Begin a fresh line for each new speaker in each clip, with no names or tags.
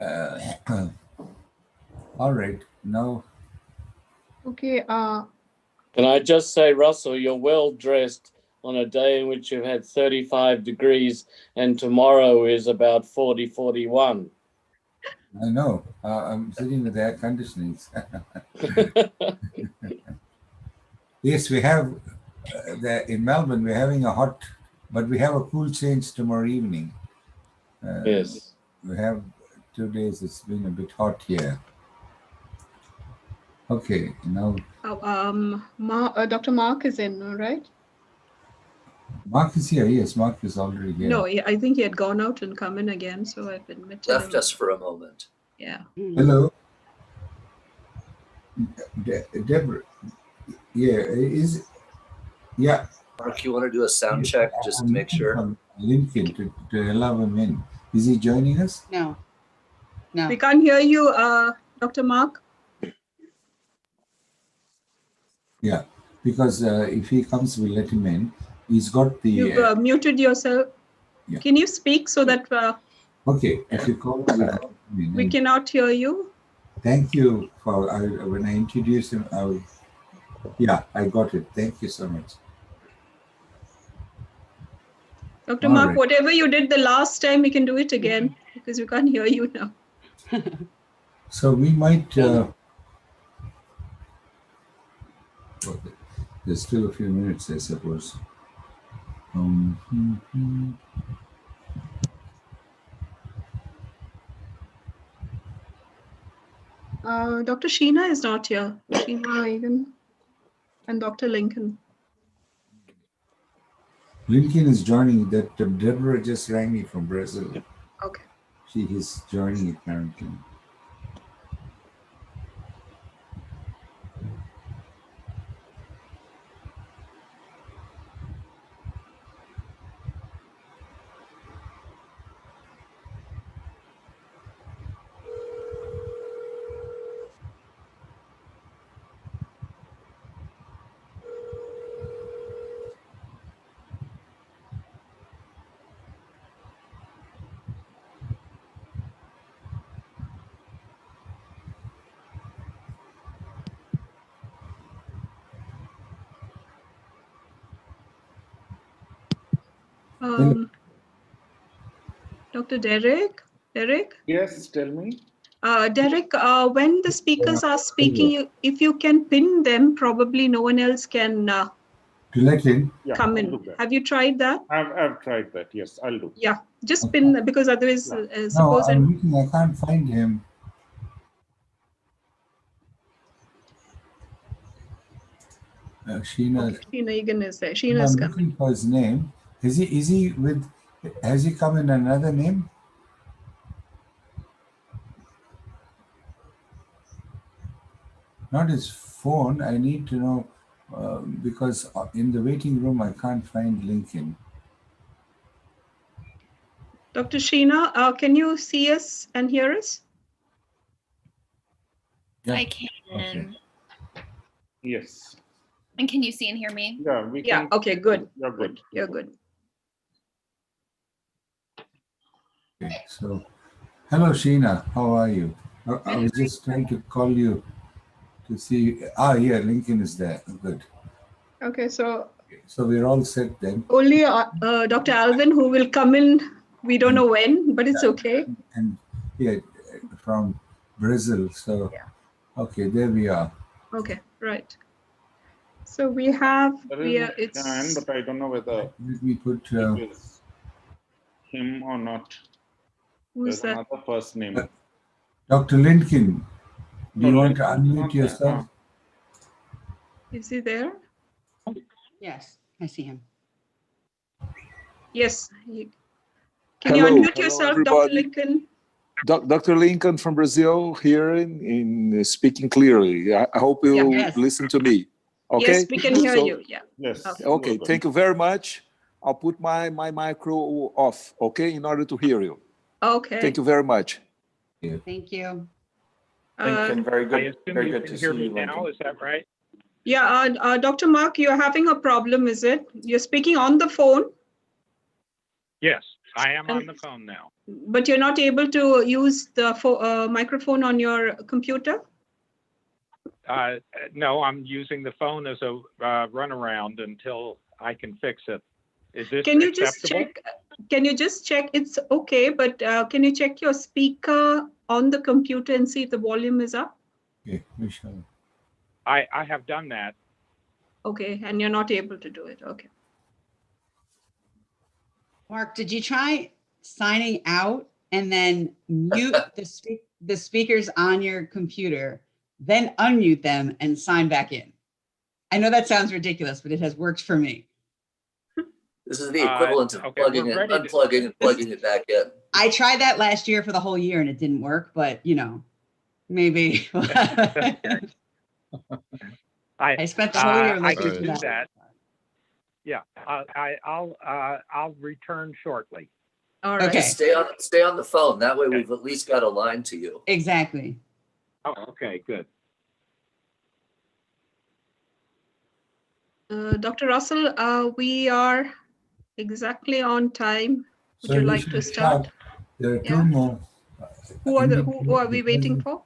All right, now.
Okay.
Can I just say, Russell, you're well dressed on a day in which you've had 35 degrees and tomorrow is about 40, 41.
I know. I'm sitting with air conditionings. Yes, we have in Melbourne. We're having a hot, but we have a cool change tomorrow evening.
Yes.
We have 2 days. It's been a bit hot here. Okay, now.
Dr. Mark is in, right?
Mark is here. Yes, Mark is already here.
No, I think he had gone out and come in again, so I've admitted
Left
him.
us for a moment.
Yeah.
Hello, Deborah. Yeah.
Mark, you want to do a sound check just to make sure?
Lincoln to allow him in. Is he joining us?
No.
We can't hear you, Dr. Mark.
Yeah, because if he comes, we'll let him in. He's got the.
You've muted yourself.
Yeah.
Can you speak so that
okay, if you call,
we cannot hear you?
Thank you for when I introduced him. Yeah, I got it. Thank you so much.
Dr. Mark, whatever you did the last time, we can do it again because we can't hear you now.
So we might. There's still a few minutes, I suppose.
Dr. Sheena is not here. Sheena Egan and Dr. Lincoln.
Lincoln is joining. That Deborah just rang me from Brazil.
Okay.
She is joining apparently.
Dr. Derek?
Yes, tell me.
Derek, when the speakers are speaking, if you can pin them, probably no one else can
to let in.
come in. Have you tried that?
I've tried that. Yes, I'll do.
Yeah, just pin them because otherwise, suppose
I'm looking. I can't find him. Sheena
Egan is there.
I'm
Sheena's
looking
coming.
for his name. Is he with? Has he come in another name? Not his phone. I need to know because in the waiting room I can't find Lincoln.
Dr. Sheena, can you see us and hear us?
Yeah. I can.
Okay. Yes.
And can you see and hear me?
Yeah, we can.
Yeah, okay, good.
You're good.
You're good.
Okay, so hello Sheena, how are you? I was just trying to call you to see. Yeah, Lincoln is there. Good.
Okay, so
we're all set then.
only Dr. Alvin who will come in. We don't know when, but it's okay.
And yeah, from Brazil. So
yeah.
Okay, there we are.
Okay, right. So we have
it's. But I don't know whether
let me put
it is him or not.
Who's
There's
that?
another first name.
Dr. Lincoln. Do you want to unmute yourself?
Is he there?
Yes, I see him.
Yes. Can you unmute yourself, Dr. Lincoln?
Dr. Lincoln from Brazil here in speaking clearly. I hope you'll listen to me. Okay?
Yes, we can hear you. Yeah.
Yes.
Okay, thank you very much. I'll put my micro off, okay, in order to hear you.
Okay.
Thank you very much.
Thank you.
Lincoln, very good. Very good to see you,
now. Is that right?
Yeah, Dr. Mark, you're having a problem, is it? You're speaking on the phone?
Yes. I am on the phone now.
But you're not able to use the microphone on your computer?
No, I'm using the phone as a runaround until I can fix it. Is this
Can you
acceptable?
just check? Can you just check? It's okay, but can you check your speaker on the computer and see if the volume is up?
Okay, we shall.
I have done that.
Okay, and you're not able to do it. Okay.
Mark, did you try signing out and then mute the speakers on your computer, then unmute them and sign back in? I know that sounds ridiculous, but it has worked for me.
This is the equivalent of plugging and unplugging and plugging it back in.
I tried that last year for the whole year and it didn't work, but you know, maybe. I spent the whole year
I
looking
can
for
do
that.
that. Yeah, I'll return shortly.
All right.
Okay.
Just stay on the phone. That way we've at least got a line to you.
Exactly.
Oh, okay, good.
Dr. Russell, we are exactly on time. Would
So
you
we
like
should
to start?
There are two
Yeah.
more.
Who are we waiting for?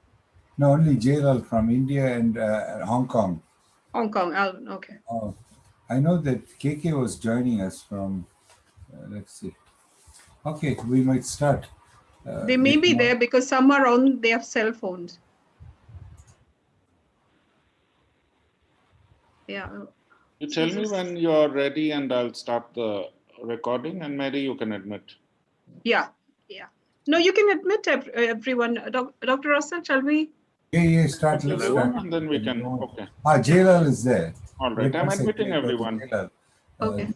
No, only JLL from India and Hong Kong.
Hong Kong. Okay.
I know that KK was joining us from, let's see. Okay, we might start.
They may be there because some are on their cell phones. Yeah.
You tell me when you're ready and I'll start the recording, and Mary, you can admit.
Yeah. No, you can admit everyone. Dr. Russell, shall we?
Yeah, start. Let's start.
And then we can, okay.
JLL is there.
All right, I'm admitting everyone.
Okay.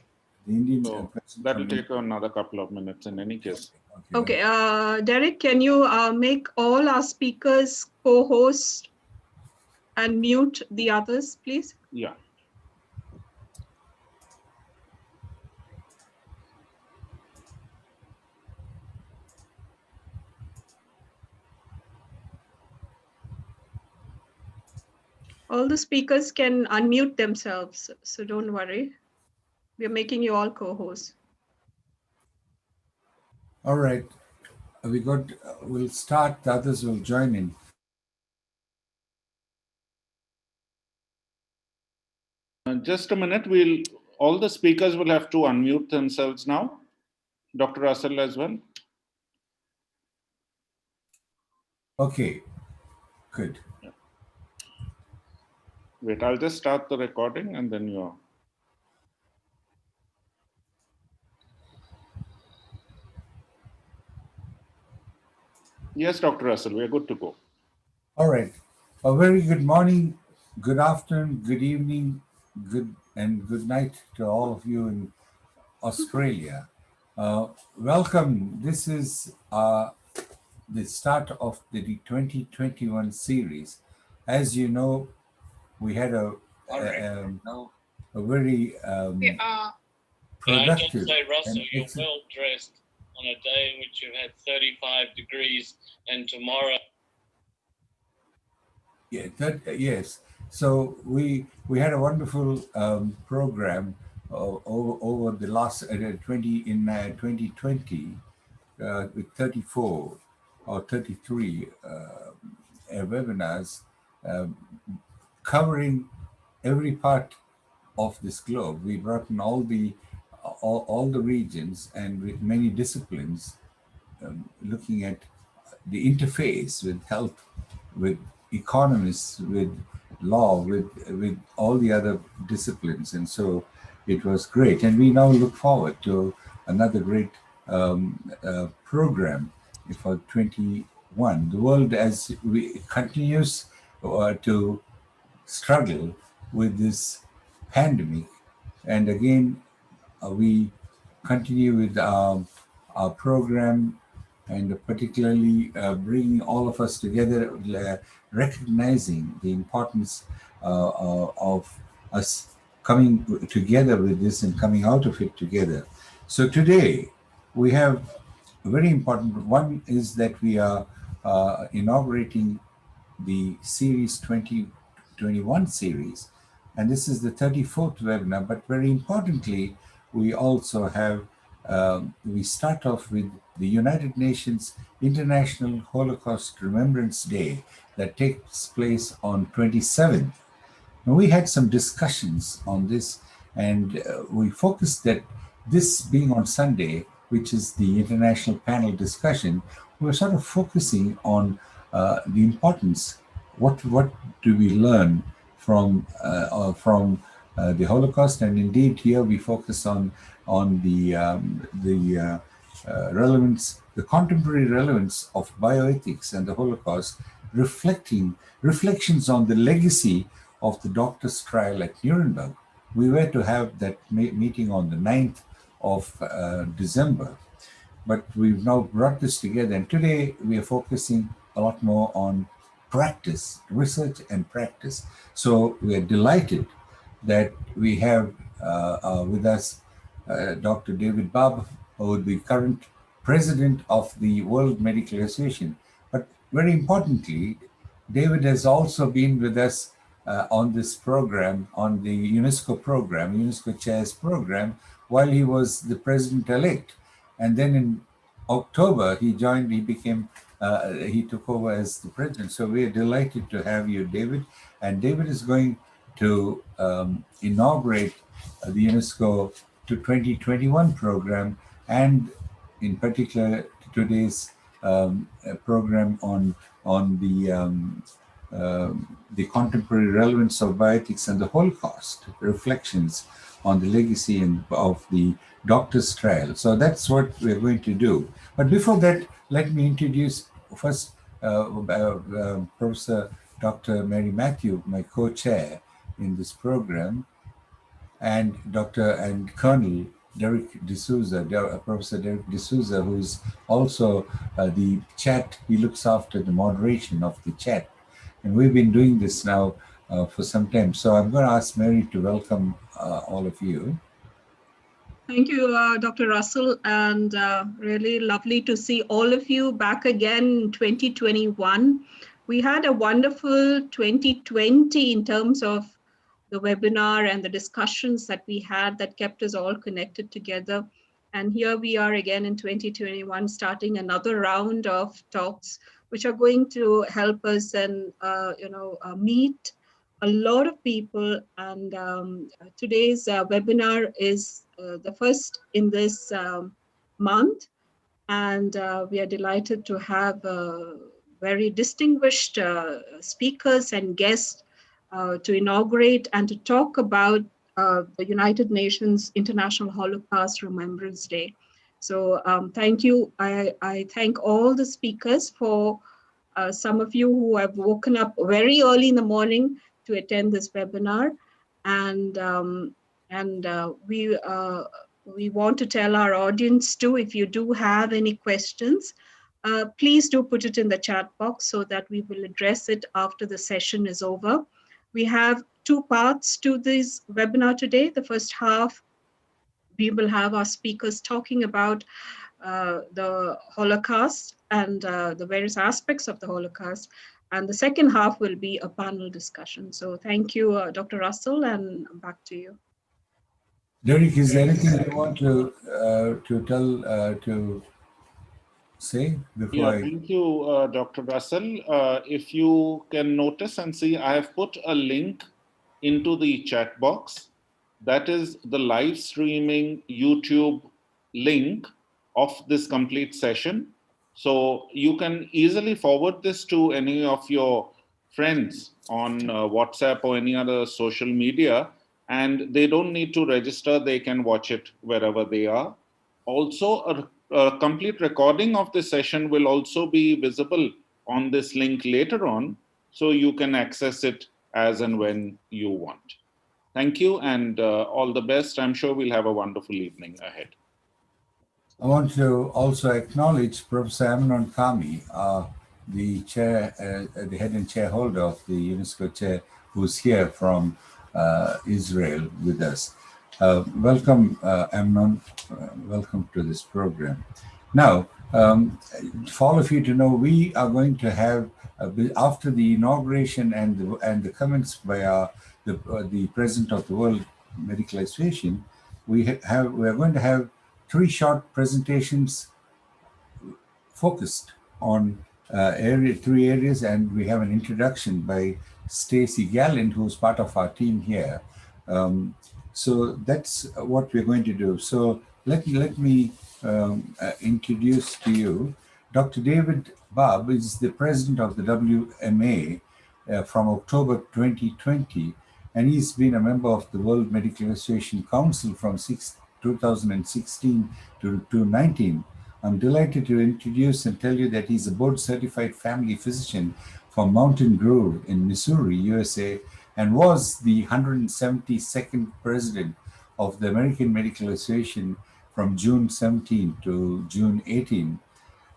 The Indian
So that'll take another couple of minutes in any case.
Okay, Derek, can you make all our speakers co-host and mute the others, please?
Yeah.
All the speakers can unmute themselves, so don't worry. We're making you all co-hosts.
All right. We'll start, the others will join in.
Just a minute, all the speakers will have to unmute themselves now. Dr. Russell as well.
Okay, good.
Yeah. Wait, I'll just start the recording and then you're. Yes, Dr. Russell, we're good to go.
All right. A very good morning, good afternoon, good evening, good night to all of you in Australia. Welcome. This is the start of the 2021 series. As you know, we had a very productive.
Can I just say, Russell, you're well dressed on a day in which you've had 35 degrees and tomorrow.
Yeah, yes. So we had a wonderful program over the last 2020 with 34 or 33 webinars covering every part of this globe. We brought in all the regions and with many disciplines, looking at the interface with health, with economists, with law, with all the other disciplines. And so it was great. And we now look forward to another great program for 21. The world as we continues to struggle with this pandemic. And again, we continue with our program, and particularly bringing all of us together, recognizing the importance of us coming together with this and coming out of it together. So today we have a very important one, is that we are inaugurating the series 2021 series, and this is the 34th webinar. But very importantly, we also have we start off with the United Nations International Holocaust Remembrance Day that takes place on 27th. Now, we had some discussions on this, and we focused that this being on Sunday, which is the international panel discussion, we're sort of focusing on the importance. What do we learn from the Holocaust? And indeed, here we focus on the relevance, the contemporary relevance of bioethics and the Holocaust, reflections on the legacy of the doctor's trial at Nuremberg. We were to have that meeting on the 9th of December, but we've now brought this together. And today we are focusing a lot more on practice, research and practice. So we are delighted that we have with us Dr. David Babb, the current president of the World Medical Association. But very importantly, David has also been with us on this program, on the UNESCO program, UNESCO Chairs program, while he was the president-elect. And then in October, he took over as the president. So we are delighted to have you, David. And David is going to inaugurate the UNESCO to 2021 program, and in particular today's program on the contemporary relevance of bioethics and the Holocaust, reflections on the legacy of the doctor's trial. So that's what we're going to do. But before that, let me introduce first Professor Dr. Mary Matthew, my co-chair in this program, and Dr. and Colonel Derek D'Souza, Professor Derek D'Souza, who's also the chat. He looks after the moderation of the chat. And we've been doing this now for some time. So I'm going to ask Mary to welcome all of you.
Thank you, Dr. Russell, and really lovely to see all of you back again in 2021. We had a wonderful 2020 in terms of the webinar and the discussions that we had that kept us all connected together. And here we are again in 2021, starting another round of talks, which are going to help us and meet a lot of people. And today's webinar is the first in this month. And we are delighted to have very distinguished speakers and guests to inaugurate and to talk about the United Nations International Holocaust Remembrance Day. So thank you. I thank all the speakers for some of you who have woken up very early in the morning to attend this webinar. And we want to tell our audience too, if you do have any questions, please do put it in the chat box so that we will address it after the session is over. We have two parts to this webinar today. The first half, we will have our speakers talking about the Holocaust and the various aspects of the Holocaust. And the second half will be a panel discussion. So thank you, Dr. Russell, and back to you.
Derek, is there anything you want to say before
Thank you, Dr. Russell. If you can notice and see, I have put a link into the chat box. That is the live streaming YouTube link of this complete session. So you can easily forward this to any of your friends on WhatsApp or any other social media, and they don't need to register. They can watch it wherever they are. Also, a complete recording of this session will also be visible on this link later on, so you can access it as and when you want. Thank you, and all the best. I'm sure we'll have a wonderful evening ahead.
I want to also acknowledge Professor Amnon Kami, the chair, the head and chairholder of the UNESCO chair, who's here from Israel with us. Welcome, Amnon. Welcome to this program. Now, for all of you to know, we are going to have, after the inauguration and the comments by the president of the World Medical Association, we are going to have 3 short presentations focused on 3 areas, and we have an introduction by Stacy Gallant, who's part of our team here. So that's what we're going to do. So let me introduce to you Dr. David Babb is the president of the WMA from October 2020, and he's been a member of the World Medical Association Council from 2016 to 2019. I'm delighted to introduce and tell you that he's a board-certified family physician from Mountain Grove in Missouri, USA, and was the 172nd president of the American Medical Association from June 17 to June 18.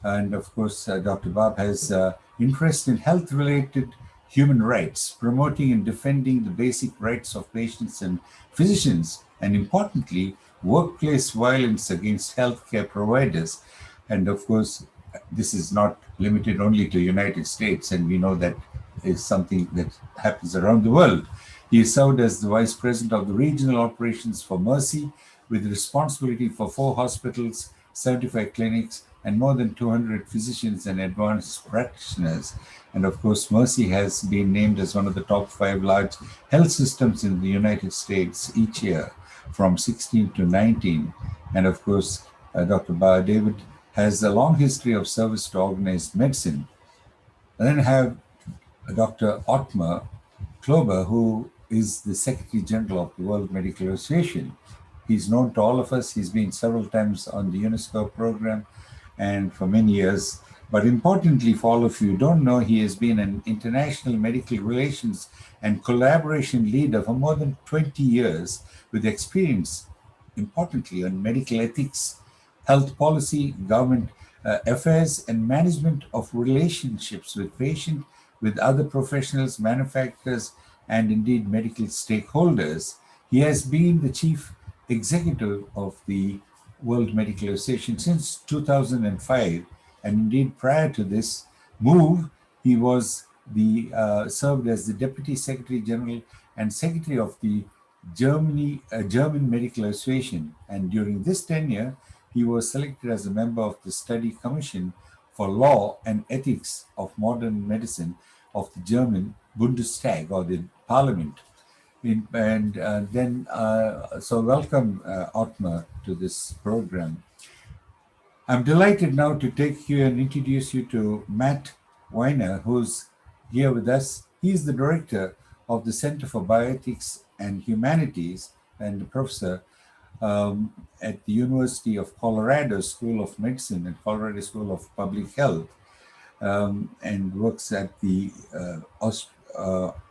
And of course, Dr. Babb has interest in health-related human rights, promoting and defending the basic rights of patients and physicians, and importantly, workplace violence against healthcare providers. And of course, this is not limited only to the United States, and we know that is something that happens around the world. He served as the vice president of the regional operations for Mercy, with responsibility for 4 hospitals, 75 clinics, and more than 200 physicians and advanced practitioners. And of course, Mercy has been named as one of the top 5 large health systems in the United States each year from 16 to 19. And of course, Dr. David has a long history of service to organized medicine. And then I have Dr. Ottma Clover, who is the Secretary General of the World Medical Association. He's known to all of us. He's been several times on the UNESCO program and for many years. But importantly, for all of you who don't know, he has been an international medical relations and collaboration leader for more than 20 years, with experience, importantly, on medical ethics, health policy, government affairs, and management of relationships with patients, with other professionals, manufacturers, and indeed medical stakeholders. He has been the chief executive of the World Medical Association since 2005, and indeed prior to this move, he was served as the Deputy Secretary General and Secretary of the German Medical Association. And during this tenure, he was selected as a member of the Study Commission for Law and Ethics of Modern Medicine of the German Bundestag, or the Parliament. So welcome, Ottma, to this program. I'm delighted now to take you and introduce you to Matt Weiner, who's here with us. He's the director of the Center for Bioethics and Humanities and a professor at the University of Colorado School of Medicine and Colorado School of Public Health, and works at the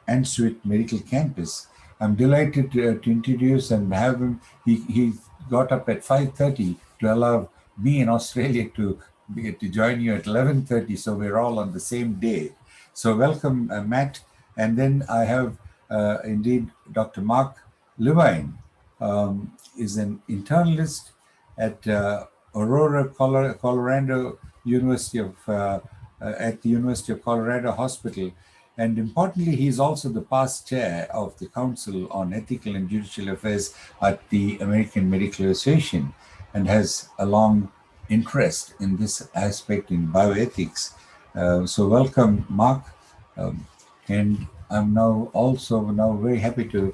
Ansuit Medical Campus. I'm delighted to introduce and have him. He got up at 5:30 to allow me in Australia to join you at 11:30, so we're all on the same day. So welcome, Matt. And then I have indeed Dr. Mark Levine, is an internalist at Aurora, Colorado University at the University of Colorado Hospital. And importantly, he's also the past chair of the Council on Ethical and Judicial Affairs at the American Medical Association, and has a long interest in this aspect in bioethics. So welcome, Mark. And I'm now very happy to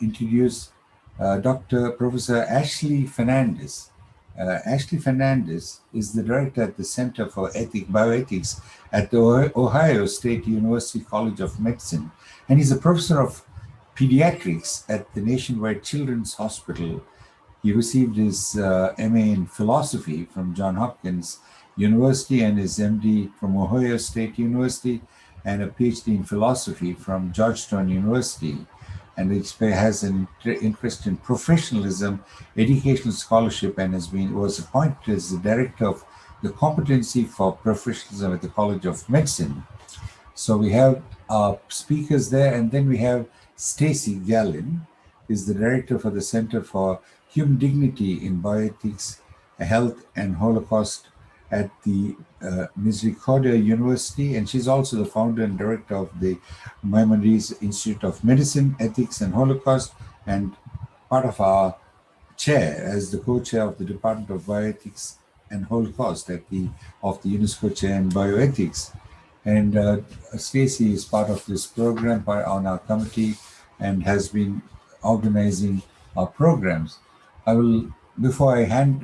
introduce Professor Ashley Fernandez. Ashley Fernandez is the director at the Center for Bioethics at the Ohio State University College of Medicine, and he's a professor of pediatrics at the Nationwide Children's Hospital. He received his MA in philosophy from Johns Hopkins University and his MD from Ohio State University, and a PhD in philosophy from Georgetown University. And he has an interest in professionalism, educational scholarship, and was appointed as the director of the Competency for Professionalism at the College of Medicine. So we have our speakers there, and then we have Stacy Gallant, is the director for the Center for Human Dignity in Bioethics, Health, and Holocaust at the Misericordia University, and she's also the founder and director of the Maimonides Institute of Medicine, Ethics, and Holocaust, and part of our chair, as the co-chair of the Department of Bioethics and Holocaust of the UNESCO chair in Bioethics. And Stacy is part of this program on our committee and has been organizing our programs. I will, before I hand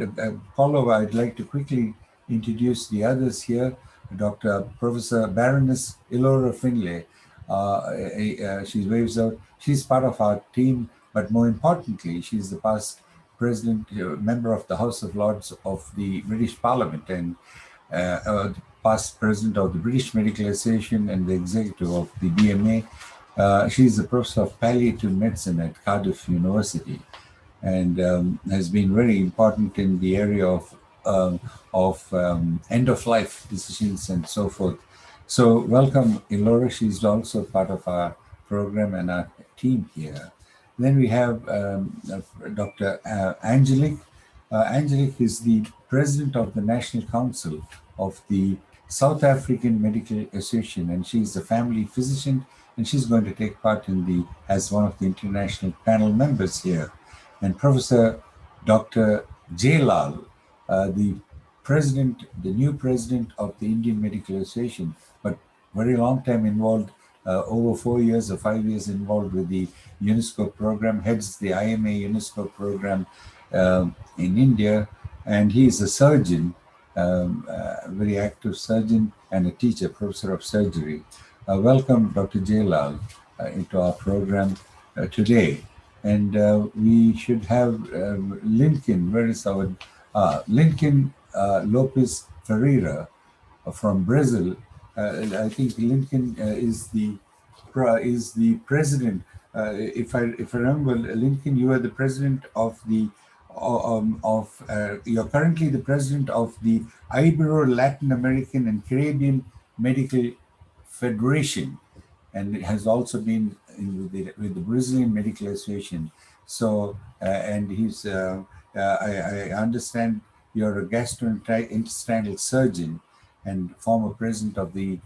call over, I'd like to quickly introduce the others here. Dr. Professor Baroness Elora Finley. She waves out. She's part of our team, but more importantly, she's the past president, member of the House of Lords of the British Parliament, and past president of the British Medical Association and the executive of the BMA. She's the professor of palliative medicine at Cardiff University, and has been very important in the area of end-of-life decisions and so forth. So welcome, Elora. She's also part of our program and our team here. Then we have Dr. Angelique. Angelique is the president of the National Council of the South African Medical Association, and she's a family physician, and she's going to take part in as one of the international panel members here. And Professor Dr. Jailal, the new president of the Indian Medical Association, but very long time involved, over 4 years or 5 years involved with the UNESCO program, heads the IMA UNESCO program in India, and he is a surgeon, a very active surgeon and a teacher, professor of surgery. Welcome, Dr. Jailal, into our program today. And we should have Lincoln. Where is our Lincoln Lopez Ferreira from Brazil? I think Lincoln is the president. If I remember, Lincoln, you are the president of the you're currently the president of the Ibero Latin American and Caribbean Medical Federation, and it has also been with the Brazilian Medical Association. So, and he's, I understand you're a gastrointestinal surgeon and former president of the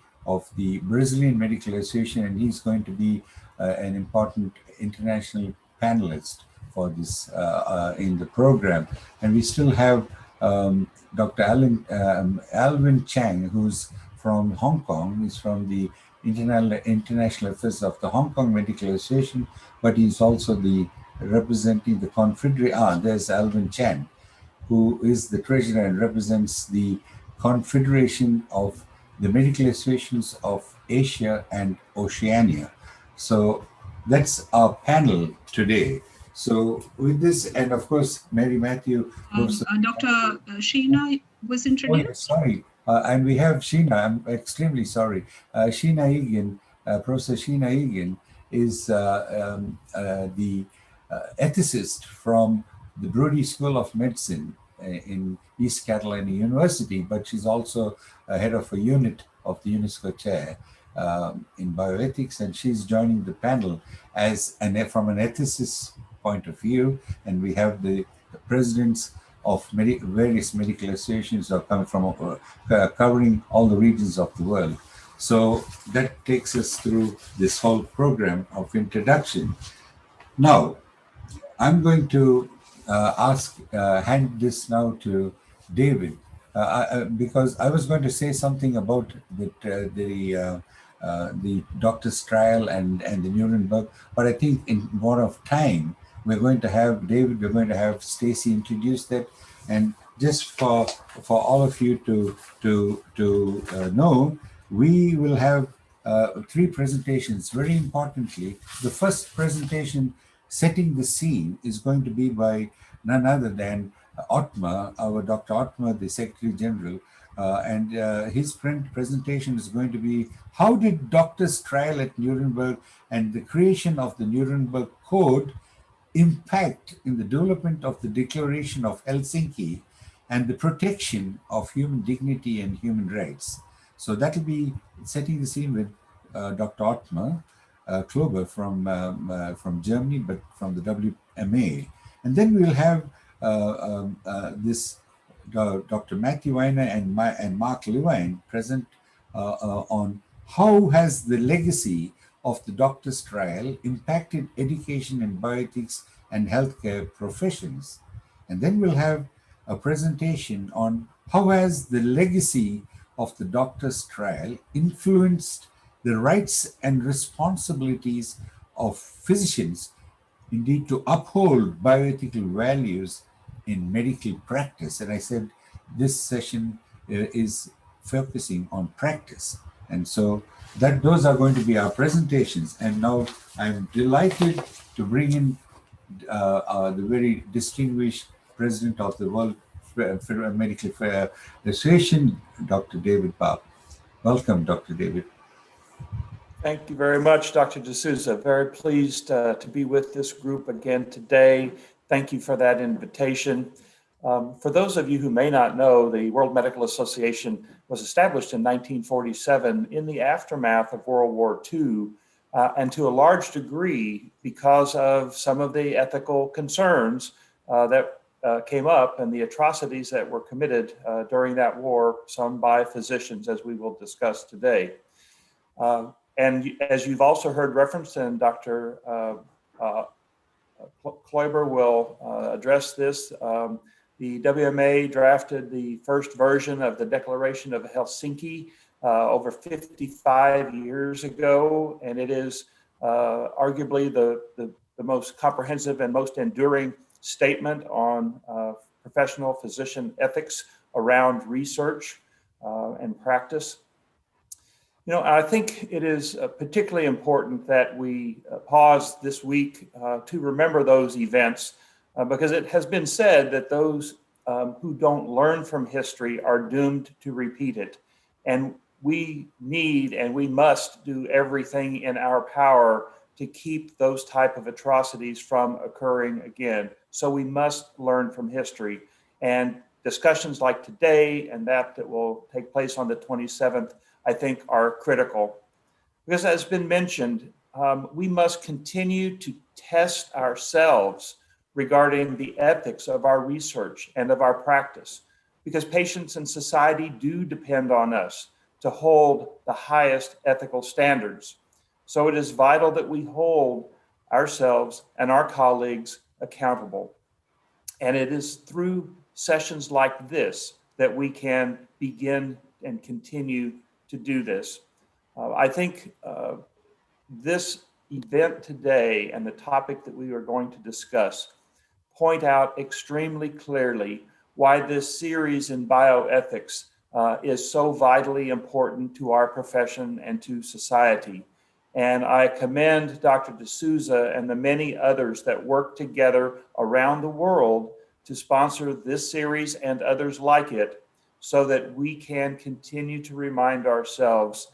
Brazilian Medical Association, and he's going to be an important international panelist for this in the program. And we still have Dr. Alvin Chang, who's from Hong Kong. He's from the International Affairs of the Hong Kong Medical Association, but he's also representing the Confederation. There's Alvin Chan, who is the treasurer and represents the Confederation of the Medical Associations of Asia and Oceania. So that's our panel today. So with this, and of course, Mary Matthew.
Dr. Sheena was introduced.
Oh, sorry. And we have Sheena. I'm extremely sorry. Sheena Egan, Professor Sheena Egan is the ethicist from the Brody School of Medicine in East Carolina University, but she's also head of a unit of the UNESCO chair in bioethics, and she's joining the panel from an ethicist point of view. And we have the presidents of various medical associations are coming from covering all the regions of the world. So that takes us through this whole program of introduction. Now, I'm going to hand this now to David, because I was going to say something about the doctor's trial and the Nuremberg, but I think in more of time, we're going to have David, we're going to have Stacy introduce that. And just for all of you to know, we will have 3 presentations. Very importantly, the first presentation, setting the scene, is going to be by none other than Ottma, our Dr. Ottma, the Secretary General, and his presentation is going to be how did doctors' trial at Nuremberg and the creation of the Nuremberg Code impact in the development of the Declaration of Helsinki and the protection of human dignity and human rights. So that will be setting the scene with Dr. Ottma Clover from Germany, but from the WMA. And then we'll have Dr. Matthew Weiner and Mark Levine present on how has the legacy of the doctor's trial impacted education in bioethics and healthcare professions. And then we'll have a presentation on how has the legacy of the doctor's trial influenced the rights and responsibilities of physicians, indeed to uphold bioethical values in medical practice. And I said this session is focusing on practice. And so those are going to be our presentations. And now I'm delighted to bring in the very distinguished president of the World Medical Association, Dr. David Bob. Welcome, Dr. David.
Thank you very much, Dr. D'Souza. Very pleased to be with this group again today. Thank you for that invitation. For those of you who may not know, the World Medical Association was established in 1947 in the aftermath of World War II, and to a large degree because of some of the ethical concerns that came up and the atrocities that were committed during that war, some by physicians, as we will discuss today. And as you've also heard referenced, and Dr. Clover will address this, the WMA drafted the first version of the Declaration of Helsinki over 55 years ago, and it is arguably the most comprehensive and most enduring statement on professional physician ethics around research and practice. You know, I think it is particularly important that we pause this week to remember those events because it has been said that those who don't learn from history are doomed to repeat it. And we need and we must do everything in our power to keep those type of atrocities from occurring again. So we must learn from history. And discussions like today and that will take place on the 27th, I think, are critical. Because as has been mentioned, we must continue to test ourselves regarding the ethics of our research and of our practice, because patients and society do depend on us to hold the highest ethical standards. So it is vital that we hold ourselves and our colleagues accountable. And it is through sessions like this that we can begin and continue to do this. I think this event today and the topic that we are going to discuss point out extremely clearly why this series in bioethics is so vitally important to our profession and to society. And I commend Dr. D'Souza and the many others that work together around the world to sponsor this series and others like it, so that we can continue to remind ourselves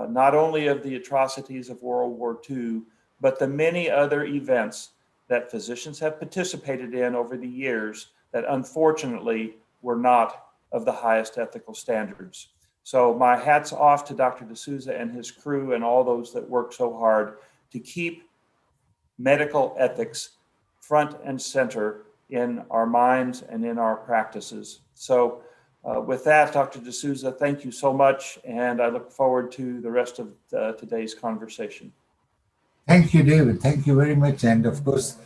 not only of the atrocities of World War II, but the many other events that physicians have participated in over the years that unfortunately were not of the highest ethical standards. So my hat's off to Dr. D'Souza and his crew and all those that work so hard to keep medical ethics front and center in our minds and in our practices. So with that, Dr. D'Souza, thank you so much, and I look forward to the rest of today's conversation.
Thank you, David. Thank you very much. And of course,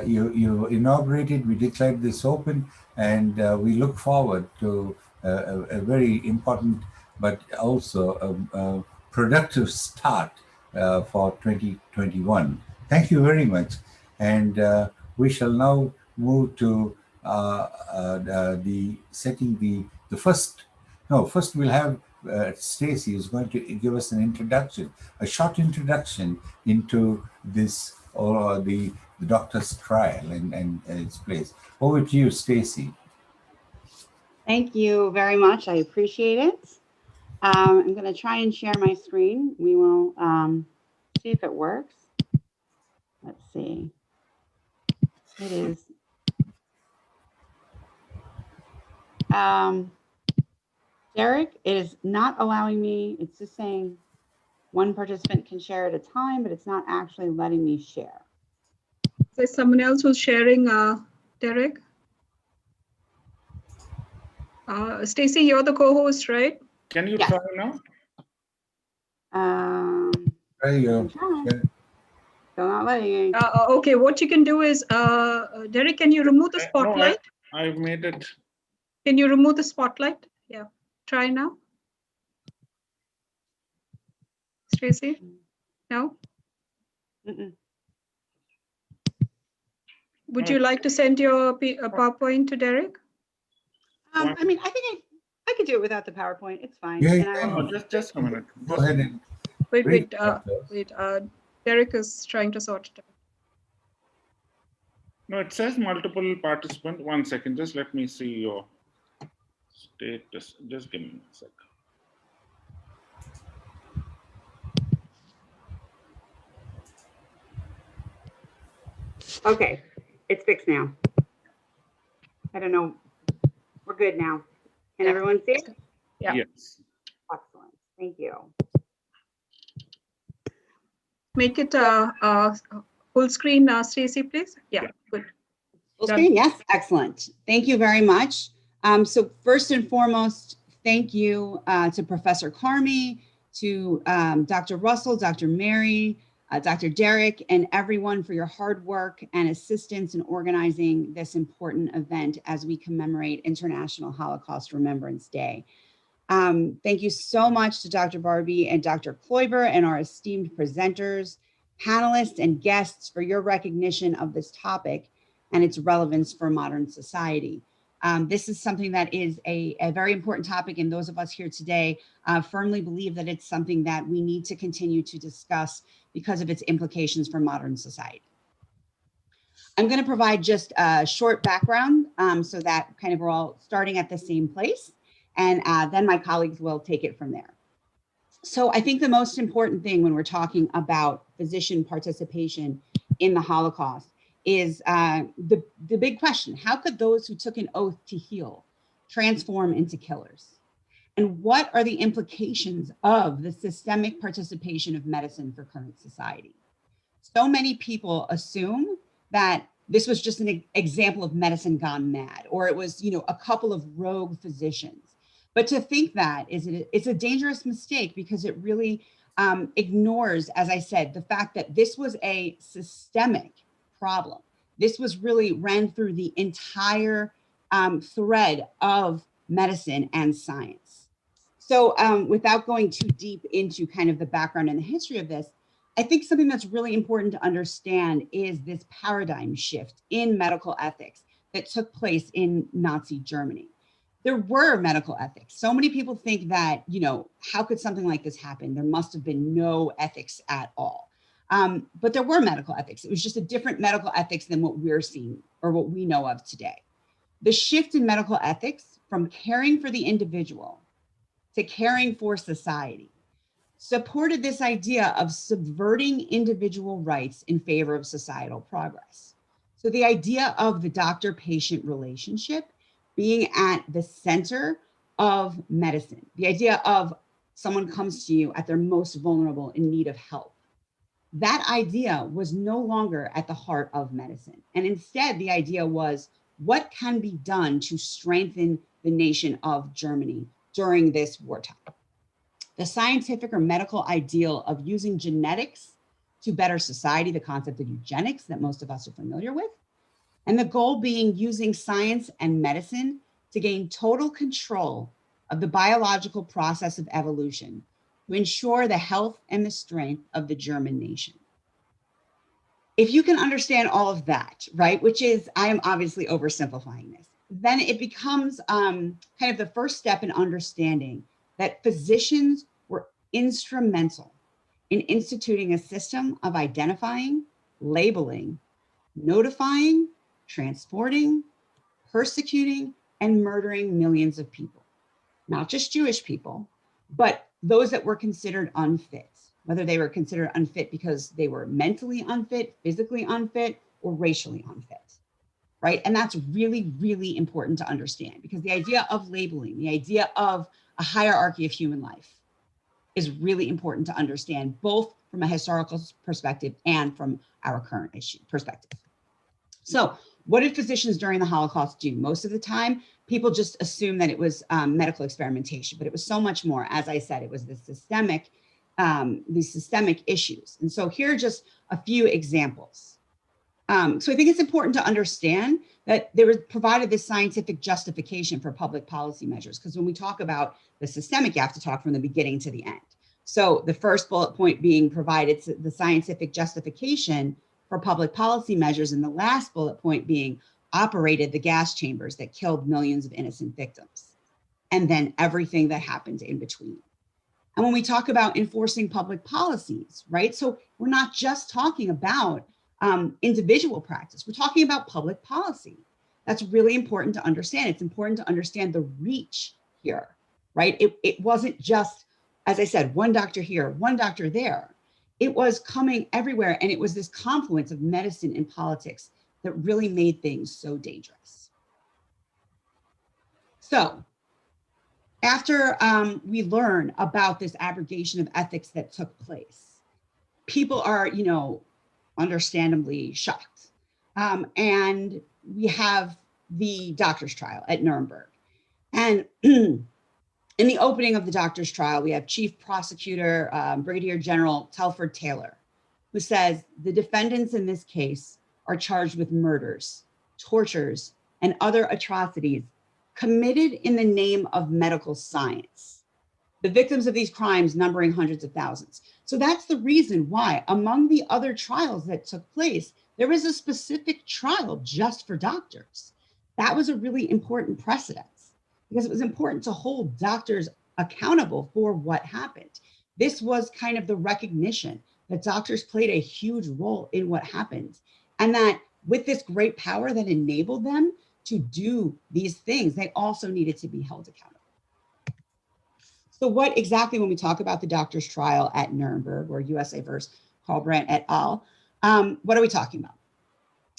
you inaugurated, we declared this open, and we look forward to a very important but also a productive start for 2021. Thank you very much. And we shall now move to the setting the first. No, first we'll have Stacy is going to give us an introduction, a short introduction into this or the doctor's trial and its place. Over to you, Stacy.
Thank you very much. I appreciate it. I'm going to try and share my screen. We will see if it works. Let's see. It is. Derek, it is not allowing me. It's just saying one participant can share at a time, but it's not actually letting me share.
There's someone else who's sharing, Derek. Stacy, you're the co-host, right?
Can you try now?
There you go.
Still not letting me.
Okay, what you can do is, Derek, can you remove the spotlight?
I've made it.
Can you remove the spotlight? Yeah, try now. Tracy? No? Would you like to send your PowerPoint to Derek?
I mean, I think I could do it without the PowerPoint. It's fine.
Yeah,
And I will
just a minute.
Go ahead and
wait. Derek is trying to sort it out.
No, it says multiple participant. 1 second, just let me see your status. Just give me a sec.
Okay, it's fixed now. I don't know. We're good now. Can everyone see it?
Yeah.
Yes.
Excellent. Thank you.
Make it full screen, Stacey, please. Yeah, good.
Full screen, yes, excellent. Thank you very much. So first and foremost, thank you to Professor Carmi, to Dr. Russell, Dr. Mary, Dr. Derek, and everyone for your hard work and assistance in organizing this important event as we commemorate International Holocaust Remembrance Day. Thank you so much to Dr. Barbie and Dr. Clover and our esteemed presenters, panelists, and guests for your recognition of this topic and its relevance for modern society. This is something that is a very important topic, and those of us here today firmly believe that it's something that we need to continue to discuss because of its implications for modern society. I'm going to provide just a short background so that kind of we're all starting at the same place, and then my colleagues will take it from there. So I think the most important thing when we're talking about physician participation in the Holocaust is the big question: how could those who took an oath to heal transform into killers? And what are the implications of the systemic participation of medicine for current society? So many people assume that this was just an example of medicine gone mad, or it was, a couple of rogue physicians. But to think that it's a dangerous mistake, because it really ignores, as I said, the fact that this was a systemic problem. This was really ran through the entire thread of medicine and science. So without going too deep into kind of the background and the history of this, I think something that's really important to understand is this paradigm shift in medical ethics that took place in Nazi Germany. There were medical ethics. So many people think that, how could something like this happen? There must have been no ethics at all. But there were medical ethics. It was just a different medical ethics than what we're seeing or what we know of today. The shift in medical ethics from caring for the individual to caring for society supported this idea of subverting individual rights in favor of societal progress. So the idea of the doctor-patient relationship being at the center of medicine, the idea of someone comes to you at their most vulnerable in need of help, that idea was no longer at the heart of medicine. And instead, the idea was, what can be done to strengthen the nation of Germany during this wartime? The scientific or medical ideal of using genetics to better society, the concept of eugenics that most of us are familiar with, and the goal being using science and medicine to gain total control of the biological process of evolution to ensure the health and the strength of the German nation. If you can understand all of that, right, which is, I am obviously oversimplifying this, then it becomes kind of the first step in understanding that physicians were instrumental in instituting a system of identifying, labeling, notifying, transporting, persecuting, and murdering millions of people. Not just Jewish people, but those that were considered unfit, whether they were considered unfit because they were mentally unfit, physically unfit, or racially unfit, right? And that's really, really important to understand, because the idea of labeling, the idea of a hierarchy of human life is really important to understand, both from a historical perspective and from our current issue perspective. So what did physicians during the Holocaust do? Most of the time, people just assume that it was medical experimentation, but it was so much more. As I said, it was these systemic issues. And so here are just a few examples. So I think it's important to understand that there was provided this scientific justification for public policy measures, because when we talk about the systemic, you have to talk from the beginning to the end. So the first bullet point being provided the scientific justification for public policy measures, and the last bullet point being operated the gas chambers that killed millions of innocent victims, and then everything that happened in between. And when we talk about enforcing public policies, right? So we're not just talking about individual practice, we're talking about public policy. That's really important to understand. It's important to understand the reach here, right? It wasn't just, as I said, one doctor here, one doctor there. It was coming everywhere, and it was this confluence of medicine and politics that really made things so dangerous. So after we learn about this abrogation of ethics that took place, people are, understandably shocked. And we have the doctor's trial at Nuremberg. And in the opening of the doctor's trial, we have Chief Prosecutor Brigadier General Telford Taylor, who says the defendants in this case are charged with murders, tortures, and other atrocities committed in the name of medical science. The victims of these crimes numbering hundreds of thousands. So that's the reason why, among the other trials that took place, there was a specific trial just for doctors. That was a really important precedent, because it was important to hold doctors accountable for what happened. This was kind of the recognition that doctors played a huge role in what happened, and that with this great power that enabled them to do these things, they also needed to be held accountable. So what exactly, when we talk about the doctor's trial at Nuremberg, or USA versus Hallbrand et al., what are we talking about?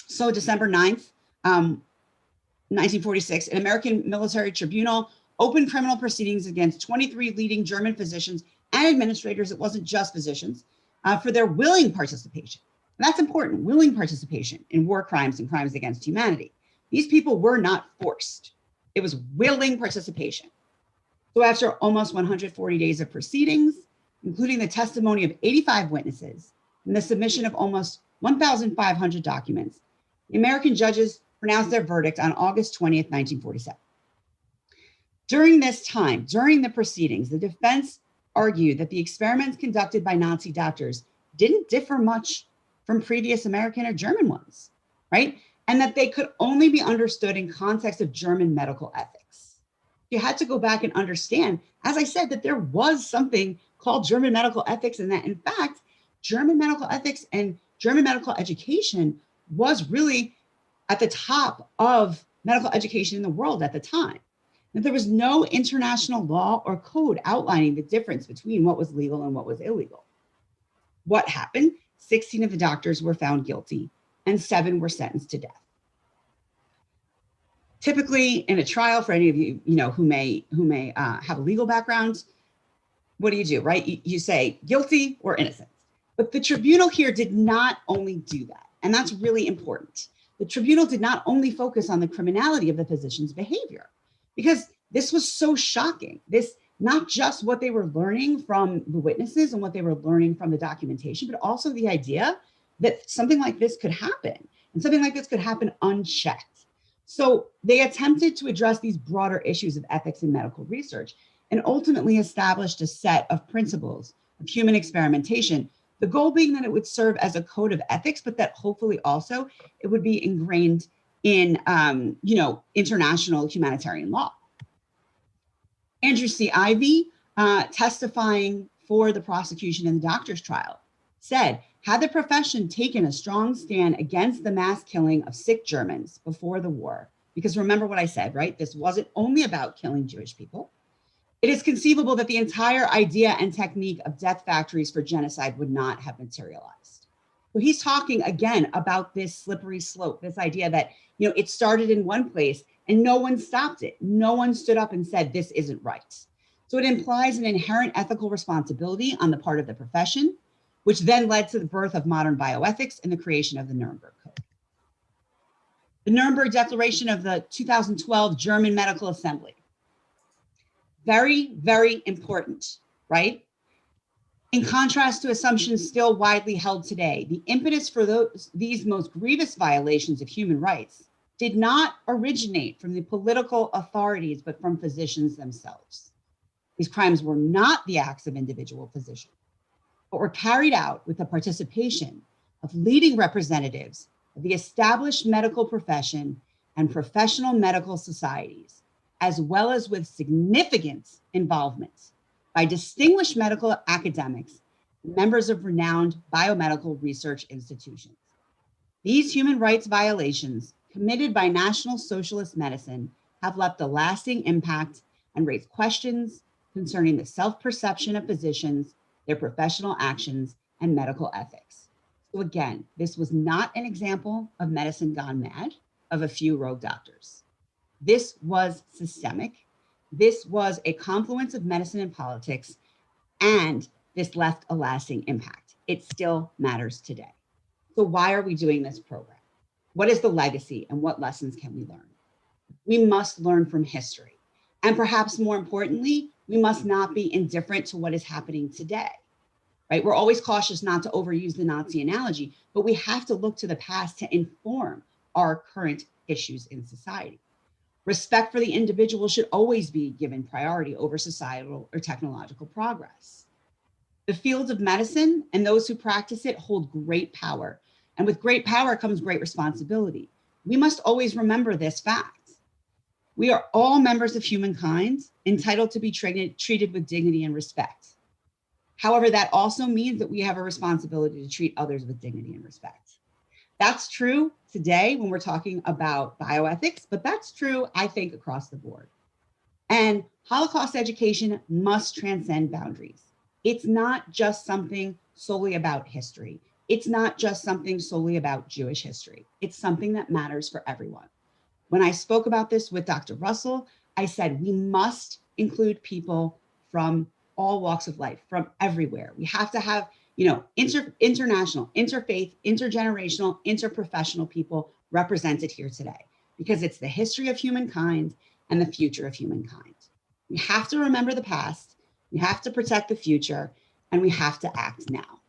So December 9th, 1946, an American military tribunal opened criminal proceedings against 23 leading German physicians and administrators, it wasn't just physicians, for their willing participation. And that's important, willing participation in war crimes and crimes against humanity. These people were not forced. It was willing participation. So after almost 140 days of proceedings, including the testimony of 85 witnesses and the submission of almost 1,500 documents, the American judges pronounced their verdict on August 20th, 1947. During this time, during the proceedings, the defense argued that the experiments conducted by Nazi doctors didn't differ much from previous American or German ones, right? And that they could only be understood in context of German medical ethics. You had to go back and understand, as I said, that there was something called German medical ethics, and that in fact, German medical ethics and German medical education was really at the top of medical education in the world at the time. That there was no international law or code outlining the difference between what was legal and what was illegal. What happened? 16 of the doctors were found guilty and 7 were sentenced to death. Typically, in a trial, for any of you, who may have a legal background, what do, right? You say guilty or innocent. But the tribunal here did not only do that, and that's really important. The tribunal did not only focus on the criminality of the physician's behavior, because this was so shocking. This, not just what they were learning from the witnesses and what they were learning from the documentation, but also the idea that something like this could happen, and something like this could happen unchecked. So they attempted to address these broader issues of ethics in medical research, and ultimately established a set of principles of human experimentation, the goal being that it would serve as a code of ethics, but that hopefully also it would be ingrained in international humanitarian law. Andrew C. Ivey, testifying for the prosecution in the doctor's trial, said, had the profession taken a strong stand against the mass killing of sick Germans before the war, because remember what I said, right? This wasn't only about killing Jewish people. It is conceivable that the entire idea and technique of death factories for genocide would not have materialized. So he's talking again about this slippery slope, this idea that, it started in one place and no one stopped it. No one stood up and said, this isn't right. So it implies an inherent ethical responsibility on the part of the profession, which then led to the birth of modern bioethics and the creation of the Nuremberg Code. The Nuremberg Declaration of the 2012 German Medical Assembly. Very, very important, right? In contrast to assumptions still widely held today, the impetus for these most grievous violations of human rights did not originate from the political authorities, but from physicians themselves. These crimes were not the acts of individual physicians, but were carried out with the participation of leading representatives of the established medical profession and professional medical societies, as well as with significant involvement by distinguished medical academics, members of renowned biomedical research institutions. These human rights violations committed by National Socialist medicine have left a lasting impact and raised questions concerning the self-perception of physicians, their professional actions, and medical ethics. So again, this was not an example of medicine gone mad, of a few rogue doctors. This was systemic. This was a confluence of medicine and politics, and this left a lasting impact. It still matters today. So why are we doing this program? What is the legacy and what lessons can we learn? We must learn from history. And perhaps more importantly, we must not be indifferent to what is happening today, right? We're always cautious not to overuse the Nazi analogy, but we have to look to the past to inform our current issues in society. Respect for the individual should always be given priority over societal or technological progress. The field of medicine and those who practice it hold great power. And with great power comes great responsibility. We must always remember this fact. We are all members of humankind, entitled to be treated with dignity and respect. However, that also means that we have a responsibility to treat others with dignity and respect. That's true today when we're talking about bioethics, but that's true, I think, across the board. And Holocaust education must transcend boundaries. It's not just something solely about history. It's not just something solely about Jewish history. It's something that matters for everyone. When I spoke about this with Dr. Russell, I said we must include people from all walks of life, from everywhere. We have to have, international, interfaith, intergenerational, interprofessional people represented here today, because it's the history of humankind and the future of humankind. We have to remember the past, we have to protect the future, and we have to act now.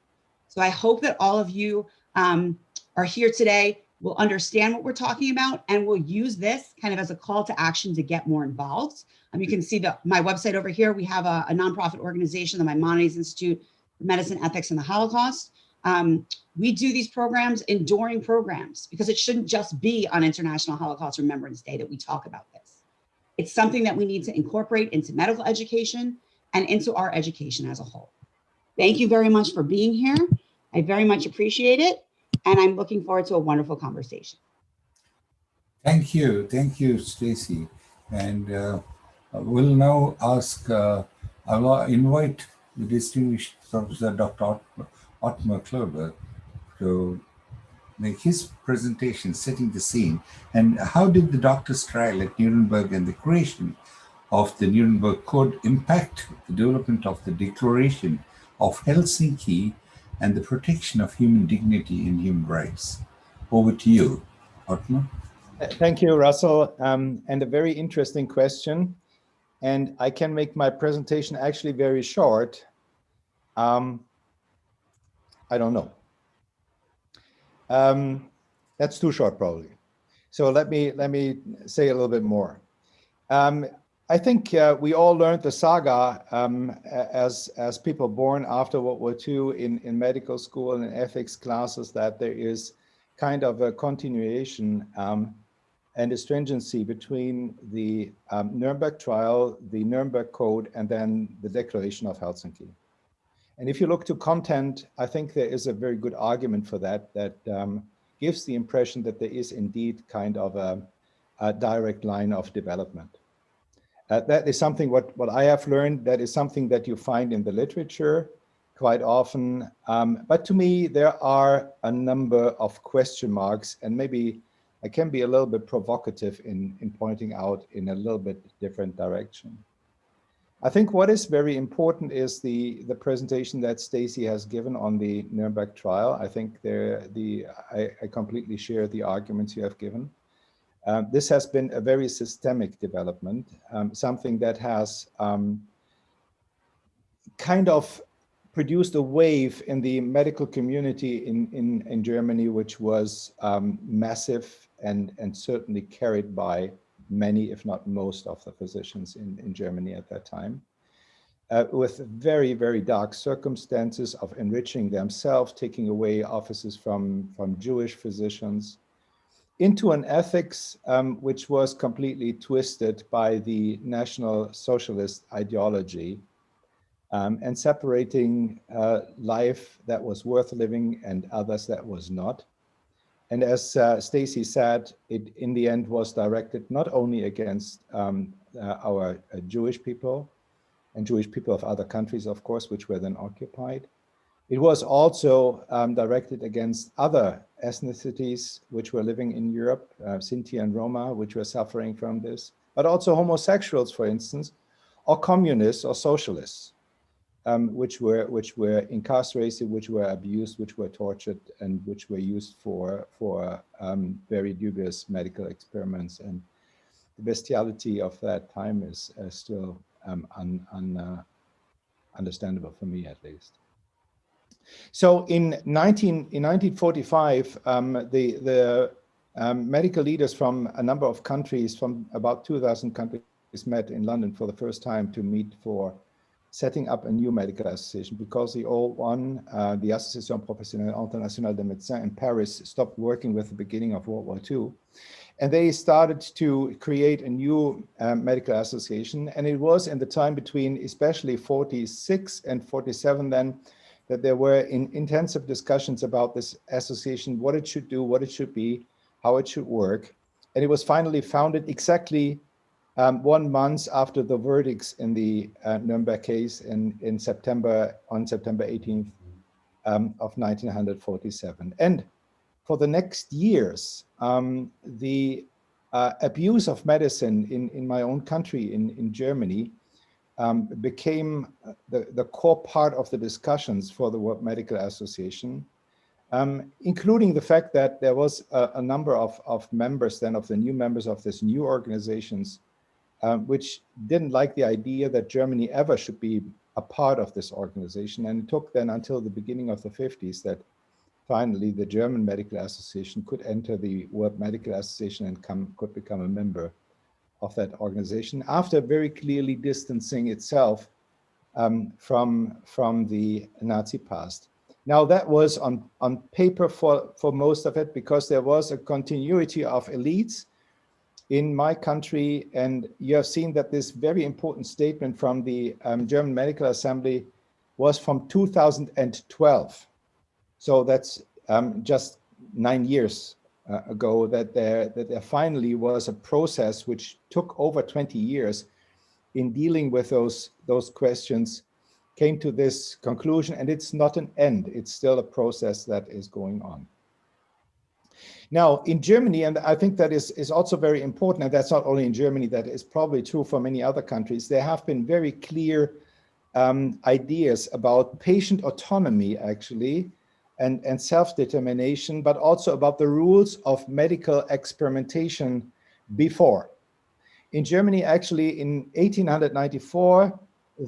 So I hope that all of you are here today, will understand what we're talking about, and will use this kind of as a call to action to get more involved. You can see my website over here. We have a nonprofit organization, the Maimonides Institute for Medicine, Ethics, and the Holocaust. We do these programs, enduring programs, because it shouldn't just be on International Holocaust Remembrance Day that we talk about this. It's something that we need to incorporate into medical education and into our education as a whole. Thank you very much for being here. I very much appreciate it. And I'm looking forward to a wonderful conversation.
Thank you, Stacy. And we'll now ask, I'll invite the distinguished Professor Dr. Ottma Clover to make his presentation, setting the scene. And how did the doctor's trial at Nuremberg and the creation of the Nuremberg Code impact the development of the Declaration of Helsinki and the protection of human dignity and human rights? Over to you, Ottma.
Thank you, Russell, and a very interesting question. And I can make my presentation actually very short. I don't know. That's too short, probably. So let me say a little bit more. I think we all learned the saga as people born after World War II in medical school and in ethics classes, that there is kind of a continuation and a stringency between the Nuremberg trial, the Nuremberg Code, and then the Declaration of Helsinki. And if you look to content, I think there is a very good argument for that, that gives the impression that there is indeed kind of a direct line of development. That is something what I have learned, that is something that you find in the literature quite often. But to me, there are a number of question marks, and maybe I can be a little bit provocative in pointing out in a little bit different direction. I think what is very important is the presentation that Stacy has given on the Nuremberg trial. I think I completely share the arguments you have given. This has been a very systemic development, something that has kind of produced a wave in the medical community in Germany, which was massive and certainly carried by many, if not most, of the physicians in Germany at that time, with very, very dark circumstances of enriching themselves, taking away offices from Jewish physicians, into an ethics which was completely twisted by the National Socialist ideology, and separating life that was worth living and others that was not. And as Stacy said, it in the end was directed not only against our Jewish people and Jewish people of other countries, of course, which were then occupied. It was also directed against other ethnicities which were living in Europe, Sinti and Roma, which were suffering from this, but also homosexuals, for instance, or communists or socialists. Which were incarcerated, which were abused, which were tortured, and which were used for very dubious medical experiments. And the bestiality of that time is still understandable for me, at least. So in 1945, the medical leaders from a number of countries, from about 2,000 countries, met in London for the first time to meet for setting up a new medical association, because the old one, the Association Professionnelle Internationale des Médecins in Paris, stopped working with the beginning of World War II. And they started to create a new medical association. And it was in the time between especially 46 and 47 then that there were intensive discussions about this association, what it should do, what it should be, how it should work. And it was finally founded exactly 1 month after the verdicts in the Nuremberg case on September 18th of 1947. And for the next years, the abuse of medicine in my own country, in Germany, became the core part of the discussions for the World Medical Association, including the fact that there was a number of members then, of the new members of this new organizations, which didn't like the idea that Germany ever should be a part of this organization. And it took then until the beginning of the 50s that finally the German Medical Association could enter the World Medical Association and could become a member of that organization, after very clearly distancing itself from the Nazi past. Now that was on paper for most of it, because there was a continuity of elites in my country, and you have seen that this very important statement from the German Medical Assembly was from 2012. So that's just 9 years ago that there finally was a process which took over 20 years in dealing with those questions, came to this conclusion, and it's not an end, it's still a process that is going on. Now, in Germany, and I think that is also very important, and that's not only in Germany, that is probably true for many other countries, there have been very clear ideas about patient autonomy, actually, and self-determination, but also about the rules of medical experimentation before. In Germany, actually, in 1894,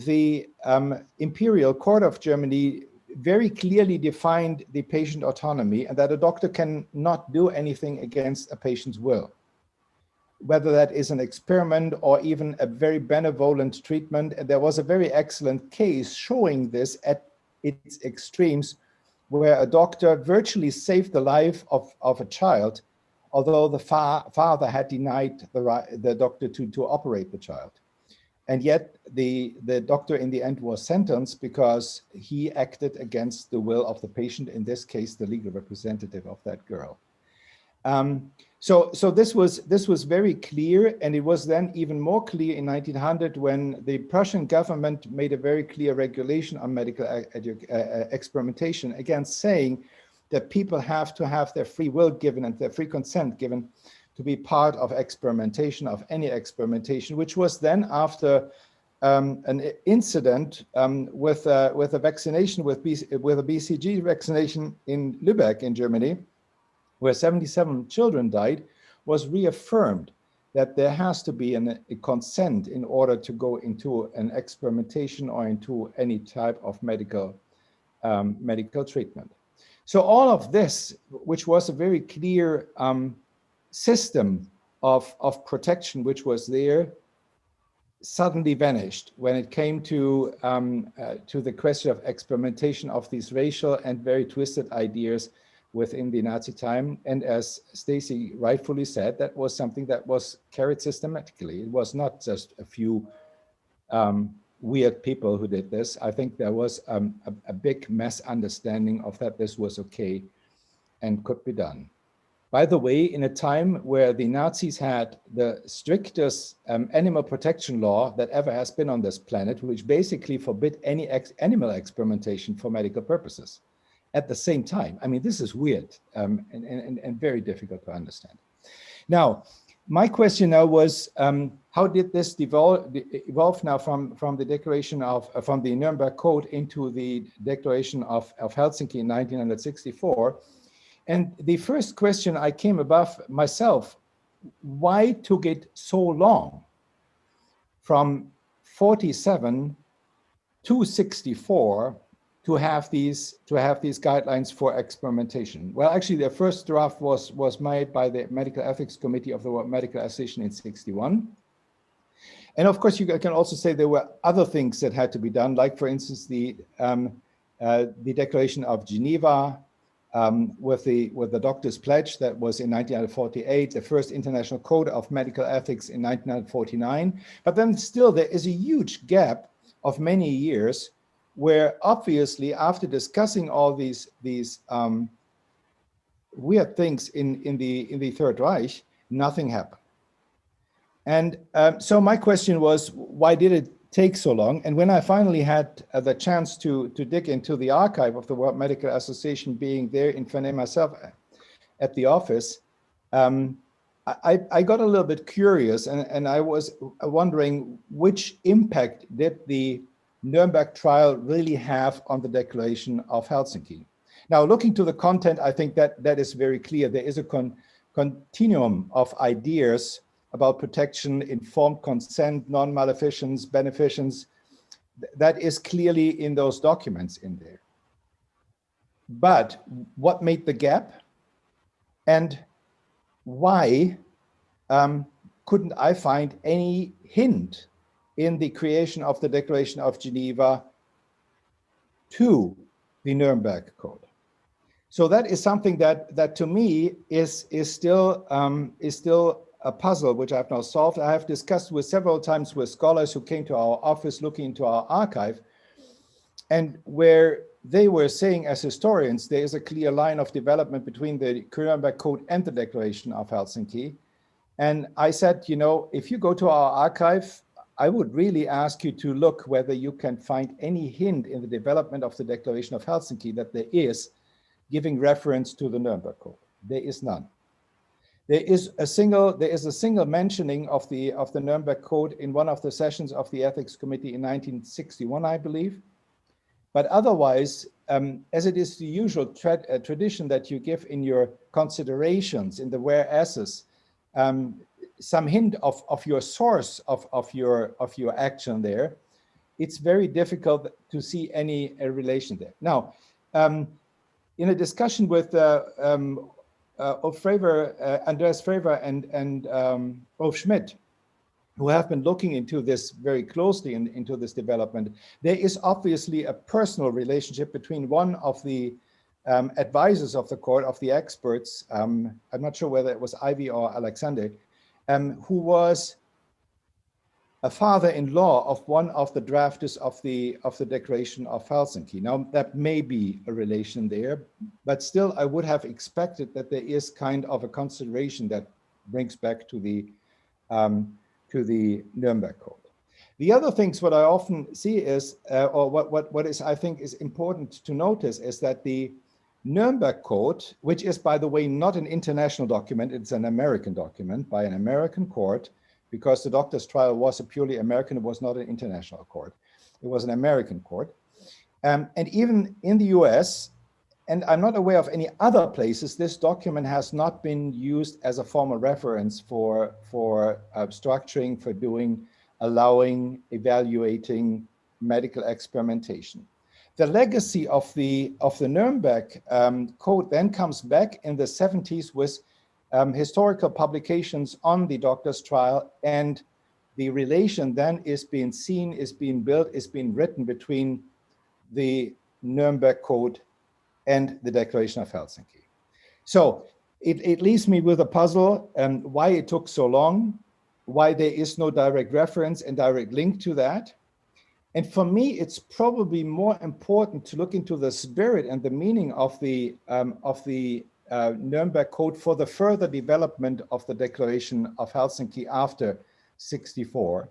the Imperial Court of Germany very clearly defined the patient autonomy, and that a doctor cannot do anything against a patient's will, whether that is an experiment or even a very benevolent treatment. And there was a very excellent case showing this at its extremes, where a doctor virtually saved the life of a child, although the father had denied the doctor to operate the child. And yet the doctor in the end was sentenced because he acted against the will of the patient, in this case, the legal representative of that girl. So this was very clear, and it was then even more clear in 1900 when the Prussian government made a very clear regulation on medical experimentation, again saying that people have to have their free will given and their free consent given to be part of experimentation, of any experimentation, which was then after an incident with a vaccination, with a BCG vaccination in Lübeck in Germany, where 77 children died, was reaffirmed that there has to be a consent in order to go into an experimentation or into any type of medical medical treatment. So all of this, which was a very clear system of protection, which was there, suddenly vanished when it came to the question of experimentation of these racial and very twisted ideas within the Nazi time. And as Stacy rightfully said, that was something that was carried systematically. It was not just a few weird people who did this. I think there was a big misunderstanding of that this was okay and could be done. By the way, in a time where the Nazis had the strictest animal protection law that ever has been on this planet, which basically forbid any animal experimentation for medical purposes. At the same time, I mean, this is weird and very difficult to understand. Now, my question now was, how did this evolve now from the declaration of, from the Nuremberg Code into the Declaration of Helsinki in 1964? And the first question I came above myself, why took it so long from 47 to 64 to have these guidelines for experimentation? Well, actually, the first draft was made by the Medical Ethics Committee of the World Medical Association in 61. And of course, you can also say there were other things that had to be done, like, for instance, the Declaration of Geneva, with the Doctor's Pledge that was in 1948, the first International Code of Medical Ethics in 1949. But then still there is a huge gap of many years where obviously after discussing all these weird things in the Third Reich, nothing happened. And so my question was, why did it take so long? And when I finally had the chance to dig into the archive of the World Medical Association, being there in Finley myself at the office, I got a little bit curious, and I was wondering which impact did the Nuremberg trial really have on the Declaration of Helsinki. Now, looking to the content, I think that is very clear. There is a continuum of ideas about protection, informed consent, non-maleficence, beneficence. That is clearly in those documents in there. But what made the gap? And why couldn't I find any hint in the creation of the Declaration of Geneva to the Nuremberg Code? So that is something that to me is still a puzzle which I've now solved. I have discussed with several times with scholars who came to our office looking into our archive, and where they were saying as historians, there is a clear line of development between the Nuremberg Code and the Declaration of Helsinki. And I said, you know, if you go to our archive, I would really ask you to look whether you can find any hint in the development of the Declaration of Helsinki that there is giving reference to the Nuremberg Code. There is none. There is a single mentioning of the Nuremberg Code in one of the sessions of the Ethics Committee in 1961, I believe. But otherwise, as it is the usual tradition that you give in your considerations, in the whereases, some hint of your source of your action there, it's very difficult to see any relation there. Now, in a discussion with Andreas Fravor and Ulf Schmidt, who have been looking into this very closely into this development, there is obviously a personal relationship between one of the advisors of the court, of the experts, I'm not sure whether it was Ivy or Alexander, who was a father-in-law of one of the drafters of the Declaration of Helsinki. Now, that may be a relation there, but still I would have expected that there is kind of a consideration that brings back to the Nuremberg Code. The other things what I often see is, or what is I think is important to notice, is that the Nuremberg Code, which is, by the way, not an international document, it's an American document by an American court, because the doctor's trial was a purely American, it was not an international court. It was an American court. And even in the US, and I'm not aware of any other places, this document has not been used as a formal reference for structuring, for doing, allowing, evaluating medical experimentation. The legacy of the Nuremberg Code then comes back in the 70s with historical publications on the doctor's trial, and the relation then is being seen, is being built, is being written between the Nuremberg Code and the Declaration of Helsinki. So it leaves me with a puzzle, why it took so long, why there is no direct reference and direct link to that. And for me, it's probably more important to look into the spirit and the meaning of the Nuremberg Code for the further development of the Declaration of Helsinki after 64,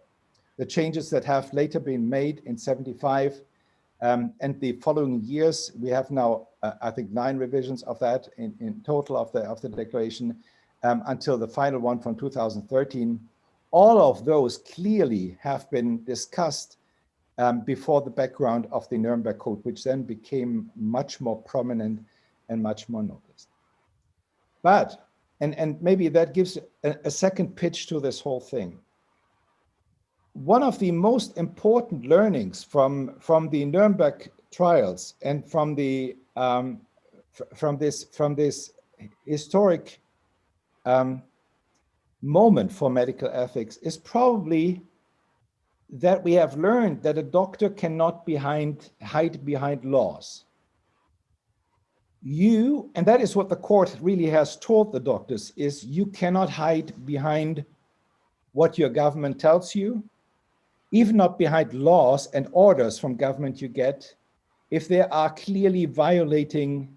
the changes that have later been made in 75, and the following years. We have now, I think, 9 revisions of that in total of the Declaration until the final one from 2013. All of those clearly have been discussed before the background of the Nuremberg Code, which then became much more prominent and much more noticed. But, and maybe that gives a second pitch to this whole thing. One of the most important learnings from the Nuremberg trials and from the from this historic moment for medical ethics is probably that we have learned that a doctor cannot hide behind laws. And that is what the court really has told the doctors, is you cannot hide behind what your government tells you, even not behind laws and orders from government you get, if they are clearly violating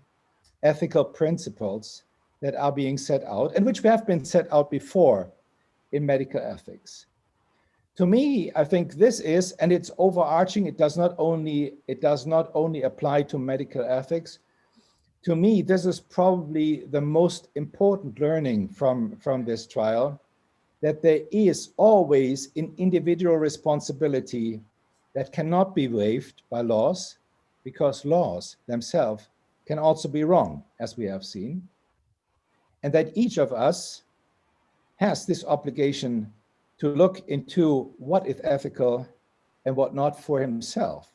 ethical principles that are being set out and which have been set out before in medical ethics. To me, I think this is, and it's overarching, it does not only apply to medical ethics. To me, this is probably the most important learning from this trial, that there is always an individual responsibility that cannot be waived by laws, because laws themselves can also be wrong, as we have seen, and that each of us has this obligation to look into what is ethical and what not for himself.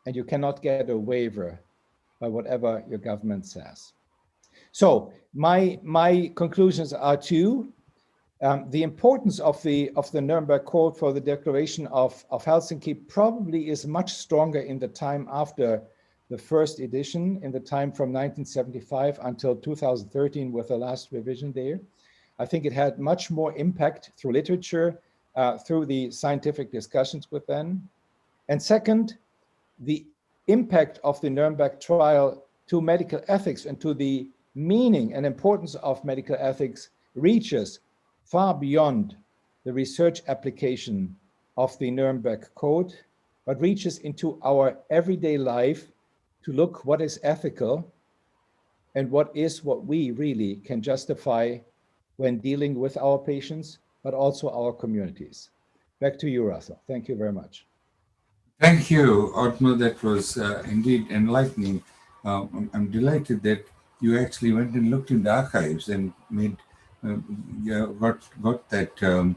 And you cannot get a waiver by whatever your government says. So my conclusions are two. The importance of the Nuremberg Code for the Declaration of Helsinki probably is much stronger in the time after the first edition, in the time from 1975 until 2013 with the last revision there. I think it had much more impact through literature, through the scientific discussions with them. And second, the impact of the Nuremberg trial to medical ethics and to the meaning and importance of medical ethics reaches far beyond the research application of the Nuremberg Code, but reaches into our everyday life to look what is ethical and what we really can justify when dealing with our patients, but also our communities. Back to you, Russell. Thank you very much.
Thank you, Ottma. That was indeed enlightening. I'm delighted that you actually went and looked in the archives and made got that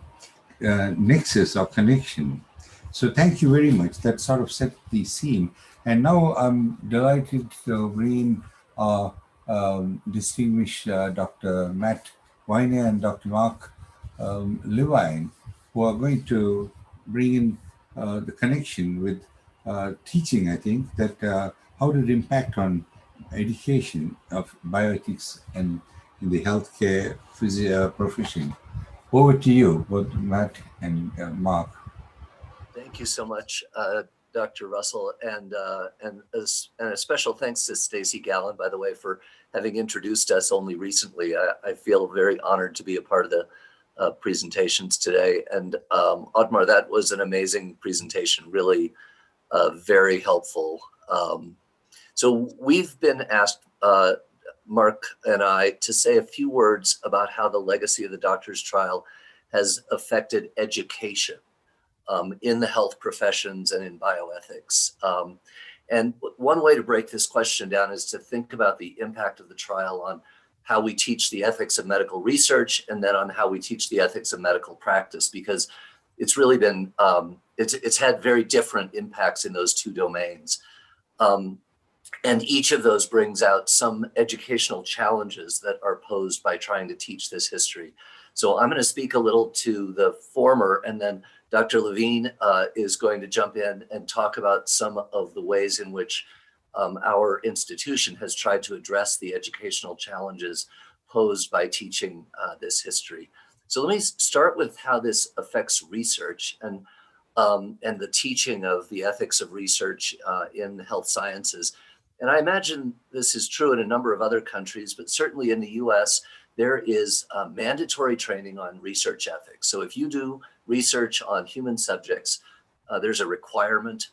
nexus or connection. So thank you very much. That sort of set the scene. And now I'm delighted to bring distinguished Dr. Matt Weiner and Dr. Mark Levine, who are going to bring in the connection with teaching, I think, that how did it impact on education of bioethics and in the healthcare profession. Over to you, both Matt and Mark.
Thank you so much, Dr. Russell, and a special thanks to Stacy Gallen, by the way, for having introduced us only recently. I feel very honored to be a part of the presentations today. And Ottmar, that was an amazing presentation, really very helpful. So we've been asked, Mark and I, to say a few words about how the legacy of the doctor's trial has affected education in the health professions and in bioethics. And one way to break this question down is to think about the impact of the trial on how we teach the ethics of medical research, and then on how we teach the ethics of medical practice, because it's really been, it's had very different impacts in those two domains. And each of those brings out some educational challenges that are posed by trying to teach this history. So I'm going to speak a little to the former, and then Dr. Levine is going to jump in and talk about some of the ways in which our institution has tried to address the educational challenges posed by teaching this history. So let me start with how this affects research and the teaching of the ethics of research in health sciences. And I imagine this is true in a number of other countries, but certainly in the US, there is mandatory training on research ethics. So if you do research on human subjects, there's a requirement,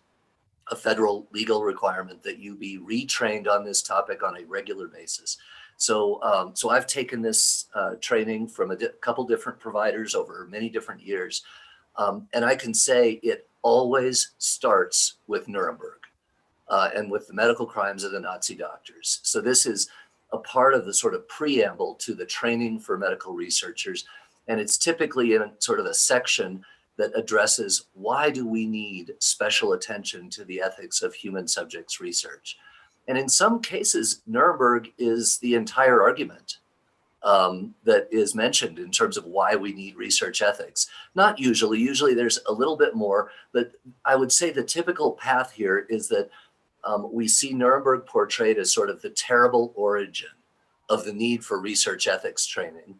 a federal legal requirement, that you be retrained on this topic on a regular basis. So, so I've taken this training from a couple different providers over many different years. And I can say it always starts with Nuremberg and with the medical crimes of the Nazi doctors. So this is a part of the sort of preamble to the training for medical researchers. And it's typically in sort of a section that addresses why do we need special attention to the ethics of human subjects research. And in some cases, Nuremberg is the entire argument that is mentioned in terms of why we need research ethics. Not usually, usually there's a little bit more, but I would say the typical path here is that we see Nuremberg portrayed as sort of the terrible origin of the need for research ethics training.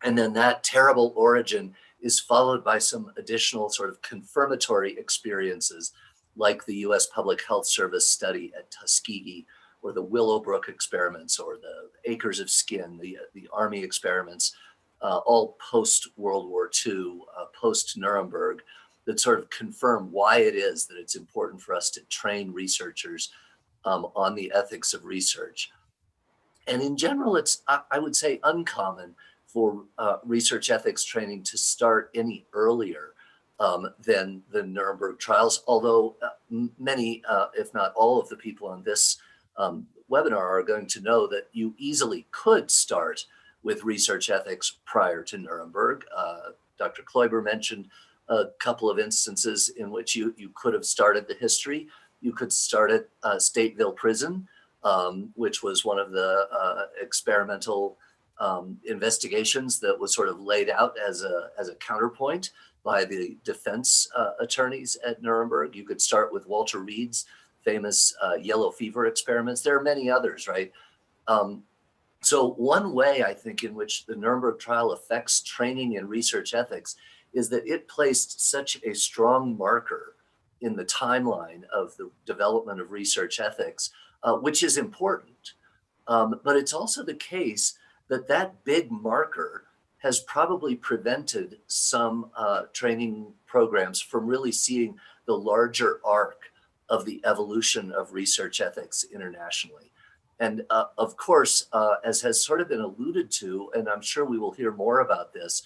And then that terrible origin is followed by some additional sort of confirmatory experiences, like the US Public Health Service study at Tuskegee, or the Willowbrook experiments, or the Acres of Skin, the Army experiments, all post-World War II, post-Nuremberg, that sort of confirm why it is that it's important for us to train researchers on the ethics of research. And in general, it's, I would say, uncommon for research ethics training to start any earlier than the Nuremberg trials, although many, if not all of the people on this webinar are going to know that you easily could start with research ethics prior to Nuremberg. Dr. Clover mentioned a couple of instances in which you could have started the history. You could start at Stateville Prison, which was one of the experimental investigations that was sort of laid out as a counterpoint by the defense attorneys at Nuremberg. You could start with Walter Reed's famous yellow fever experiments. There are many others, right? So one way I think in which the Nuremberg trial affects training in research ethics is that it placed such a strong marker in the timeline of the development of research ethics, which is important. But it's also the case that that big marker has probably prevented some training programs from really seeing the larger arc of the evolution of research ethics internationally. And of course, as has sort of been alluded to, and I'm sure we will hear more about this,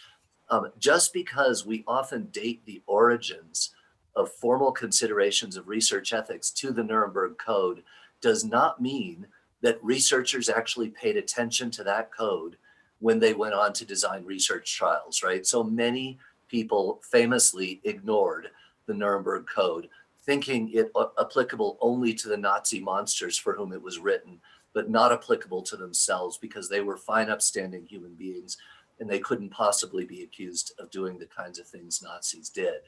just because we often date the origins of formal considerations of research ethics to the Nuremberg Code does not mean that researchers actually paid attention to that code when they went on to design research trials, right? So many people famously ignored the Nuremberg Code, thinking it applicable only to the Nazi monsters for whom it was written, but not applicable to themselves because they were fine, upstanding human beings and they couldn't possibly be accused of doing the kinds of things Nazis did.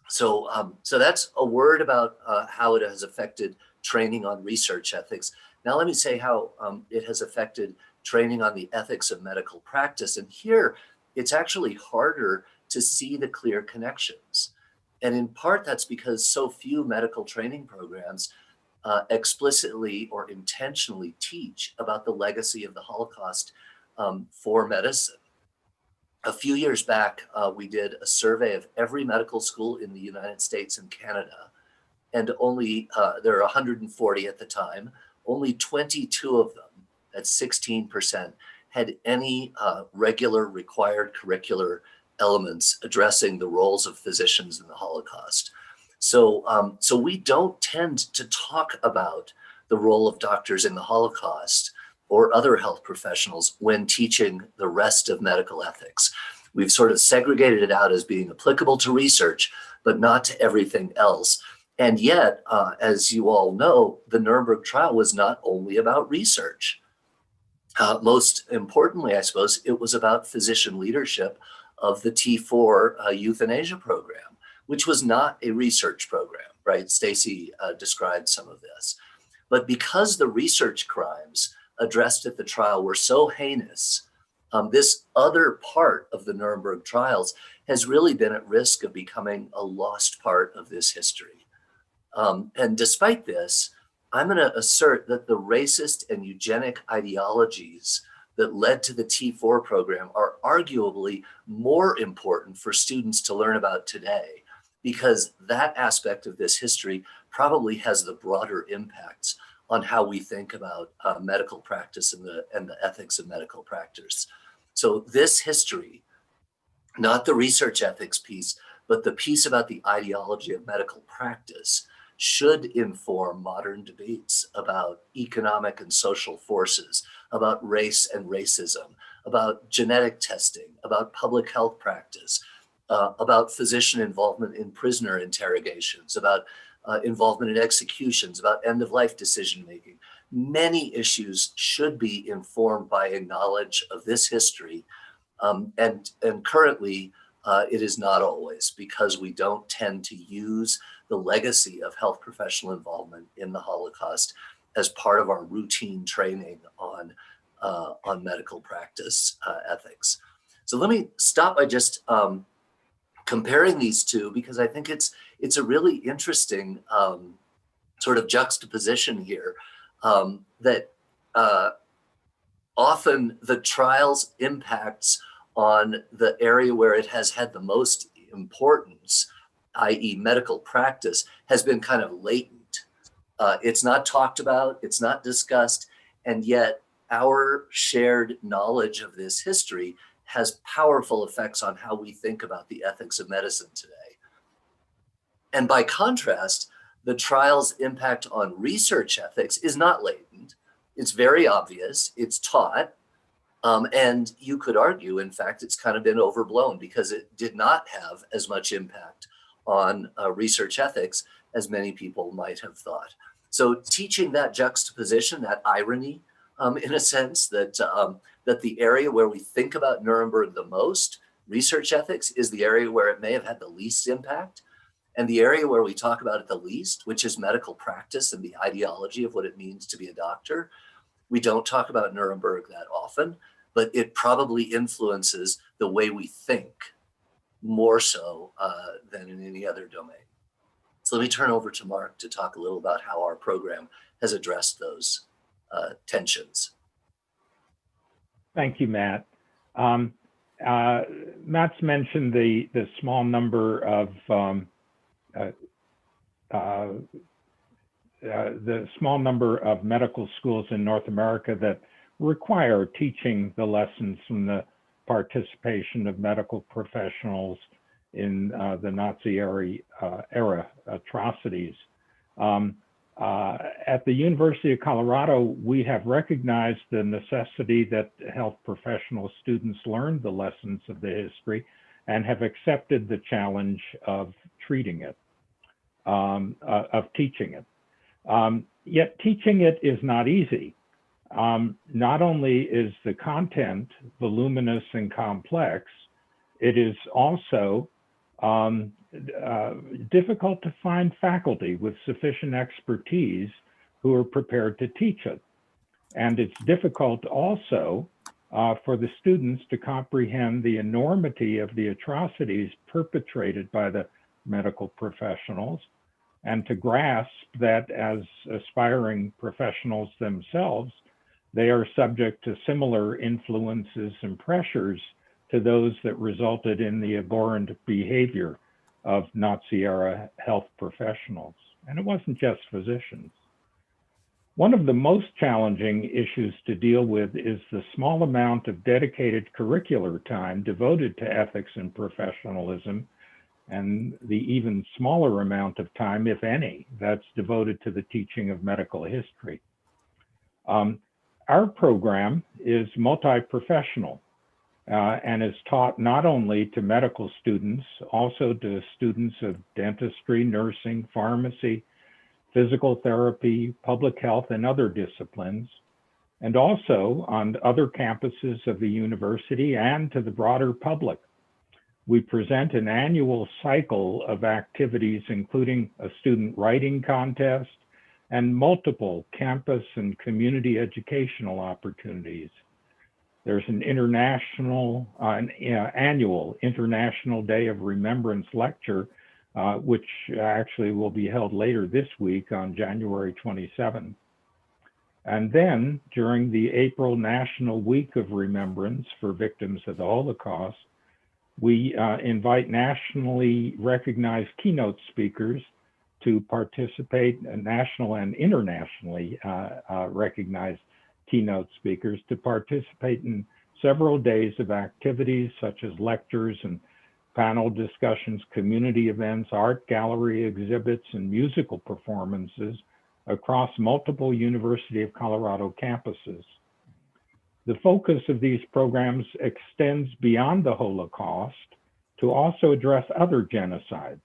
So, so that's a word about how it has affected training on research ethics. Now let me say how it has affected training on the ethics of medical practice. And here, it's actually harder to see the clear connections. And in part, that's because so few medical training programs explicitly or intentionally teach about the legacy of the Holocaust for medicine. A few years back, we did a survey of every medical school in the United States and Canada. And only, there are 140 at the time, only 22 of them, that's 16%, had any regular required curricular elements addressing the roles of physicians in the Holocaust. So, so we don't tend to talk about the role of doctors in the Holocaust or other health professionals when teaching the rest of medical ethics. We've sort of segregated it out as being applicable to research, but not to everything else. And yet, as you all know, the Nuremberg trial was not only about research. Most importantly, I suppose, it was about physician leadership of the T4 euthanasia program, which was not a research program, right? Stacy described some of this. But because the research crimes addressed at the trial were so heinous, this other part of the Nuremberg trials has really been at risk of becoming a lost part of this history. And despite this, I'm going to assert that the racist and eugenic ideologies that led to the T4 program are arguably more important for students to learn about today, because that aspect of this history probably has the broader impacts on how we think about medical practice and the ethics of medical practice. So this history, not the research ethics piece, but the piece about the ideology of medical practice, should inform modern debates about economic and social forces, about race and racism, about genetic testing, about public health practice, about physician involvement in prisoner interrogations, about involvement in executions, about end-of-life decision-making. Many issues should be informed by a knowledge of this history, and currently it is not always, because we don't tend to use the legacy of health professional involvement in the Holocaust as part of our routine training on medical practice ethics. So let me stop by just comparing these two, because I think it's a really interesting sort of juxtaposition here, that often the trial's impacts on the area where it has had the most importance, i.e. medical practice, has been kind of latent. It's not talked about, it's not discussed, and yet our shared knowledge of this history has powerful effects on how we think about the ethics of medicine today. And by contrast, the trial's impact on research ethics is not latent. It's very obvious, it's taught, and you could argue, in fact, it's kind of been overblown because it did not have as much impact on research ethics as many people might have thought. So teaching that juxtaposition, that irony, in a sense, that the area where we think about Nuremberg the most, research ethics, is the area where it may have had the least impact. And the area where we talk about it the least, which is medical practice and the ideology of what it means to be a doctor, we don't talk about Nuremberg that often, but it probably influences the way we think more so than in any other domain. So let me turn over to Mark to talk a little about how our program has addressed those tensions.
Thank you, Matt. Matt's mentioned the small number of medical schools in North America that require teaching the lessons from the participation of medical professionals in the Nazi era atrocities. At the University of Colorado, we have recognized the necessity that health professional students learn the lessons of the history and have accepted the challenge of treating it, of teaching it. Yet teaching it is not easy. Not only is the content voluminous and complex, it is also difficult to find faculty with sufficient expertise who are prepared to teach it. And it's difficult also for the students to comprehend the enormity of the atrocities perpetrated by the medical professionals, and to grasp that as aspiring professionals themselves, they are subject to similar influences and pressures to those that resulted in the abhorrent behavior of Nazi-era health professionals. And it wasn't just physicians. One of the most challenging issues to deal with is the small amount of dedicated curricular time devoted to ethics and professionalism, and the even smaller amount of time, if any, that's devoted to the teaching of medical history. Our program is multi-professional. and is taught not only to medical students, also to students of dentistry, nursing, pharmacy, physical therapy, public health, and other disciplines, and also on other campuses of the university and to the broader public. We present an annual cycle of activities, including a student writing contest and multiple campus and community educational opportunities. There's an annual International Day of Remembrance lecture, which actually will be held later this week on January 27th. And then during the April National Week of Remembrance for Victims of the Holocaust, we invite nationally recognized keynote speakers to participate, national and internationally recognized keynote speakers to participate in several days of activities such as lectures and panel discussions, community events, art gallery exhibits, and musical performances across multiple University of Colorado campuses. The focus of these programs extends beyond the Holocaust to also address other genocides.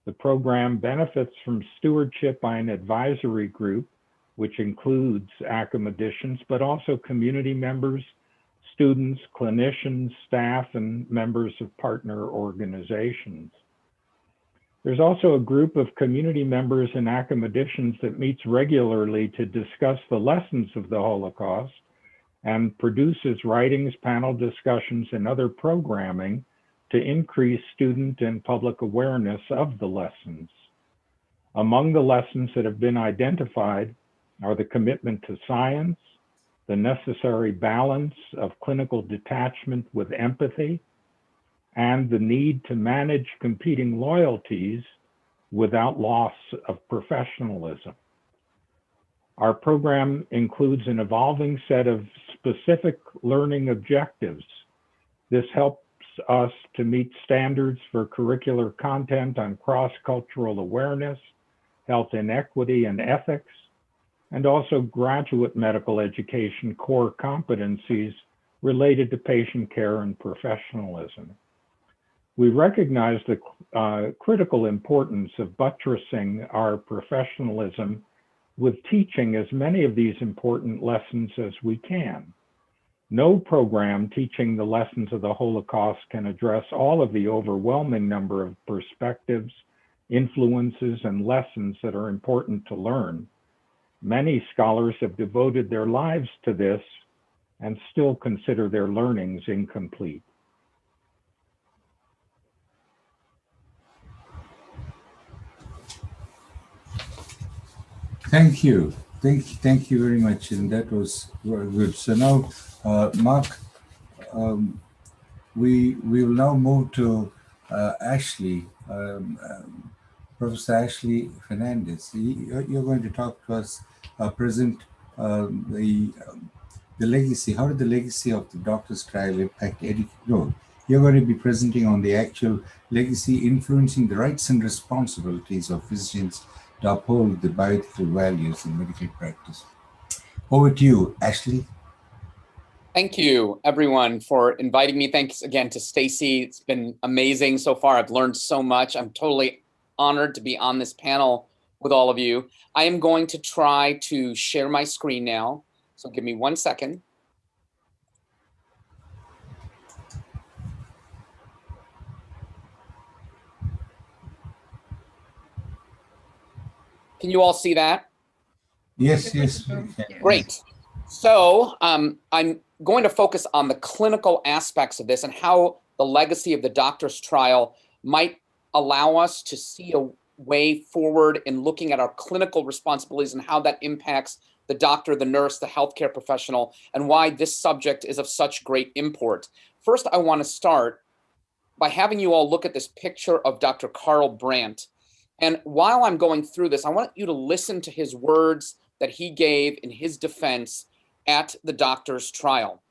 The program benefits from stewardship by an advisory group, which includes academicians, but also community members, students, clinicians, staff, and members of partner organizations. There's also a group of community members and academicians that meets regularly to discuss the lessons of the Holocaust and produces writings, panel discussions, and other programming to increase student and public awareness of the lessons. Among the lessons that have been identified are the commitment to science, the necessary balance of clinical detachment with empathy, and the need to manage competing loyalties without loss of professionalism. Our program includes an evolving set of specific learning objectives. This helps us to meet standards for curricular content on cross-cultural awareness, health inequity, and ethics, and also graduate medical education core competencies related to patient care and professionalism. We recognize the critical importance of buttressing our professionalism with teaching as many of these important lessons as we can. No program teaching the lessons of the Holocaust can address all of the overwhelming number of perspectives, influences, and lessons that are important to learn. Many scholars have devoted their lives to this and still consider their learnings incomplete.
Thank you. Thank you very much. And that was very good. So now, Mark, we will now move to Ashley, Professor Ashley Fernandez. You're going to talk to us, present the legacy. How did the legacy of the doctor's trial impact education? No, you're going to be presenting on the actual legacy influencing the rights and responsibilities of physicians to uphold the bioethical values in medical practice. Over to you, Ashley.
Thank you, everyone, for inviting me. Thanks again to Stacy. It's been amazing so far. I've learned so much. I'm totally honored to be on this panel with all of you. I am going to try to share my screen now. So give me 1 second. Can you all see that?
Yes, yes.
Great. So I'm going to focus on the clinical aspects of this and how the legacy of the doctor's trial might allow us to see a way forward in looking at our clinical responsibilities and how that impacts the doctor, the nurse, the healthcare professional, and why this subject is of such great import. First, I want to start by having you all look at this picture of Dr. Karl Brandt. And while I'm going through this, I want you to listen to his words that he gave in his defense at the doctor's trial.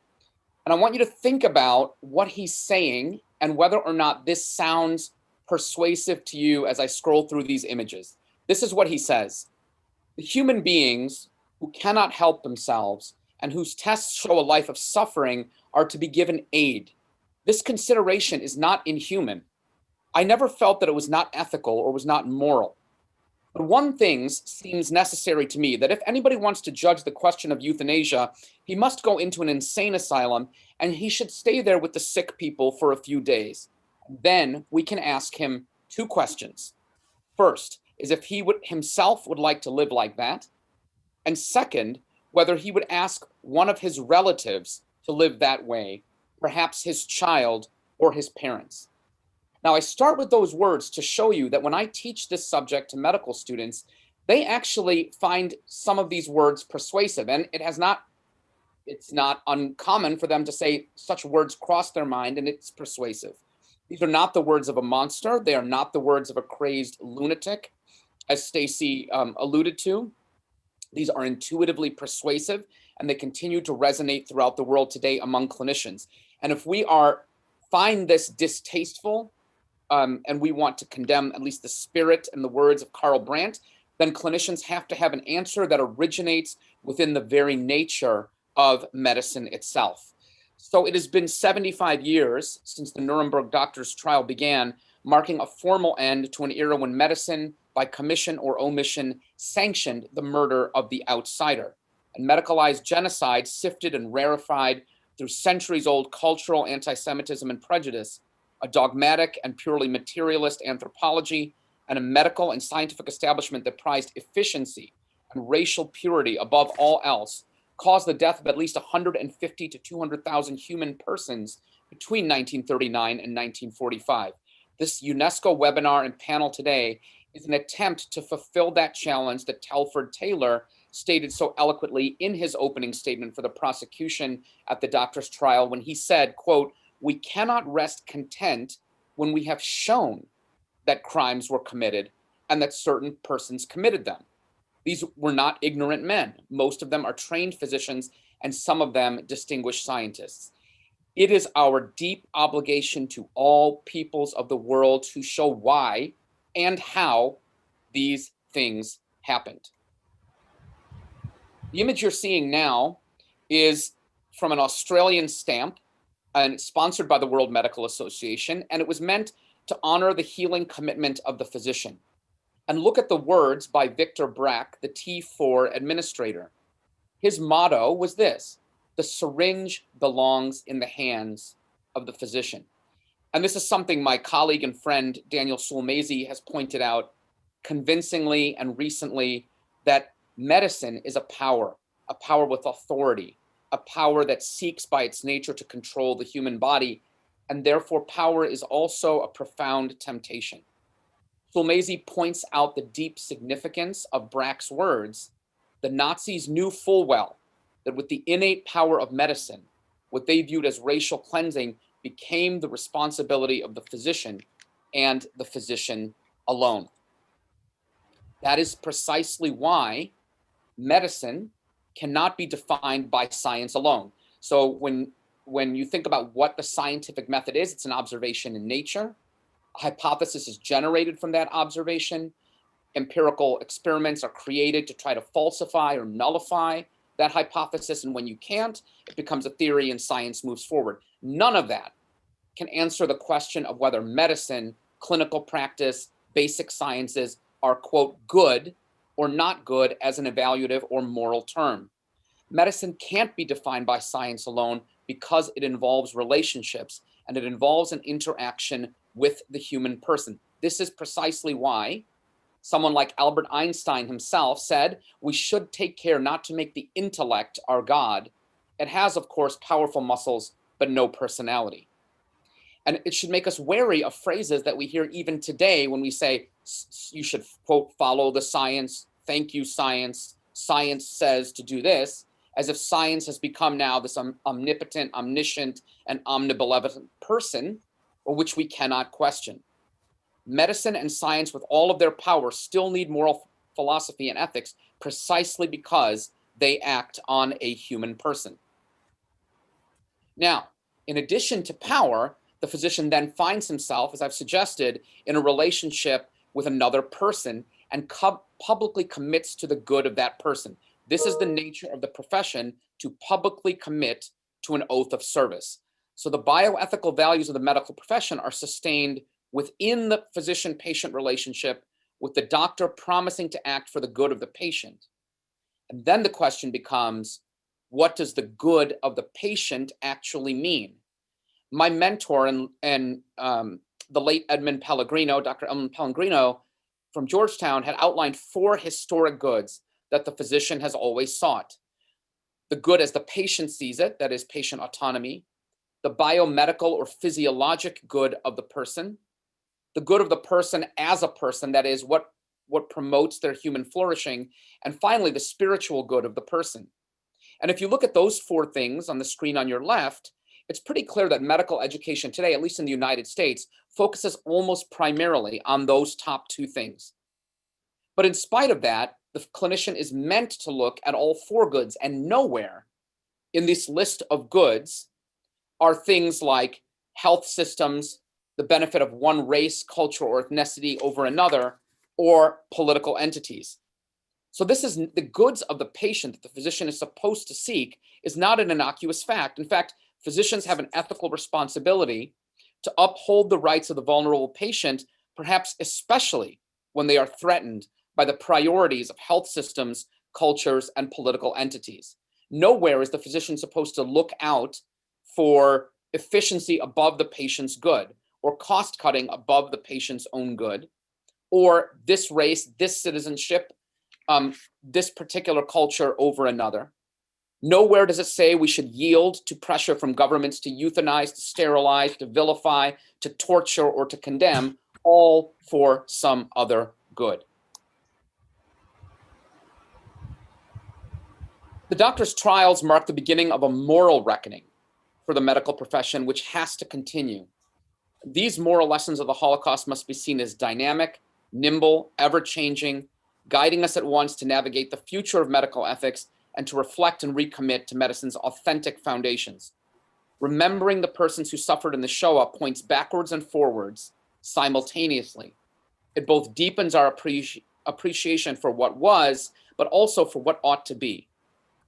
And I want you to think about what he's saying and whether or not this sounds persuasive to you as I scroll through these images. This is what he says. The human beings who cannot help themselves and whose tests show a life of suffering are to be given aid. This consideration is not inhuman. I never felt that it was not ethical or was not moral. But one thing seems necessary to me, that if anybody wants to judge the question of euthanasia, he must go into an insane asylum and he should stay there with the sick people for a few days. Then we can ask him two questions. First is if he himself would like to live like that. And second, whether he would ask one of his relatives to live that way, perhaps his child or his parents. Now, I start with those words to show you that when I teach this subject to medical students, they actually find some of these words persuasive, and it's not uncommon for them to say such words cross their mind and it's persuasive. These are not the words of a monster. They are not the words of a crazed lunatic, as Stacy alluded to. These are intuitively persuasive, and they continue to resonate throughout the world today among clinicians. And if we find this distasteful, and we want to condemn at least the spirit and the words of Karl Brandt, then clinicians have to have an answer that originates within the very nature of medicine itself. So it has been 75 years since the Nuremberg doctors' trial began, marking a formal end to an era when medicine, by commission or omission, sanctioned the murder of the outsider. And medicalized genocide, sifted and rarefied through centuries-old cultural anti-Semitism and prejudice, a dogmatic and purely materialist anthropology, and a medical and scientific establishment that prized efficiency and racial purity above all else, caused the death of at least 150 to 200,000 human persons between 1939 and 1945. This UNESCO webinar and panel today is an attempt to fulfill that challenge that Telford Taylor stated so eloquently in his opening statement for the prosecution at the doctor's trial when he said, quote, "We cannot rest content when we have shown that crimes were committed and that certain persons committed them. These were not ignorant men. Most of them are trained physicians and some of them distinguished scientists. It is our deep obligation to all peoples of the world to show why and how these things happened." The image you're seeing now is from an Australian stamp and sponsored by the World Medical Association, and it was meant to honor the healing commitment of the physician. And look at the words by Victor Brack, the T4 administrator. His motto was this: "The syringe belongs in the hands of the physician." And this is something my colleague and friend Daniel Sulmazy has pointed out convincingly and recently, that medicine is a power with authority, a power that seeks by its nature to control the human body, and therefore power is also a profound temptation. Sulmazy points out the deep significance of Brack's words. The Nazis knew full well that with the innate power of medicine, what they viewed as racial cleansing became the responsibility of the physician and the physician alone. That is precisely why medicine cannot be defined by science alone. So when you think about what the scientific method is, it's an observation in nature. A hypothesis is generated from that observation. Empirical experiments are created to try to falsify or nullify that hypothesis. And when you can't, it becomes a theory and science moves forward. None of that can answer the question of whether medicine, clinical practice, basic sciences are, quote, good or not good as an evaluative or moral term. Medicine can't be defined by science alone because it involves relationships and it involves an interaction with the human person. This is precisely why someone like Albert Einstein himself said, we should take care not to make the intellect our God. It has, of course, powerful muscles, but no personality. And it should make us wary of phrases that we hear even today when we say, you should, quote, follow the science, thank you, science says to do this, as if science has become now this omnipotent, omniscient, and omnibenevolent person, which we cannot question. Medicine and science, with all of their power, still need moral philosophy and ethics precisely because they act on a human person. Now, in addition to power, the physician then finds himself, as I've suggested, in a relationship with another person and publicly commits to the good of that person. This is the nature of the profession, to publicly commit to an oath of service. So the bioethical values of the medical profession are sustained within the physician-patient relationship, with the doctor promising to act for the good of the patient. And then the question becomes, what does the good of the patient actually mean? My mentor and the late Edmund Pellegrino, Dr. Edmund Pellegrino from Georgetown, had outlined 4 historic goods that the physician has always sought. The good as the patient sees it, that is patient autonomy, the biomedical or physiologic good of the person, the good of the person as a person, that is what promotes their human flourishing, and finally, the spiritual good of the person. And if you look at those 4 things on the screen on your left, it's pretty clear that medical education today, at least in the United States, focuses almost primarily on those top 2 things. But in spite of that, the clinician is meant to look at all 4 goods, and nowhere in this list of goods are things like health systems, the benefit of one race, culture, or ethnicity over another, or political entities. So this is the goods of the patient that the physician is supposed to seek is not an innocuous fact. In fact, physicians have an ethical responsibility to uphold the rights of the vulnerable patient, perhaps especially when they are threatened by the priorities of health systems, cultures, and political entities. Nowhere is the physician supposed to look out for efficiency above the patient's good, or cost cutting above the patient's own good, or this race, this citizenship, this particular culture over another. Nowhere does it say we should yield to pressure from governments to euthanize, to sterilize, to vilify, to torture, or to condemn, all for some other good. The doctor's trials mark the beginning of a moral reckoning for the medical profession, which has to continue. These moral lessons of the Holocaust must be seen as dynamic, nimble, ever-changing, guiding us at once to navigate the future of medical ethics and to reflect and recommit to medicine's authentic foundations. Remembering the persons who suffered in the Shoah points backwards and forwards simultaneously. It both deepens our appreciation for what was, but also for what ought to be.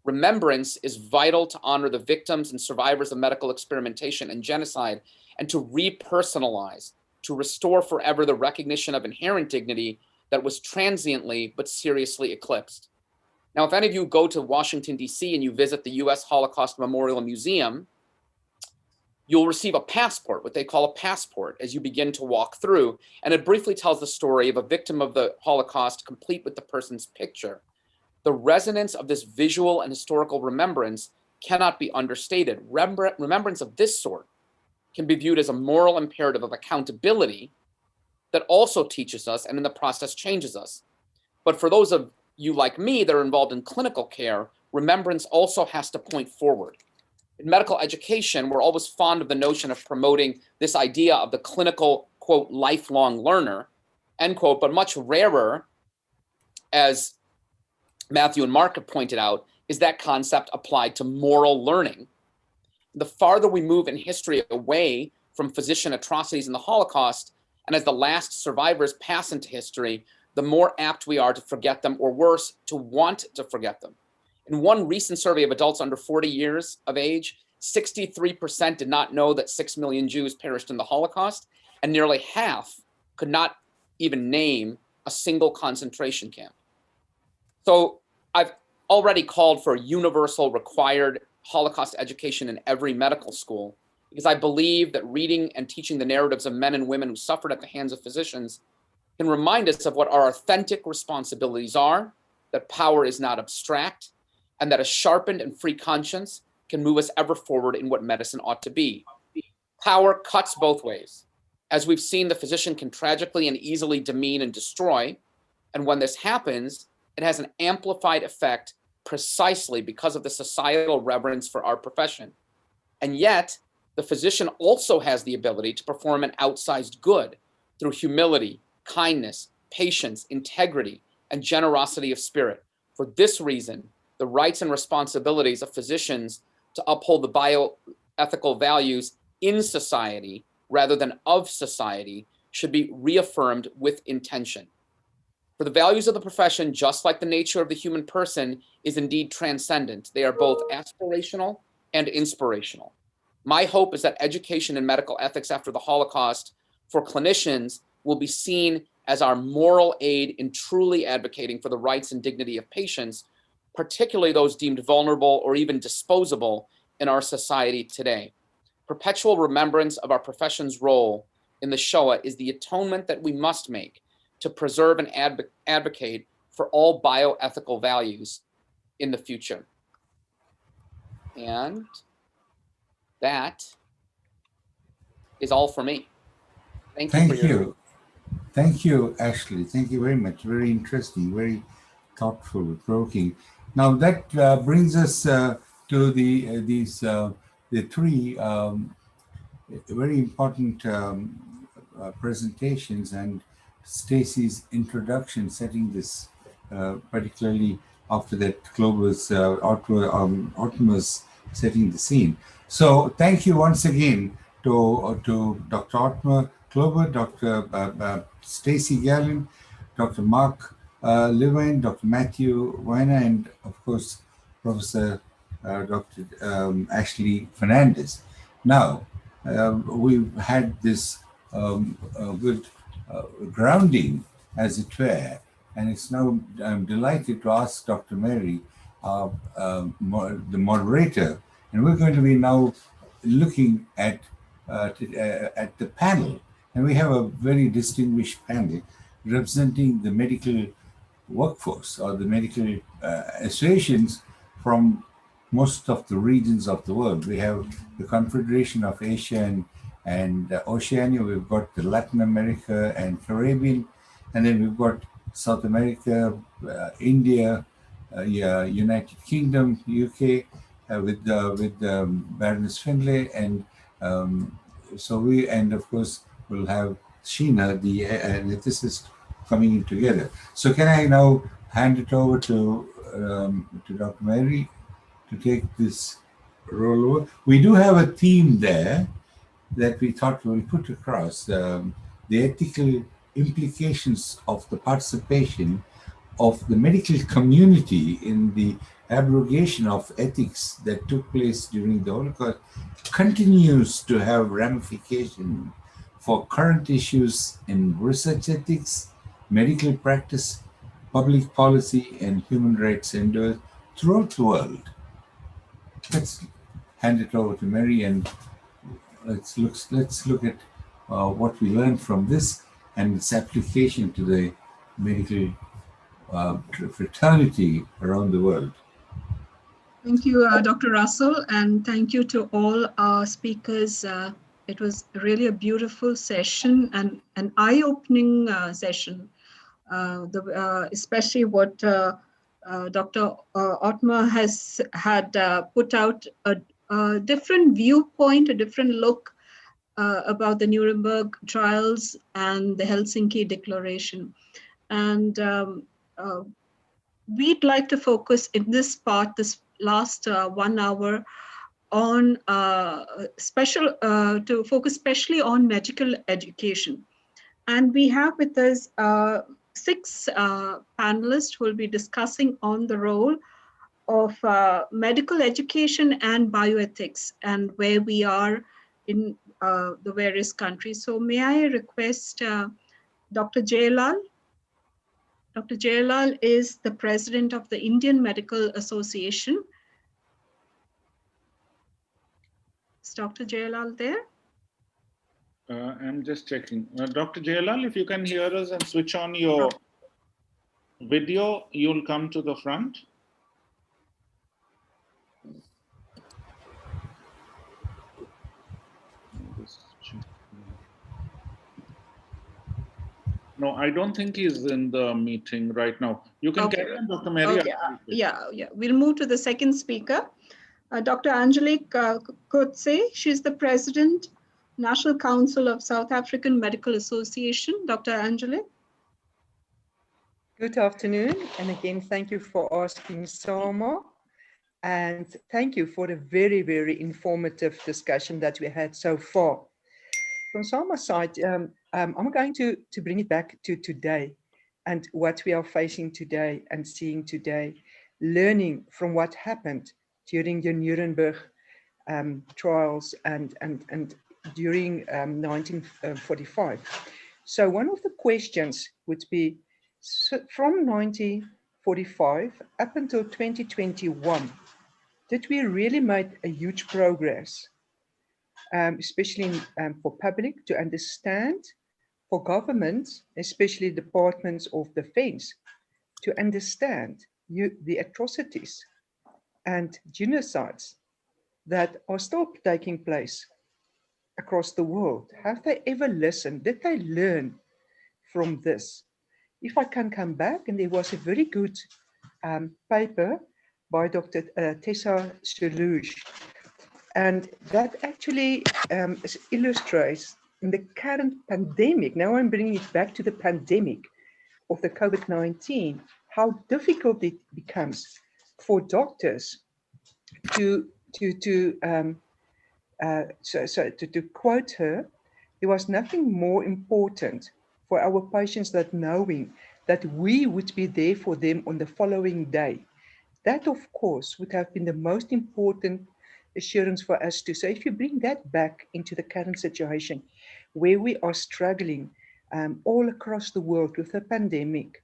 Remembrance is vital to honor the victims and survivors of medical experimentation and genocide, and to repersonalize, to restore forever the recognition of inherent dignity that was transiently but seriously eclipsed. Now, if any of you go to Washington, D.C. and you visit the U.S. Holocaust Memorial Museum, you'll receive a passport, what they call a passport, as you begin to walk through. And it briefly tells the story of a victim of the Holocaust, complete with the person's picture. The resonance of this visual and historical remembrance cannot be understated. Remembrance of this sort can be viewed as a moral imperative of accountability that also teaches us and in the process changes us. But for those of you like me that are involved in clinical care, remembrance also has to point forward. In medical education, we're always fond of the notion of promoting this idea of the clinical, quote, lifelong learner, end quote, but much rarer, as Matthew and Mark have pointed out, is that concept applied to moral learning. The farther we move in history away from physician atrocities in the Holocaust, and as the last survivors pass into history, the more apt we are to forget them, or worse, to want to forget them. In one recent survey of adults under 40 years of age, 63% did not know that 6 million Jews perished in the Holocaust, and nearly half could not even name a single concentration camp. So I've already called for universal required Holocaust education in every medical school, because I believe that reading and teaching the narratives of men and women who suffered at the hands of physicians can remind us of what our authentic responsibilities are, that power is not abstract, and that a sharpened and free conscience can move us ever forward in what medicine ought to be. Power cuts both ways. As we've seen, the physician can tragically and easily demean and destroy, and when this happens, it has an amplified effect precisely because of the societal reverence for our profession. And yet, the physician also has the ability to perform an outsized good through humility, kindness, patience, integrity, and generosity of spirit. For this reason, the rights and responsibilities of physicians to uphold the bioethical values in society rather than of society should be reaffirmed with intention. For the values of the profession, just like the nature of the human person, is indeed transcendent. They are both aspirational and inspirational. My hope is that education in medical ethics after the Holocaust for clinicians will be seen as our moral aid in truly advocating for the rights and dignity of patients, particularly those deemed vulnerable or even disposable in our society today. Perpetual remembrance of our profession's role in the Shoah is the atonement that we must make to preserve and advocate for all bioethical values in the future. And that is all for me.
Thank you. Thank you, Ashley. Thank you very much. Very interesting, very thoughtful, provoking. Now that brings us to the three very important presentations and Stacy's introduction, setting this particularly after that Clover's Ottma's setting the scene. So thank you once again to Dr. Ottma Clover, Dr. Stacy Gallen, Dr. Mark Levine, Dr. Matthew Weiner, and of course Professor Dr. Ashley Fernandez. Now we've had this good grounding, as it were, and it's now I'm delighted to ask Dr. Mary, the moderator, and we're going to be now looking at the panel, and we have a very distinguished panel representing the medical workforce or the medical associations from most of the regions of the world. We have the Confederation of Asia and Oceania, we've got the Latin America and Caribbean, and then we've got South America, India, United Kingdom, UK, with Baroness Finley, and and of course we'll have Sheena, the ethicist, coming in together. So can I now hand it over to Dr. Mary to take this role over? We do have a theme there that we thought we'll put across, the ethical implications of the participation of the medical community in the abrogation of ethics that took place during the Holocaust continues to have ramifications for current issues in research ethics, medical practice, public policy, and human rights endeavors throughout the world. Let's hand it over to Mary and let's look at what we learned from this and its application to the medical fraternity around the world.
Thank you, Dr. Russell, and thank you to all our speakers. It was really a beautiful session and an eye-opening session, especially what Dr. Ottma had put out a different viewpoint, a different look about the Nuremberg trials and the Helsinki Declaration. And we'd like to focus in this part, this last 1 hour, on to focus especially on medical education. And we have with us 6 panelists who will be discussing on the role of medical education and bioethics and where we are in the various countries. So may I request Dr. Jayalal? Dr. Jayalal is the president of the Indian Medical Association. Is Dr. Jayalal there?
I'm just checking. Dr. Jayalal, if you can hear us and switch on your video, you'll come to the front. No, I don't think he's in the meeting right now. You can carry on, Dr. Mary.
Okay. Yeah. We'll move to the second speaker, Dr. Angelique Coetzee. She's the president, National Council of South African Medical Association. Dr. Angelique.
Good afternoon, and again, thank you for asking, Sama, and thank you for the very, very informative discussion that we had so far. From Sama's side, I'm going to bring it back to today and what we are facing today and seeing today, learning from what happened during the Nuremberg trials and during 1945. So one of the questions would be, from 1945 up until 2021, did we really make a huge progress, especially for public to understand, for governments, especially departments of defense, to understand the atrocities and genocides that are still taking place across the world? Have they ever listened? Did they learn from this? If I can come back, and there was a very good paper by Dr. Tessa Shalush, and that actually illustrates in the current pandemic, now I'm bringing it back to the pandemic of the COVID-19, how difficult it becomes for doctors to quote her, there was nothing more important for our patients than knowing that we would be there for them on the following day. That, of course, would have been the most important assurance for us too. So if you bring that back into the current situation where we are struggling all across the world with the pandemic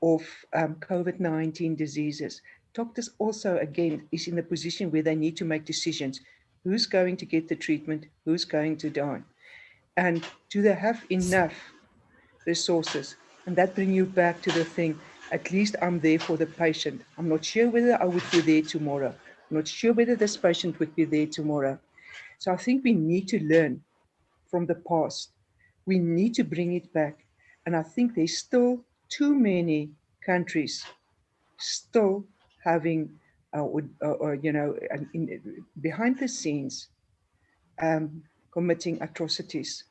of COVID-19 diseases, doctors also, again, is in a position where they need to make decisions. Who's going to get the treatment? Who's going to die? And do they have enough resources? And that brings you back to the thing, at least I'm there for the patient. I'm not sure whether I would be there tomorrow. I'm not sure whether this patient would be there tomorrow. So I think we need to learn from the past. We need to bring it back. And I think there's still too many countries still having, behind the scenes, committing atrocities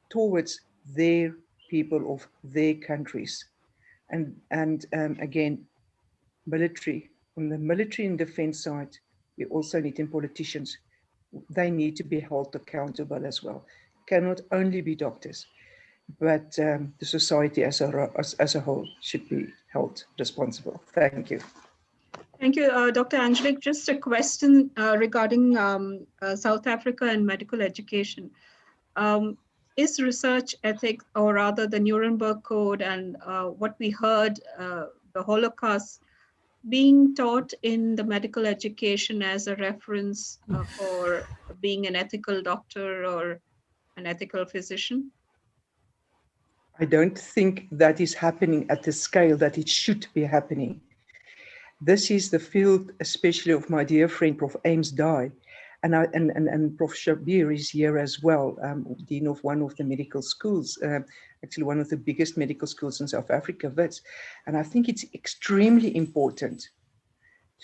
towards their people of their countries. And again, military, on the military and defense side, we also need in politicians. They need to be held accountable as well. Cannot only be doctors, but the society as a whole should be held responsible. Thank you.
Thank you, Dr. Angelique. Just a question regarding South Africa and medical education. Is research ethics, or rather the Nuremberg Code and what we heard, the Holocaust, being taught in the medical education as a reference for being an ethical doctor or an ethical physician?
I don't think that is happening at the scale that it should be happening. This is the field, especially of my dear friend, Prof. Ames Dye, and Prof. Shabir is here as well, Dean of one of the medical schools, actually one of the biggest medical schools in South Africa, Wits. And I think it's extremely important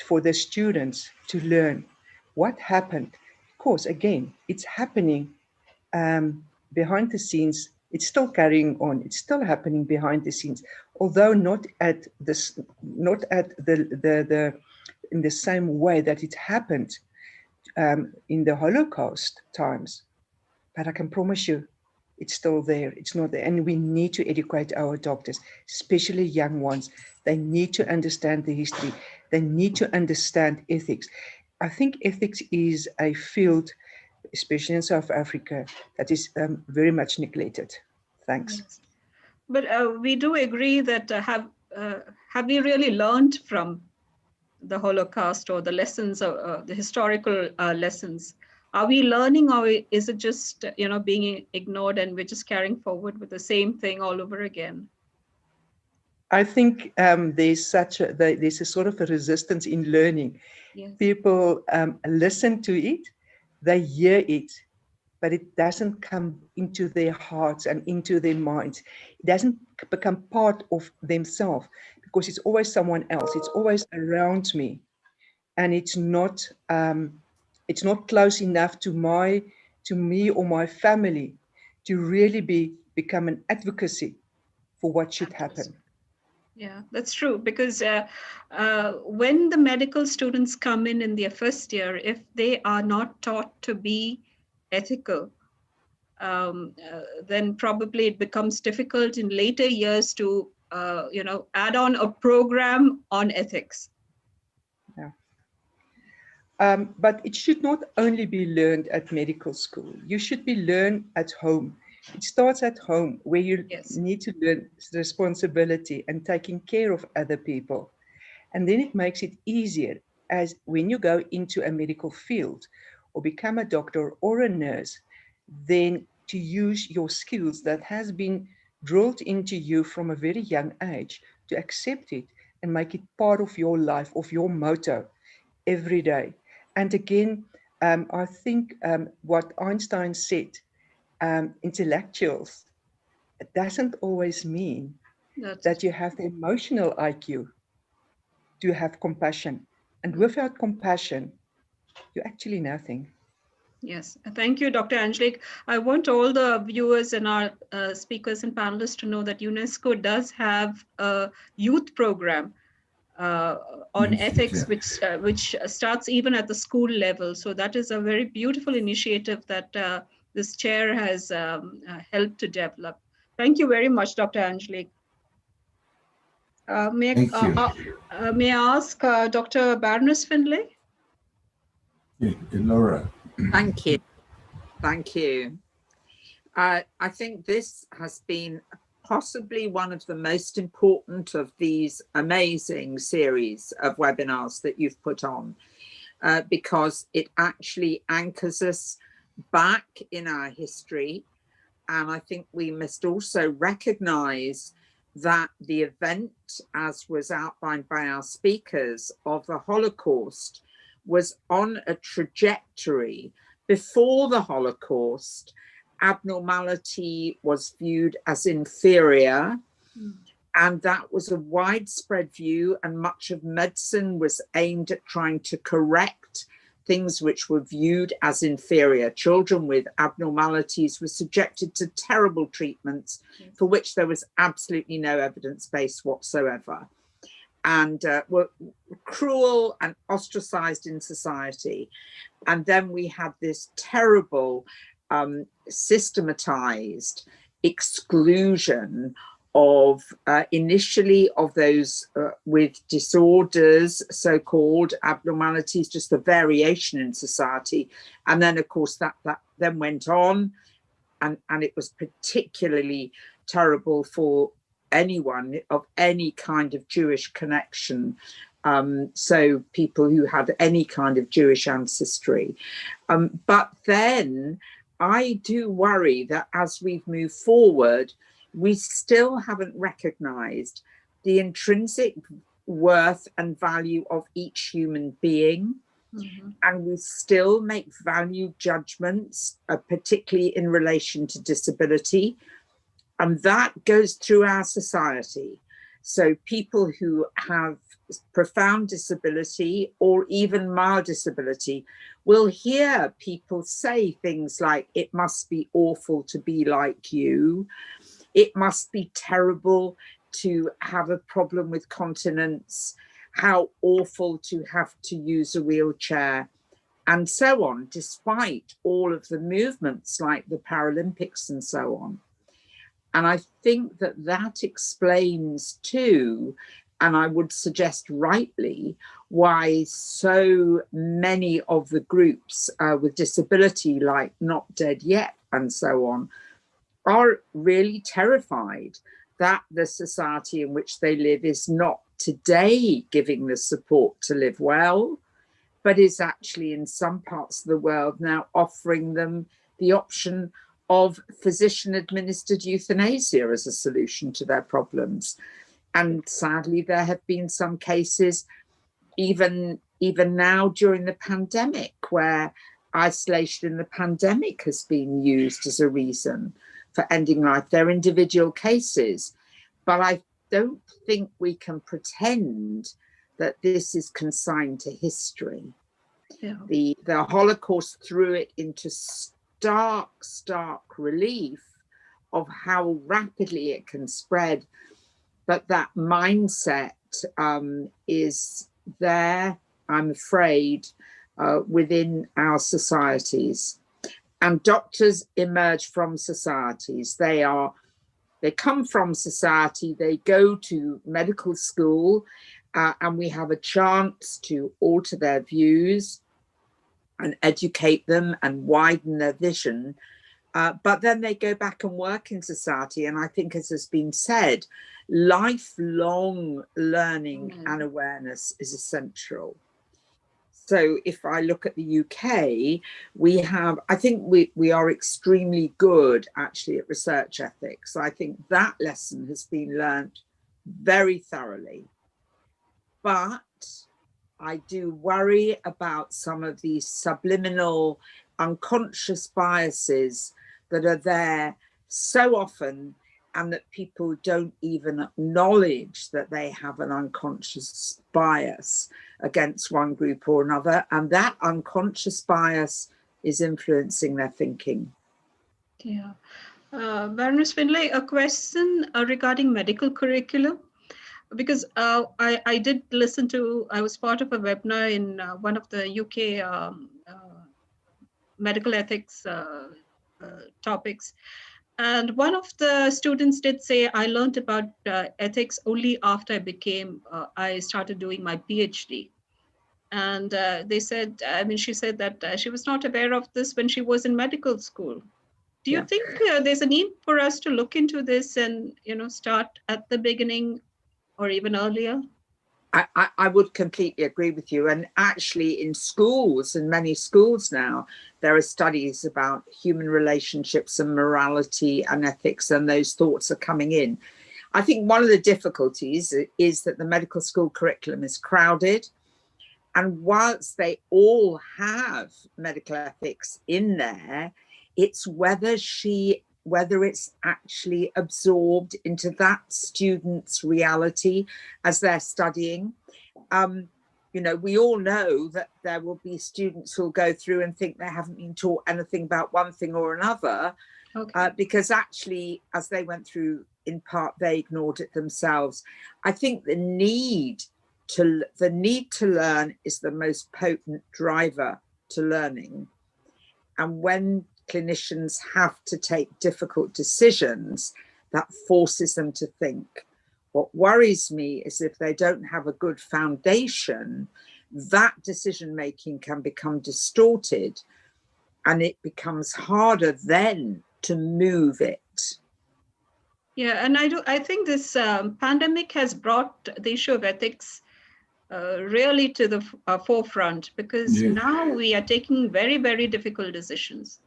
for the students to learn what happened. Of course, again, it's happening behind the scenes. It's still carrying on. It's still happening behind the scenes, although not at this, not at the in the same way that it happened in the Holocaust times. But I can promise you, it's still there. It's not there, and we need to educate our doctors, especially young ones. They need to understand the history. They need to understand ethics. I think ethics is a field, especially in South Africa, that is very much neglected. Thanks.
Yes. But we do agree that have we really learned from the Holocaust or the lessons, of the historical lessons? Are we learning, or is it just being ignored and we're just carrying forward with the same thing all over again?
I think there's a sort of a resistance in learning.
Yes.
People listen to it, they hear it, but it doesn't come into their hearts and into their minds. It doesn't become part of themselves because it's always someone else. It's always around me, and it's not close enough to me or my family to really become an advocacy for what should happen.
Yeah, that's true, because when the medical students come in their first year, if they are not taught to be ethical, then probably it becomes difficult in later years to add on a program on ethics.
Yeah. But it should not only be learned at medical school. You should be learned at home. It starts at home, where you need to learn responsibility and taking care of other people. And then it makes it easier as when you go into a medical field or become a doctor or a nurse, then to use your skills that has been drilled into you from a very young age, to accept it and make it part of your life, of your motto every day. And again, I think what Einstein said, intellectuals, it doesn't always mean that you have the emotional IQ to have compassion. And without compassion, you're actually nothing.
Yes, thank you, Dr. Angelique. I want all the viewers and our speakers and panelists to know that UNESCO does have a youth program on ethics, which starts even at the school level. So that is a very beautiful initiative that this chair has helped to develop. Thank you very much, Dr. Angelique. May I ask Dr. Baroness Finley?
Elora.
Thank you. Thank you. I think this has been possibly one of the most important of these amazing series of webinars that you've put on, because it actually anchors us back in our history. And I think we must also recognize that the event, as was outlined by our speakers, of the Holocaust was on a trajectory. Before the Holocaust, abnormality was viewed as inferior, and that was a widespread view, and much of medicine was aimed at trying to correct things which were viewed as inferior. Children with abnormalities were subjected to terrible treatments for which there was absolutely no evidence base whatsoever, and were cruel and ostracized in society. And then we had this terrible systematized exclusion of initially of those with disorders, so-called abnormalities, just the variation in society. And then of course that then went on, and it was particularly terrible for anyone of any kind of Jewish connection. So people who had any kind of Jewish ancestry. But then I do worry that as we've moved forward, we still haven't recognized the intrinsic worth and value of each human being. And we still make value judgments, particularly in relation to disability. And that goes through our society. So people who have profound disability or even mild disability will hear people say things like, it must be awful to be like you. It must be terrible to have a problem with continence. How awful to have to use a wheelchair, and so on, despite all of the movements like the Paralympics and so on. And I think that that explains too, and I would suggest rightly, why so many of the groups with disability, like Not Dead Yet and so on, are really terrified that the society in which they live is not today giving the support to live well, but is actually in some parts of the world now offering them the option of physician-administered euthanasia as a solution to their problems. And sadly, there have been some cases, even now during the pandemic, where isolation in the pandemic has been used as a reason for ending life. They're individual cases, but I don't think we can pretend that this is consigned to history.
Yeah.
The Holocaust threw it into stark relief of how rapidly it can spread, but that mindset is there, I'm afraid, within our societies. And doctors emerge from societies. They are They come from society, they go to medical school, and we have a chance to alter their views and educate them and widen their vision. But then they go back and work in society. And I think, as has been said, lifelong learning and awareness is essential. So if I look at the UK, I think we are extremely good actually at research ethics. I think that lesson has been learnt very thoroughly. But I do worry about some of these subliminal, unconscious biases that are there so often, and that people don't even acknowledge that they have an unconscious bias against one group or another. And that unconscious bias is influencing their thinking.
Yeah. Baroness Finley, a question regarding medical curriculum. Because I did listen to, I was part of a webinar in one of the UK medical ethics topics. And one of the students did say, I learned about ethics only after I started doing my PhD. And they said, she said that she was not aware of this when she was in medical school. Do you think there's a need for us to look into this and, start at the beginning or even earlier?
I would completely agree with you. And actually in schools, in many schools now, there are studies about human relationships and morality and ethics, and those thoughts are coming in. I think one of the difficulties is that the medical school curriculum is crowded. And whilst they all have medical ethics in there, it's whether it's actually absorbed into that student's reality as they're studying. We all know that there will be students who'll go through and think they haven't been taught anything about one thing or another, because actually, as they went through, in part, they ignored it themselves. I think the need to learn is the most potent driver to learning. And when clinicians have to take difficult decisions, that forces them to think. What worries me is if they don't have a good foundation, that decision-making can become distorted, and it becomes harder then to move it.
Yeah, and I think this pandemic has brought the issue of ethics really to the forefront, because now we are taking very, very difficult decisions.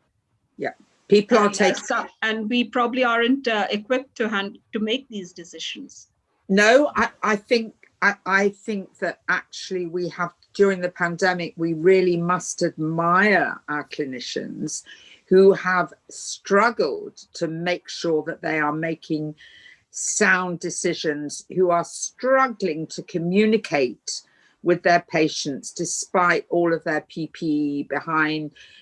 Yeah, people are taking,
and we probably aren't equipped to make these decisions.
No, I think that actually we have, during the pandemic, we really must admire our clinicians who have struggled to make sure that they are making sound decisions, who are struggling to communicate with their patients despite all of their PPE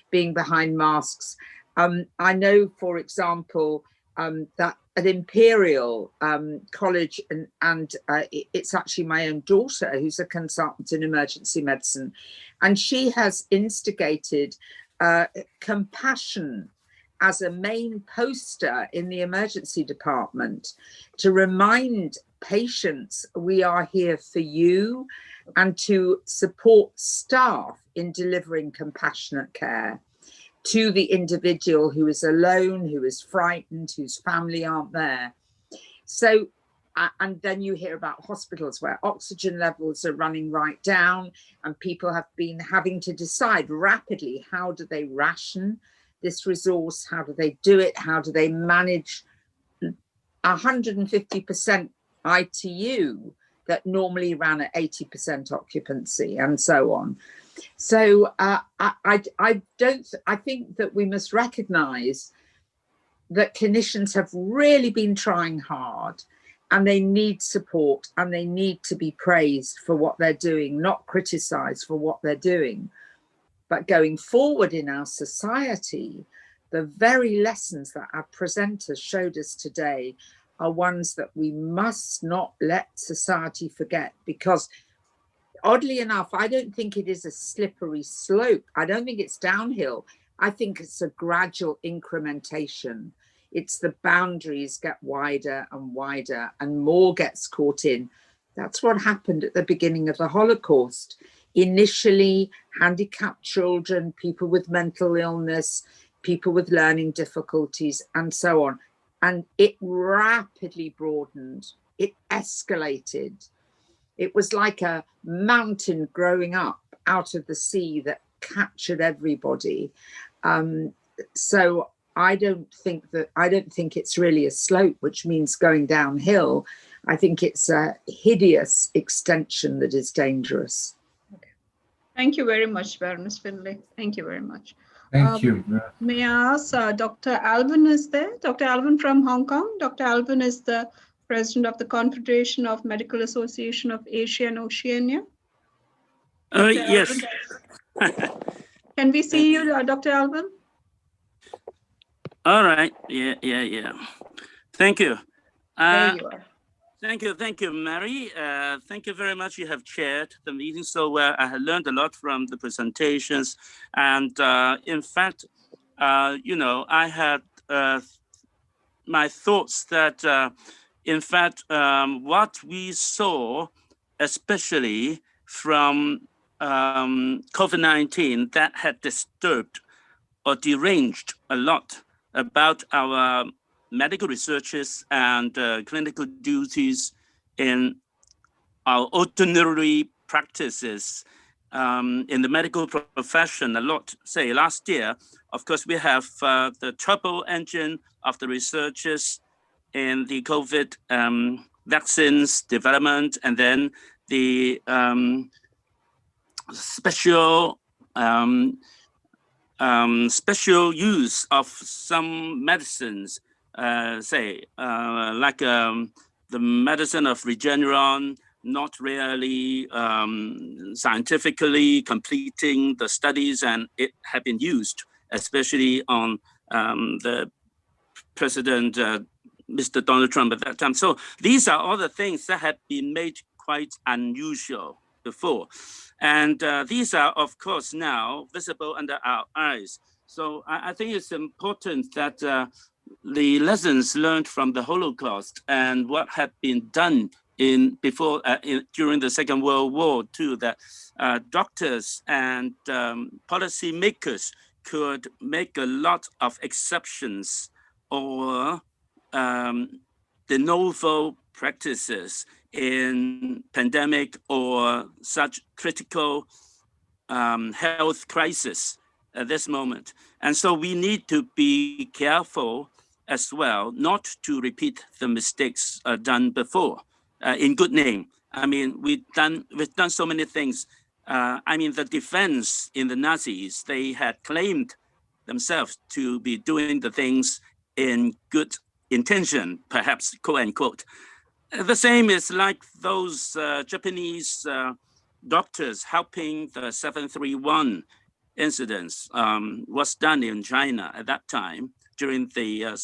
being behind masks. I know, for example, that at Imperial College, and it's actually my own daughter who's a consultant in emergency medicine, and she has instigated compassion as a main poster in the emergency department to remind patients we are here for you, and to support staff in delivering compassionate care to the individual who is alone, who is frightened, whose family aren't there. So, and then you hear about hospitals where oxygen levels are running right down, and people have been having to decide rapidly, how do they ration this resource? How do they do it? How do they manage 150% ITU that normally ran at 80% occupancy, and so on? So I think that we must recognize that clinicians have really been trying hard, and they need support, and they need to be praised for what they're doing, not criticized for what they're doing. But going forward in our society, the very lessons that our presenters showed us today are ones that we must not let society forget, because oddly enough, I don't think it is a slippery slope. I don't think it's downhill. I think it's a gradual incrementation. It's the boundaries get wider and wider and more gets caught in. That's what happened at the beginning of the Holocaust. Initially, handicapped children, people with mental illness, people with learning difficulties, and so on. And it rapidly broadened. It escalated. It was like a mountain growing up out of the sea that captured everybody. So I don't think it's really a slope, which means going downhill. I think it's a hideous extension that is dangerous.
Thank you very much, Baroness Finley. Thank you very much.
Thank you.
May I ask, Dr. Alvin is there? Dr. Alvin from Hong Kong. Dr. Alvin is the president of the Confederation of Medical Association of Asia and Oceania.
Yes.
Can we see you, Dr. Alvin?
All right. Yeah. Thank you.
There you are.
Thank you, Mary. Thank you very much. You have chaired the meeting so well. I have learned a lot from the presentations. And in fact, I had my thoughts that, in fact, what we saw, especially from COVID-19, that had disturbed or deranged a lot about our medical researches and clinical duties in our ordinary practices in the medical profession a lot. Say last year, of course, we have the trouble engine of the researchers in the COVID vaccines development, and then the special use of some medicines, like the medicine of Regeneron, not really scientifically completing the studies, and it had been used, especially on the President, Mr. Donald Trump at that time. So these are all the things that had been made quite unusual before. And these are, of course, now visible under our eyes. So I think it's important that the lessons learned from the Holocaust and what had been done during the Second World War too, that doctors and policymakers could make a lot of exceptions or de novo practices in pandemic or such critical health crisis at this moment. And so we need to be careful as well, not to repeat the mistakes done before in good name. I mean, we've done so many things. I mean, the defense in the Nazis, they had claimed themselves to be doing the things in good intention, perhaps, quote unquote. The same is like those Japanese doctors helping the 731 incidents was done in China at that time during the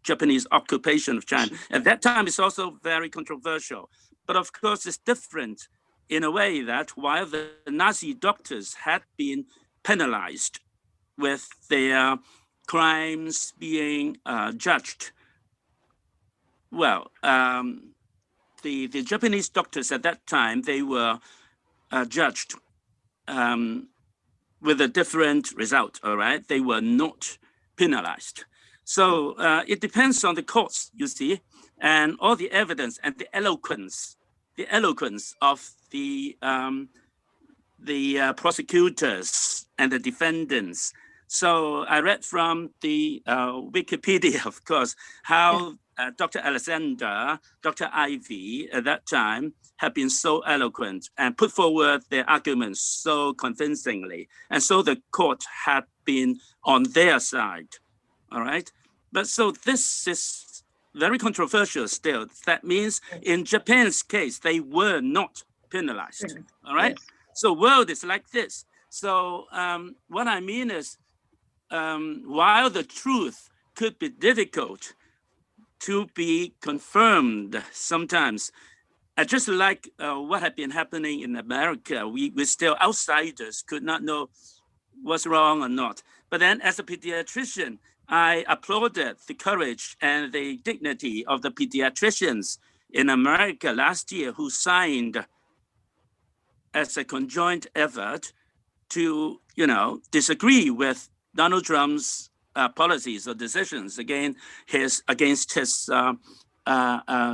Japanese occupation of China. At that time, it's also very controversial. But of course, it's different in a way that while the Nazi doctors had been penalized with their crimes being judged, well, the Japanese doctors at that time, they were judged with a different result, all right? They were not penalized. So it depends on the courts, you see, and all the evidence and the eloquence of the prosecutors and the defendants. So I read from the Wikipedia, of course, how Dr. Alexander, Dr. Ivy at that time have been so eloquent and put forward their arguments so convincingly. And so the court had been on their side, all right? But so this is very controversial still. That means in Japan's case, they were not penalized, all right? Yes. So world is like this. So what I mean is, while the truth could be difficult to be confirmed sometimes, just like what had been happening in America, we still outsiders could not know what's wrong or not. But then as a pediatrician, I applauded the courage and the dignity of the pediatricians in America last year who signed as a conjoint effort to, disagree with Donald Trump's policies or decisions against his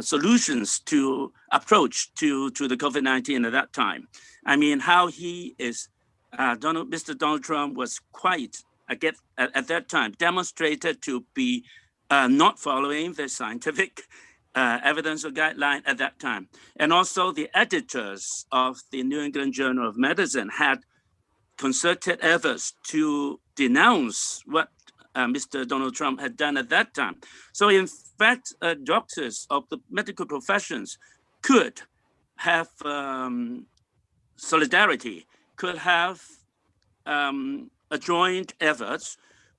solutions to approach to the COVID-19 at that time. I mean, how he is, Mr. Donald Trump was quite, at that time, demonstrated to be not following the scientific evidence or guideline at that time. And also the editors of the New England Journal of Medicine had concerted efforts to denounce what Mr. Donald Trump had done at that time. So in fact, doctors of the medical professions could have solidarity, could have a joint efforts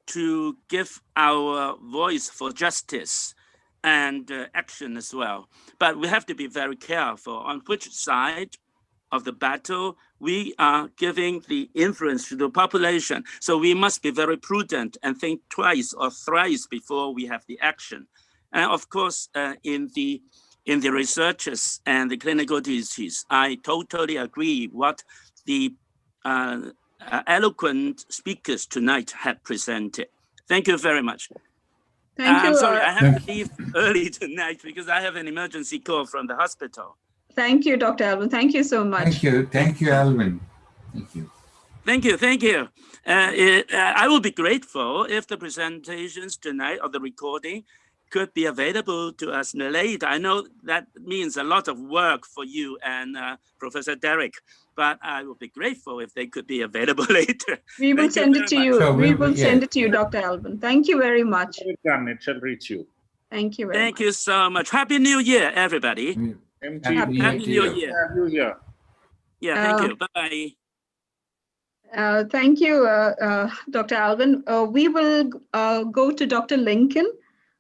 to give our voice for justice and action as well. But we have to be very careful on which side of the battle we are giving the influence to the population. So we must be very prudent and think twice or thrice before we have the action. And of course, in the researches and the clinical disease, I totally agree what the eloquent speakers tonight had presented. Thank you very much.
Thank you.
I'm sorry, I have to leave early tonight because I have an emergency call from the hospital.
Thank you, Dr. Alvin. Thank you so much.
Thank you, Alvin. Thank you.
Thank you. I will be grateful if the presentations tonight or the recording could be available to us later. I know that means a lot of work for you and Professor Derek, but I will be grateful if they could be available later.
We will send it to you. We will send it to you, Dr. Alvin. Thank you very much.
It shall reach you.
Thank you very much.
Thank you so much. Happy New Year, everybody.
Happy
New Year. Yeah, thank you. Bye.
Thank you, Dr. Alvin. We will go to Dr. Lincoln.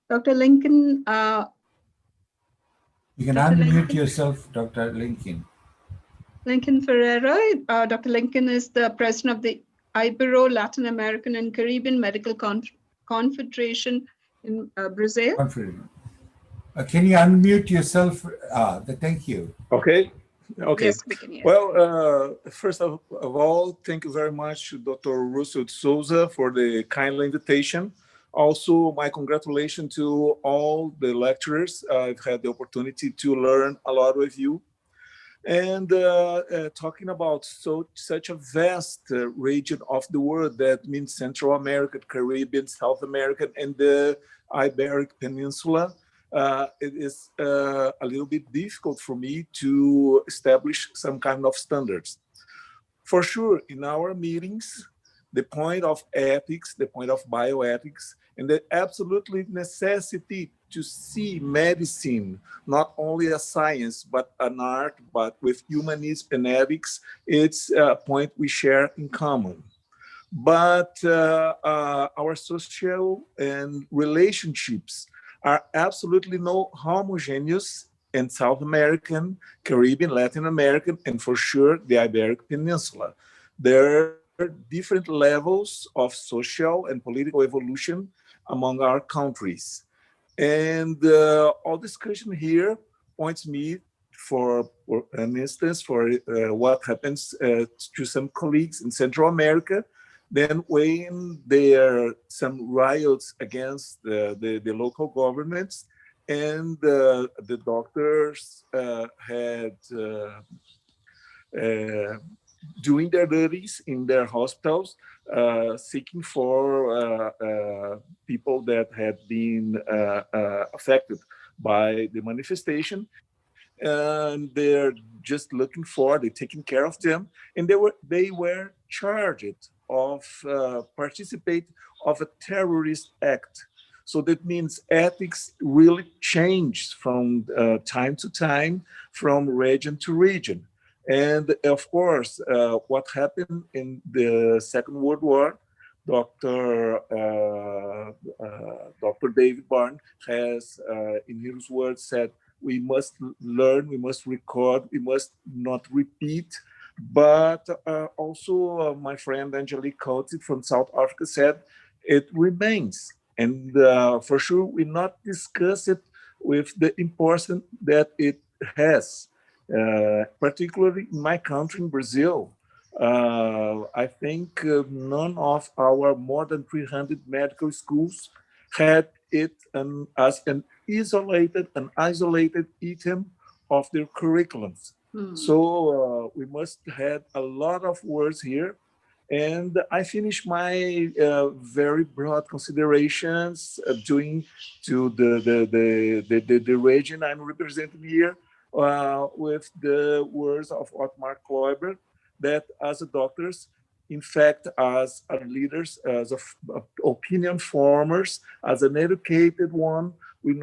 Dr. Lincoln.
You can unmute yourself, Dr. Lincoln.
Lincoln Ferreira. Dr. Lincoln is the president of the Ibero Latin American and Caribbean Medical Confederation in Brazil.
Can you unmute yourself? Thank you.
Okay.
Yes, we can hear.
Well, first of all, thank you very much to Dr. Russell de Souza for the kindly invitation. Also, my congratulations to all the lecturers. I've had the opportunity to learn a lot with you. And talking about such a vast region of the world, that means Central America, Caribbean, South America, and the Iberic Peninsula, it is a little bit difficult for me to establish some kind of standards. For sure, in our meetings, the point of ethics, the point of bioethics, and the absolutely necessity to see medicine not only a science, but an art, but with humanism and ethics, it's a point we share in common. But our social and relationships are absolutely not homogeneous in South American, Caribbean, Latin American, and for sure the Iberic Peninsula. There are different levels of social and political evolution among our countries. And all discussion here points me for an instance for what happens to some colleagues in Central America. Then when there are some riots against the local governments, and the doctors had doing their duties in their hospitals, seeking for people that had been affected by the manifestation. And they're just looking for, they're taking care of them. And they were charged of participate of a terrorist act. So that means ethics really changed from time to time, from region to region. And of course, what happened in the Second World War, Dr. David Barnes has, in his words, said, we must learn, we must record, we must not repeat. But also my friend Angelique Coates from South Africa said, it remains. And for sure, we not discuss it with the importance that it has, particularly in my country, in Brazil. I think none of our more than 300 medical schools had it as an isolated item of their curriculums. So we must have a lot of words here. And I finished my very broad considerations due to the region I'm representing here with the words of Ottma Clover, that as a doctors, in fact, as leaders, as opinion formers, as an educated one, we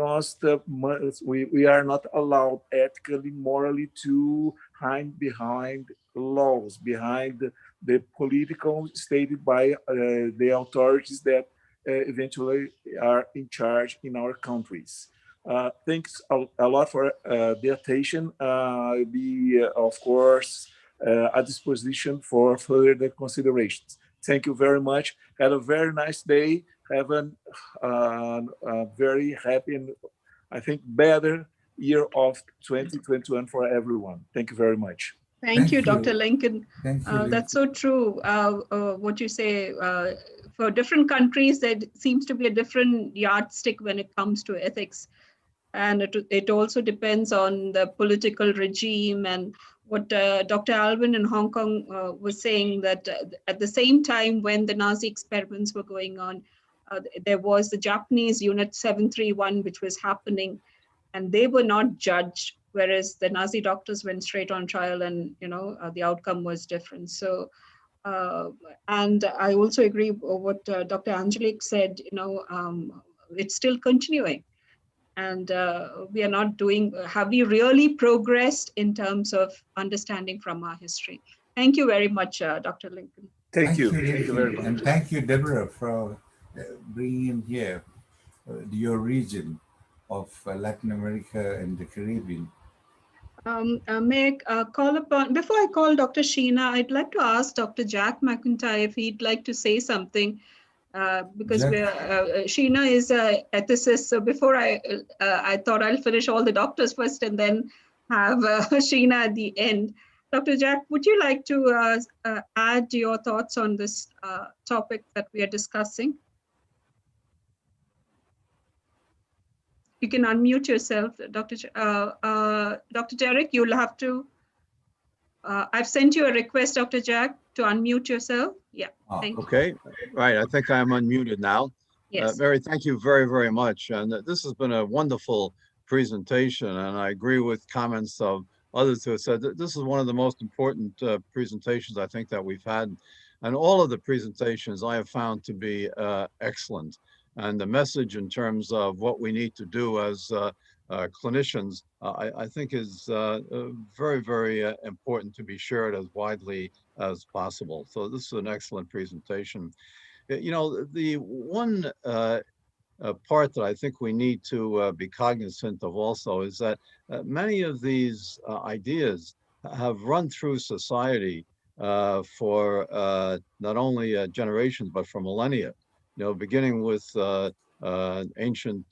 are not allowed ethically, morally to hide behind laws, behind the political stated by the authorities that eventually are in charge in our countries. Thanks a lot for the attention. I'll be, of course, at disposition for further considerations. Thank you very much. Have a very nice day. Have a very happy and I think better year of 2021 for everyone. Thank you very much.
Thank you, Dr. Lincoln.
Thank you,
That's so true. What you say, for different countries, there seems to be a different yardstick when it comes to ethics. And it also depends on the political regime and what Dr. Alvin in Hong Kong was saying, that at the same time when the Nazi experiments were going on, there was the Japanese Unit 731, which was happening, and they were not judged, whereas the Nazi doctors went straight on trial and, the outcome was different. So, and I also agree with what Dr. Angelique said, it's still continuing. And we are not have we really progressed in terms of understanding from our history? Thank you very much, Dr. Lincoln.
Thank you very much.
And thank you, Deborah, for bringing in here your region of Latin America and the Caribbean.
May I call upon, before I call Dr. Sheena, I'd like to ask Dr. Jack McIntyre if he'd like to say something. Because Sheena is an ethicist, so before I thought I'll finish all the doctors first and then have Sheena at the end. Dr. Jack, would you like to add your thoughts on this topic that we are discussing? You can unmute yourself, Dr. Derek. You'll have to. I've sent you a request, Dr. Jack, to unmute yourself. Yeah, thank you.
Okay, right. I think I'm unmuted now.
Yes.
Mary, thank you very, very much. And this has been a wonderful presentation. And I agree with comments of others who have said that this is one of the most important presentations I think that we've had. And all of the presentations I have found to be excellent. And the message in terms of what we need to do as clinicians, I think is very, very important to be shared as widely as possible. So this is an excellent presentation. The one part that I think we need to be cognizant of also is that many of these ideas have run through society for not only generations, but for millennia. Beginning with ancient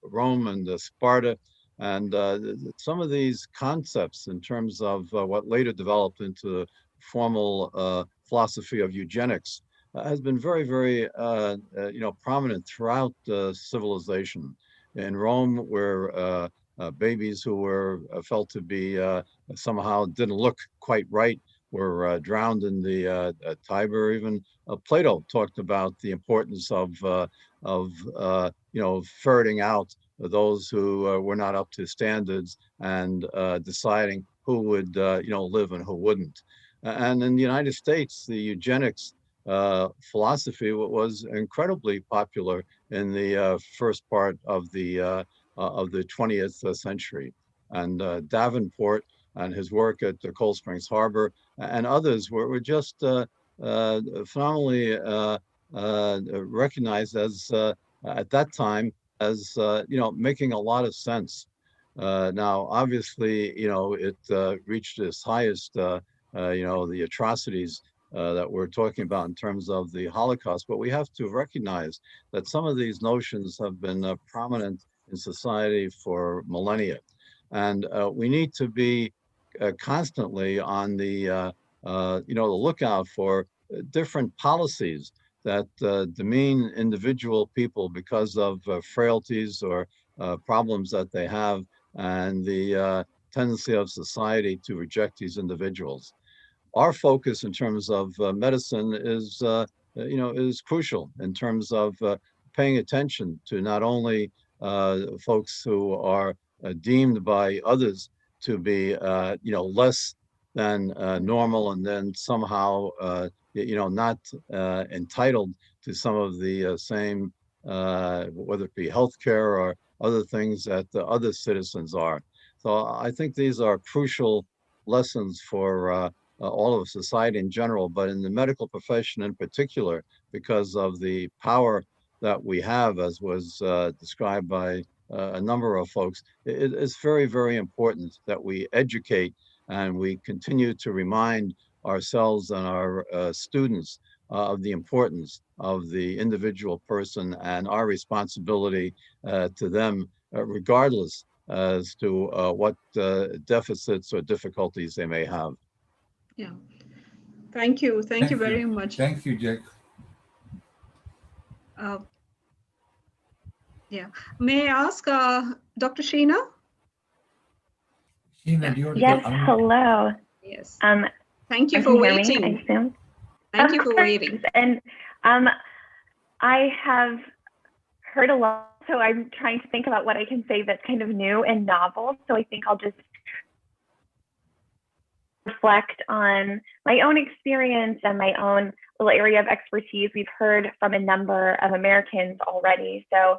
Rome and Sparta, and some of these concepts in terms of what later developed into formal philosophy of eugenics has been very, very, prominent throughout civilization. In Rome, where babies who were felt to be somehow didn't look quite right were drowned in the Tiber. Even Plato talked about the importance of ferreting out those who were not up to standards and deciding who would live and who wouldn't. And in the United States, the eugenics philosophy was incredibly popular in the first part of the 20th century. And Davenport and his work at Cold Springs Harbor and others were just phenomenally recognized as at that time as making a lot of sense. Now, obviously, it reached its highest, the atrocities that we're talking about in terms of the Holocaust, but we have to recognize that some of these notions have been prominent in society for millennia. And we need to be constantly on the lookout for different policies that demean individual people because of frailties or problems that they have, and the tendency of society to reject these individuals. Our focus in terms of medicine is, is crucial in terms of paying attention to not only folks who are deemed by others to be, less than normal, and then somehow, not entitled to some of the same, whether it be healthcare or other things that the other citizens are. So I think these are crucial lessons for all of society in general, but in the medical profession in particular, because of the power that we have, as was described by a number of folks. It's very, very important that we educate and we continue to remind ourselves and our students of the importance of the individual person and our responsibility to them, regardless as to what deficits or difficulties they may have.
Yeah. Thank you. Thank you very much.
Thank you, Jack.
Yeah. May I ask Dr. Sheena?
Sheena, do you want to
Yes, hello.
Yes.
Thank
you for waiting.
I assume.
Thank you for waiting.
And I have heard a lot, so I'm trying to think about what I can say that's kind of new and novel. So I think I'll just reflect on my own experience and my own little area of expertise. We've heard from a number of Americans already. So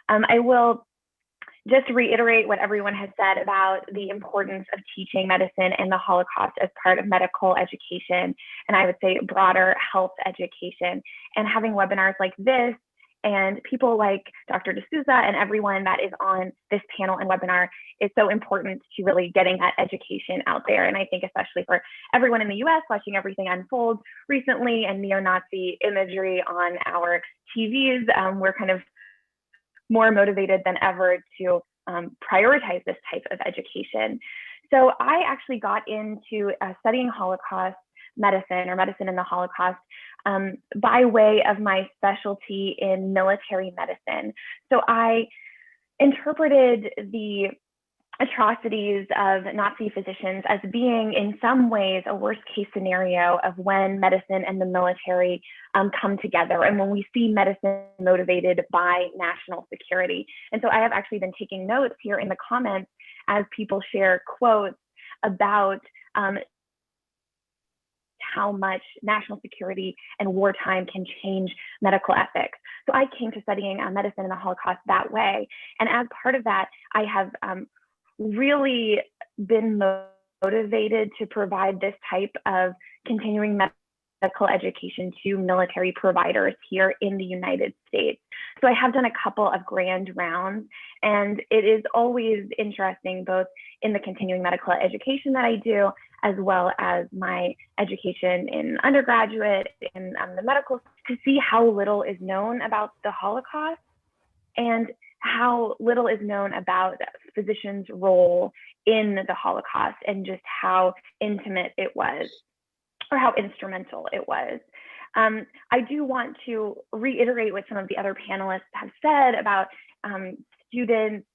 I will just reiterate what everyone has said about the importance of teaching medicine and the Holocaust as part of medical education, and I would say broader health education. And having webinars like this and people like Dr. D'Souza and everyone that is on this panel and webinar is so important to really getting that education out there. And I think especially for everyone in the US watching everything unfold recently and neo-Nazi imagery on our TVs, we're kind of more motivated than ever to prioritize this type of education. So I actually got into studying Holocaust medicine or medicine in the Holocaust by way of my specialty in military medicine. So I interpreted the atrocities of Nazi physicians as being in some ways a worst case scenario of when medicine and the military come together and when we see medicine motivated by national security. And so I have actually been taking notes here in the comments as people share quotes about how much national security and wartime can change medical ethics. So I came to studying medicine in the Holocaust that way. And as part of that, I have really been motivated to provide this type of continuing medical education to military providers here in the United States. So I have done a couple of grand rounds, and it is always interesting, both in the continuing medical education that I do, as well as my education in undergraduate in the medical, to see how little is known about the Holocaust and how little is known about physicians' role in the Holocaust and just how intimate it was, or how instrumental it was. I do want to reiterate what some of the other panelists have said about students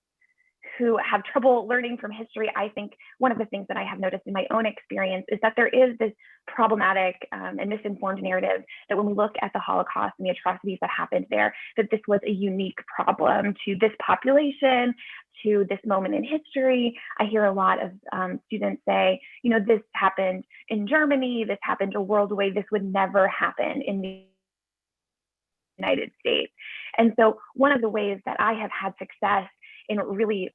who have trouble learning from history. I think one of the things that I have noticed in my own experience is that there is this problematic and misinformed narrative that when we look at the Holocaust and the atrocities that happened there, that this was a unique problem to this population, to this moment in history. I hear a lot of students say, you know, this happened in Germany, this happened a world away, this would never happen in the United States. And so one of the ways that I have had success in really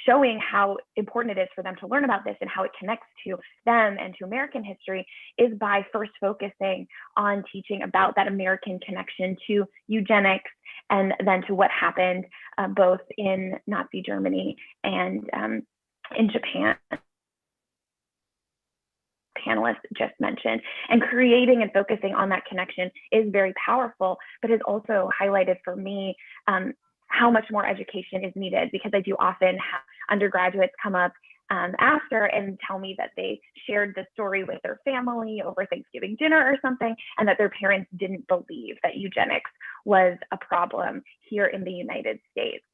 showing how important it is for them to learn about this and how it connects to them and to American history is by first focusing on teaching about that American connection to eugenics and then to what happened both in Nazi Germany and in Japan. panelists just mentioned. And creating and focusing on that connection is very powerful, but has also highlighted for me how much more education is needed, because I do often have undergraduates come up after and tell me that they shared the story with their family over Thanksgiving dinner or something, and that their parents didn't believe that eugenics was a problem here in the United States.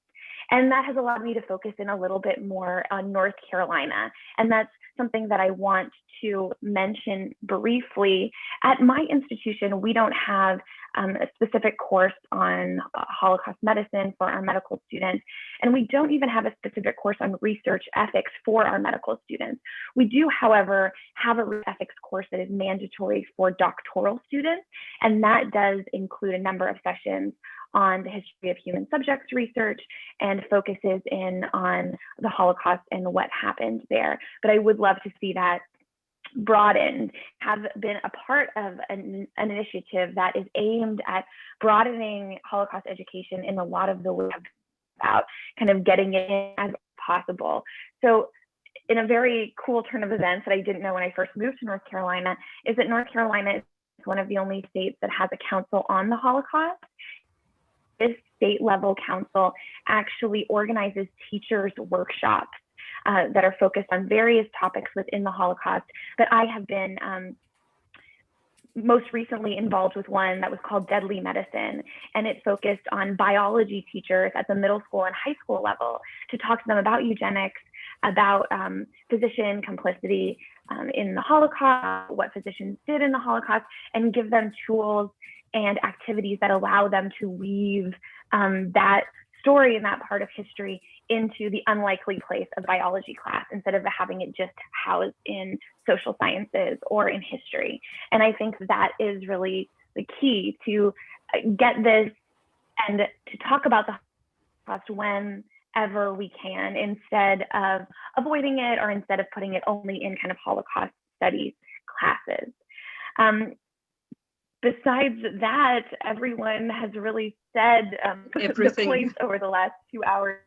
And that has allowed me to focus in a little bit more on North Carolina. And that's something that I want to mention briefly. At my institution, we don't have a specific course on Holocaust medicine for our medical students. And we don't even have a specific course on research ethics for our medical students. We do, however, have a research ethics course that is mandatory for doctoral students. And that does include a number of sessions on the history of human subjects research and focuses in on the Holocaust and what happened there. But I would love to see that broadened, have been a part of an initiative that is aimed at broadening Holocaust education in a lot of the ways about kind of getting it in as possible. So in a very cool turn of events that I didn't know when I first moved to North Carolina is that North Carolina is one of the only states that has a council on the Holocaust. This state level council actually organizes teachers' workshops that are focused on various topics within the Holocaust. But I have been most recently involved with one that was called Deadly Medicine, and it focused on biology teachers at the middle school and high school level to talk to them about eugenics, about physician complicity in the Holocaust, what physicians did in the Holocaust, and give them tools and activities that allow them to weave that story and that part of history into the unlikely place of biology class instead of having it just housed in social sciences or in history. And I think that is really the key to get this and to talk about the Holocaust whenever we can, instead of avoiding it or instead of putting it only in kind of Holocaust studies classes. Besides that, everyone has really said
everything
the points over the last 2 hours.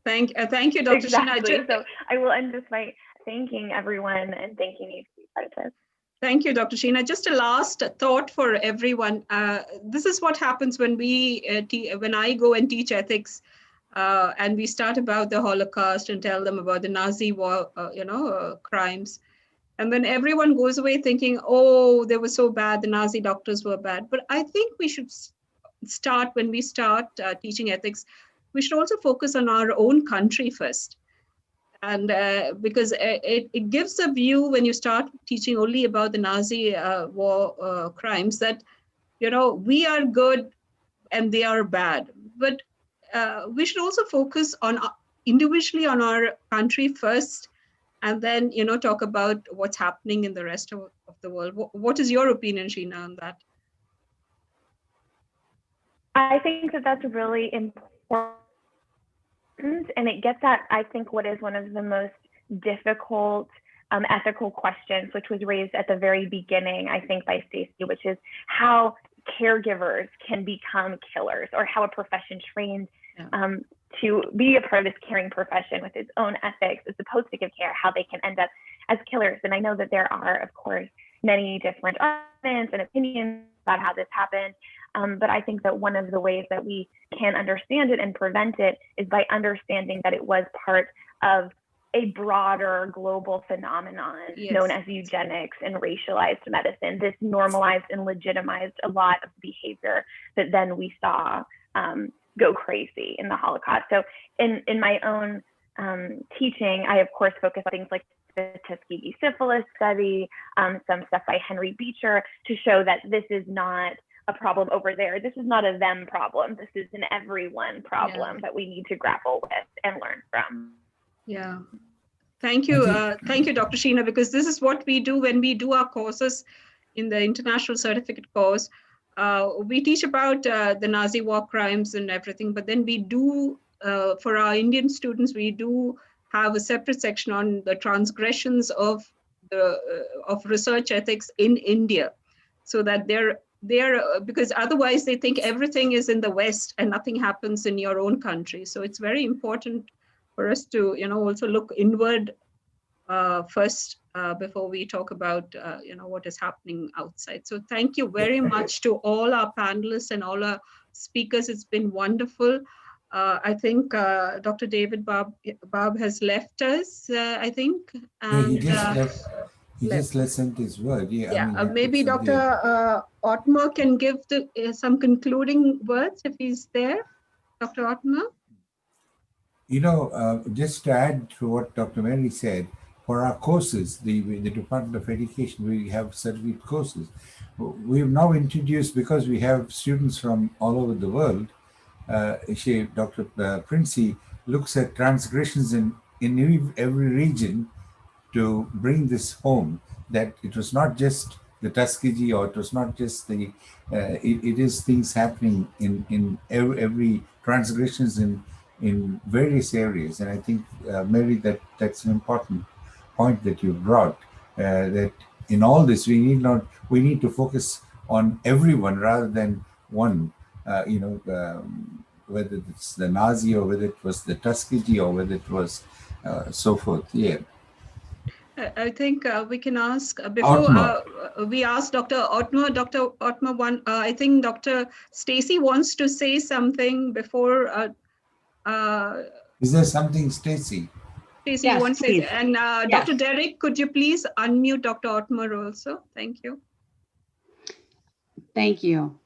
Thank you, Dr.
Exactly.
Sheena.
So I will end just by thanking everyone and thanking you to be part of this.
Thank you, Dr. Sheena. Just a last thought for everyone. This is what happens when when I go and teach ethics, and we start about the Holocaust and tell them about the Nazi war, crimes. And then everyone goes away thinking, oh, they were so bad, the Nazi doctors were bad. But I think we should start, when we start teaching ethics, we should also focus on our own country first. And because it gives a view when you start teaching only about the Nazi war crimes that, we are good and they are bad. But we should also focus on individually on our country first, and then, talk about what's happening in the rest of the world. What is your opinion, Sheena, on that?
I think that that's really important. And it gets at, I think, what is one of the most difficult ethical questions, which was raised at the very beginning, I think, by Stacey, which is how caregivers can become killers, or how a profession trained to be a part of this caring profession with its own ethics is supposed to give care, how they can end up as killers. And I know that there are, of course, many different arguments and opinions about how this happened. But I think that one of the ways that we can understand it and prevent it is by understanding that it was part of a broader global phenomenon known as eugenics and racialized medicine. This normalized and legitimized a lot of behavior that then we saw go crazy in the Holocaust. So in my own teaching, I of course focus on things like the Tuskegee syphilis study, some stuff by Henry Beecher, to show that this is not a problem over there. This is not a them problem. This is an everyone problem that we need to grapple with and learn from.
Yeah. Thank you. Thank you, Dr. Sheena, because this is what we do when we do our courses in the international certificate course. We teach about the Nazi war crimes and everything, but then we do, for our Indian students, we do have a separate section on the transgressions of research ethics in India, so that they're because otherwise they think everything is in the West and nothing happens in your own country. So it's very important for us to, also look inward first before we talk about what is happening outside. So thank you very much to all our panelists and all our speakers. It's been wonderful. I think Dr. David Barb has left us, I think. And,
he just left. He just sent his word. Yeah, I mean,
maybe Dr. Ottma can give some concluding words if he's there. Dr. Ottma?
Just to add to what Dr. Mary said, for our courses, the Department of Education, we have certificate courses. We've now introduced, because we have students from all over the world, Dr. Princey looks at transgressions in every region to bring this home, that it was not just the Tuskegee, or it was not just the, it is things happening in every transgressions in various areas. And I think, Mary, that's an important point that you brought, that in all this, we need to focus on everyone rather than one, whether it's the Nazi or whether it was the Tuskegee or whether it was so forth. Yeah.
I think we can ask before we ask Dr. Ottma. Dr. Ottma, I think Dr. Stacy wants to say something before.
Is there something, Stacy?
Stacy,
yes,
you want to say? And
yes.
Dr. Derek, could you please unmute Dr. Ottma also? Thank you.
Thank you.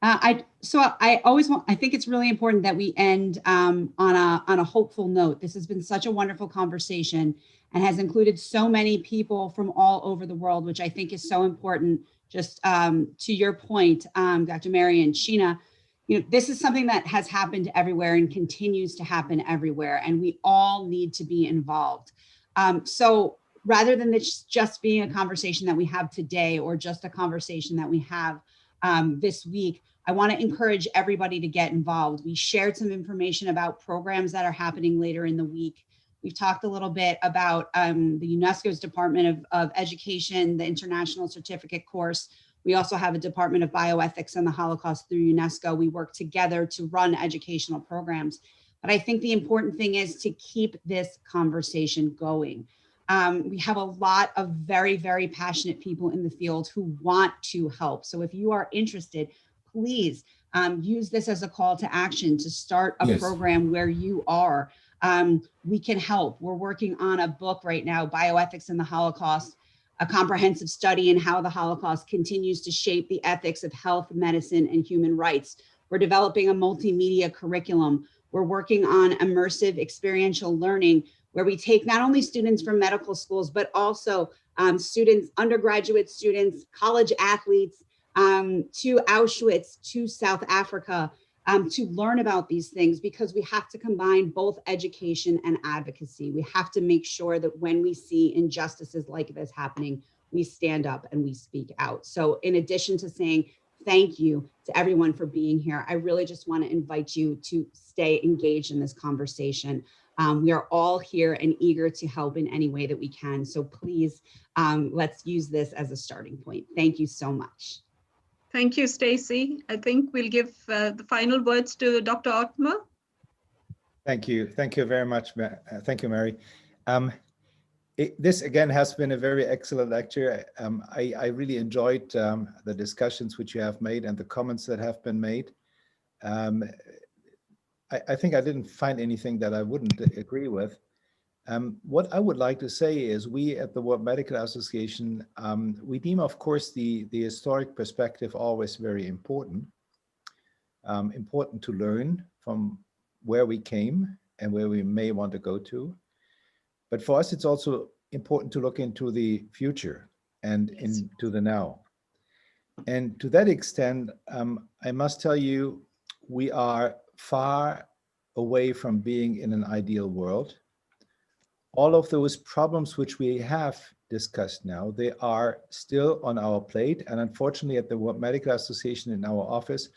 I think it's really important that we end on a hopeful note. This has been such a wonderful conversation and has included so many people from all over the world, which I think is so important. Just to your point, Dr. Mary and Sheena, this is something that has happened everywhere and continues to happen everywhere, and we all need to be involved. So rather than this just being a conversation that we have today or just a conversation that we have this week, I want to encourage everybody to get involved. We shared some information about programs that are happening later in the week. We've talked a little bit about the UNESCO's Department of Education, the International Certificate course. We also have a Department of Bioethics and the Holocaust through UNESCO. We work together to run educational programs. But I think the important thing is to keep this conversation going. We have a lot of very, very passionate people in the field who want to help. So if you are interested, please use this as a call to action to start a program where you are. We can help. We're working on a book right now, Bioethics and the Holocaust, a comprehensive study in how the Holocaust continues to shape the ethics of health, medicine, and human rights. We're developing a multimedia curriculum. We're working on immersive experiential learning, where we take not only students from medical schools, but also students, undergraduate students, college athletes, to Auschwitz, to South Africa, to learn about these things, because we have to combine both education and advocacy. We have to make sure that when we see injustices like this happening, we stand up and we speak out. So in addition to saying thank you to everyone for being here, I really just want to invite you to stay engaged in this conversation. We are all here and eager to help in any way that we can. So please, let's use this as a starting point. Thank you so much.
Thank you, Stacy. I think we'll give the final words to Dr. Ottma.
Thank you. Thank you very much. Thank you, Mary. This again has been a very excellent lecture. I really enjoyed the discussions which you have made and the comments that have been made. I think I didn't find anything that I wouldn't agree with. What I would like to say is we at the World Medical Association, we deem, of course, the historic perspective always very important. Important to learn from where we came and where we may want to go to. But for us, it's also important to look into the future and into the now. And to that extent, I must tell you, we are far away from being in an ideal world. All of those problems which we have discussed now, they are still on our plate. And unfortunately, at the World Medical Association in our office,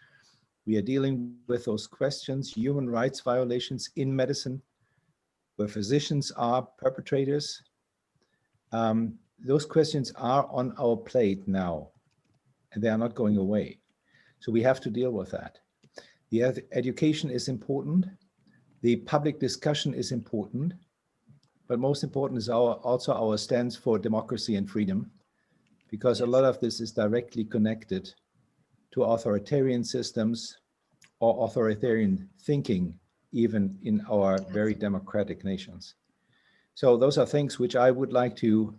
we are dealing with those questions, human rights violations in medicine, where physicians are perpetrators. Those questions are on our plate now, and they are not going away. So we have to deal with that. The education is important. The public discussion is important. but most important is also our stance for democracy and freedom, because a lot of this is directly connected to authoritarian systems or authoritarian thinking, even in our very democratic nations. So those are things which I would like to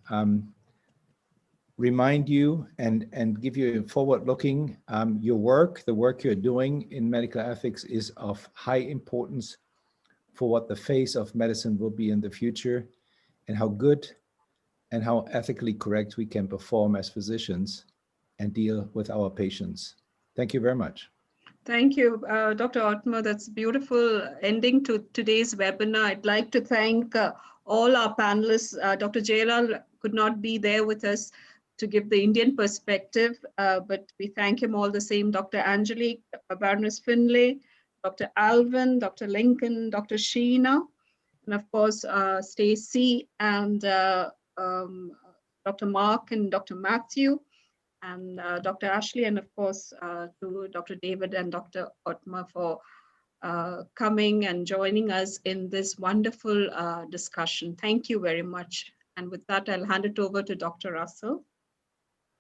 remind you and give you a forward-looking. Your work, the work you're doing in medical ethics is of high importance for what the face of medicine will be in the future, and how good and how ethically correct we can perform as physicians and deal with our patients. Thank you very much.
Thank you, Dr. Ottma. That's a beautiful ending to today's webinar. I'd like to thank all our panelists. Dr. Jailal could not be there with us to give the Indian perspective, but we thank him all the same. Dr. Angelique, Baroness Finley, Dr. Alvin, Dr. Lincoln, Dr. Sheena, and of course, Stacy and Dr. Mark and Dr. Matthew, and Dr. Ashley, and of course, to Dr. David and Dr. Ottma for coming and joining us in this wonderful discussion. Thank you very much. And with that, I'll hand it over to Dr. Russell.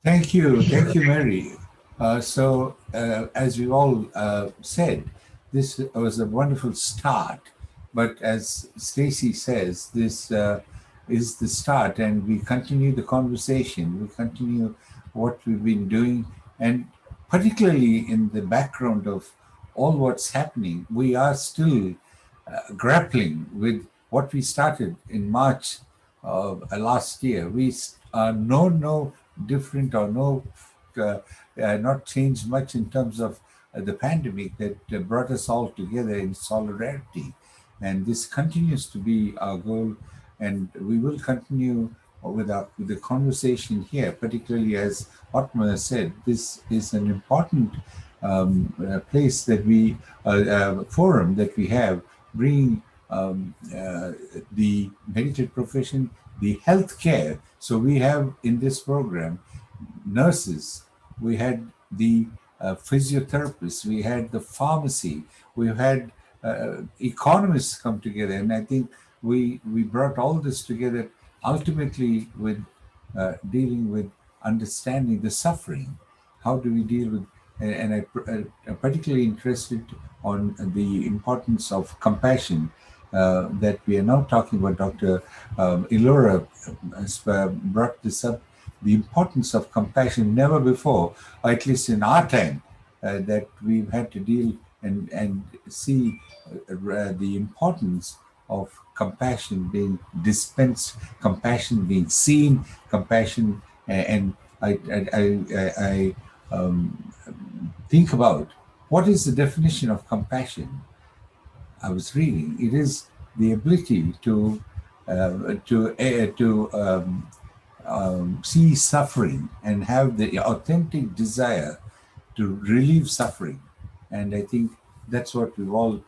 Thank you, Mary. As we all said, this was a wonderful start, but as Stacy says, this is the start, and we continue the conversation, we continue what we've been doing, and particularly in the background of all what's happening, we are still grappling with what we started in March of last year. We are no different or not changed much in terms of the pandemic that brought us all together in solidarity. And this continues to be our goal, and we will continue with the conversation here, particularly as Ottma said, this is an important place that we, forum that we have, bringing the medical profession, the healthcare. So we have in this program nurses, we had the physiotherapists, we had the pharmacy, we had economists come together, and I think we brought all this together ultimately with dealing with understanding the suffering. How do we deal with, and I'm particularly interested on the importance of compassion that we are now talking about. Dr. Elora has brought this up, the importance of compassion. Never before, or at least in our time, that we've had to deal and see the importance of compassion being dispensed, compassion being seen, compassion, and I think about what is the definition of compassion. I was reading, it is the ability to see suffering and have the authentic desire to relieve suffering. And I think that's what we've all,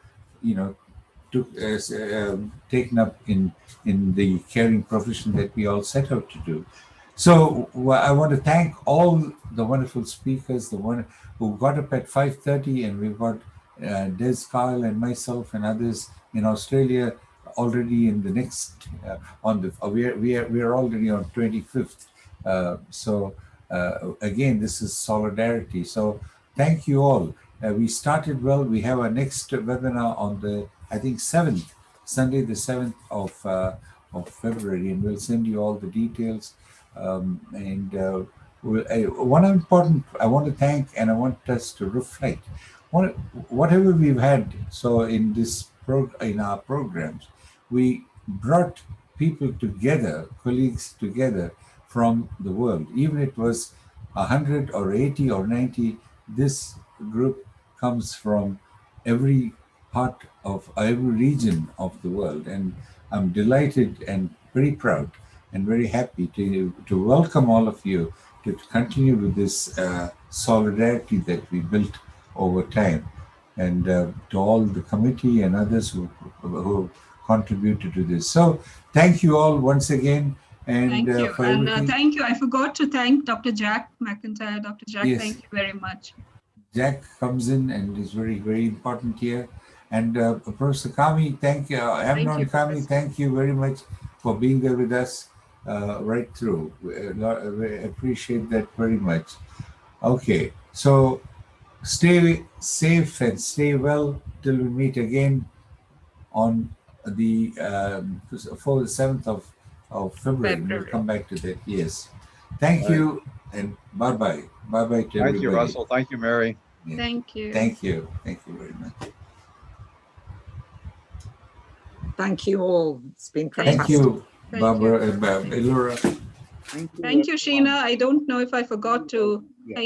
taken up in the caring profession that we all set out to do. So I want to thank all the wonderful speakers, the one who got up at 5:30, and we've got Des, Kyle, and myself and others in Australia already in the next we are already on 25th. Again, this is solidarity. So thank you all. We started well. We have our next webinar on the, I think, 7th, Sunday the 7th of February, and we'll send you all the details. One important, I want to thank, and I want us to reflect, whatever we've had. So in in our programs, we brought people together, colleagues together from the world. Even if it was 100 or 80 or 90, this group comes from every part of every region of the world. And I'm delighted and very proud and very happy to welcome all of you to continue with this solidarity that we built over time. And to all the committee and others who contributed to this. So thank you all once again. And
thank you. Thank you. I forgot to thank Dr. Jack McIntyre. Dr. Jack, yes. Thank you very much.
Jack comes in and is very, very important here. And Professor Kami, thank you. Amnon Kami, thank you very much for being there with us right through. We appreciate that very much. Okay, so stay safe and stay well till we meet again on the for the 7th of February. We'll come back to that. Yes. Thank you and bye-bye. Bye-bye to everybody.
Thank you, Russell. Thank you, Mary.
Yeah.
Thank you.
Thank you. Thank you very much.
Thank you all. It's been
Thank
fantastic.
you,
Thank
Barbara
you.
and Elora.
Thank you, Sheena. I don't know if I forgot to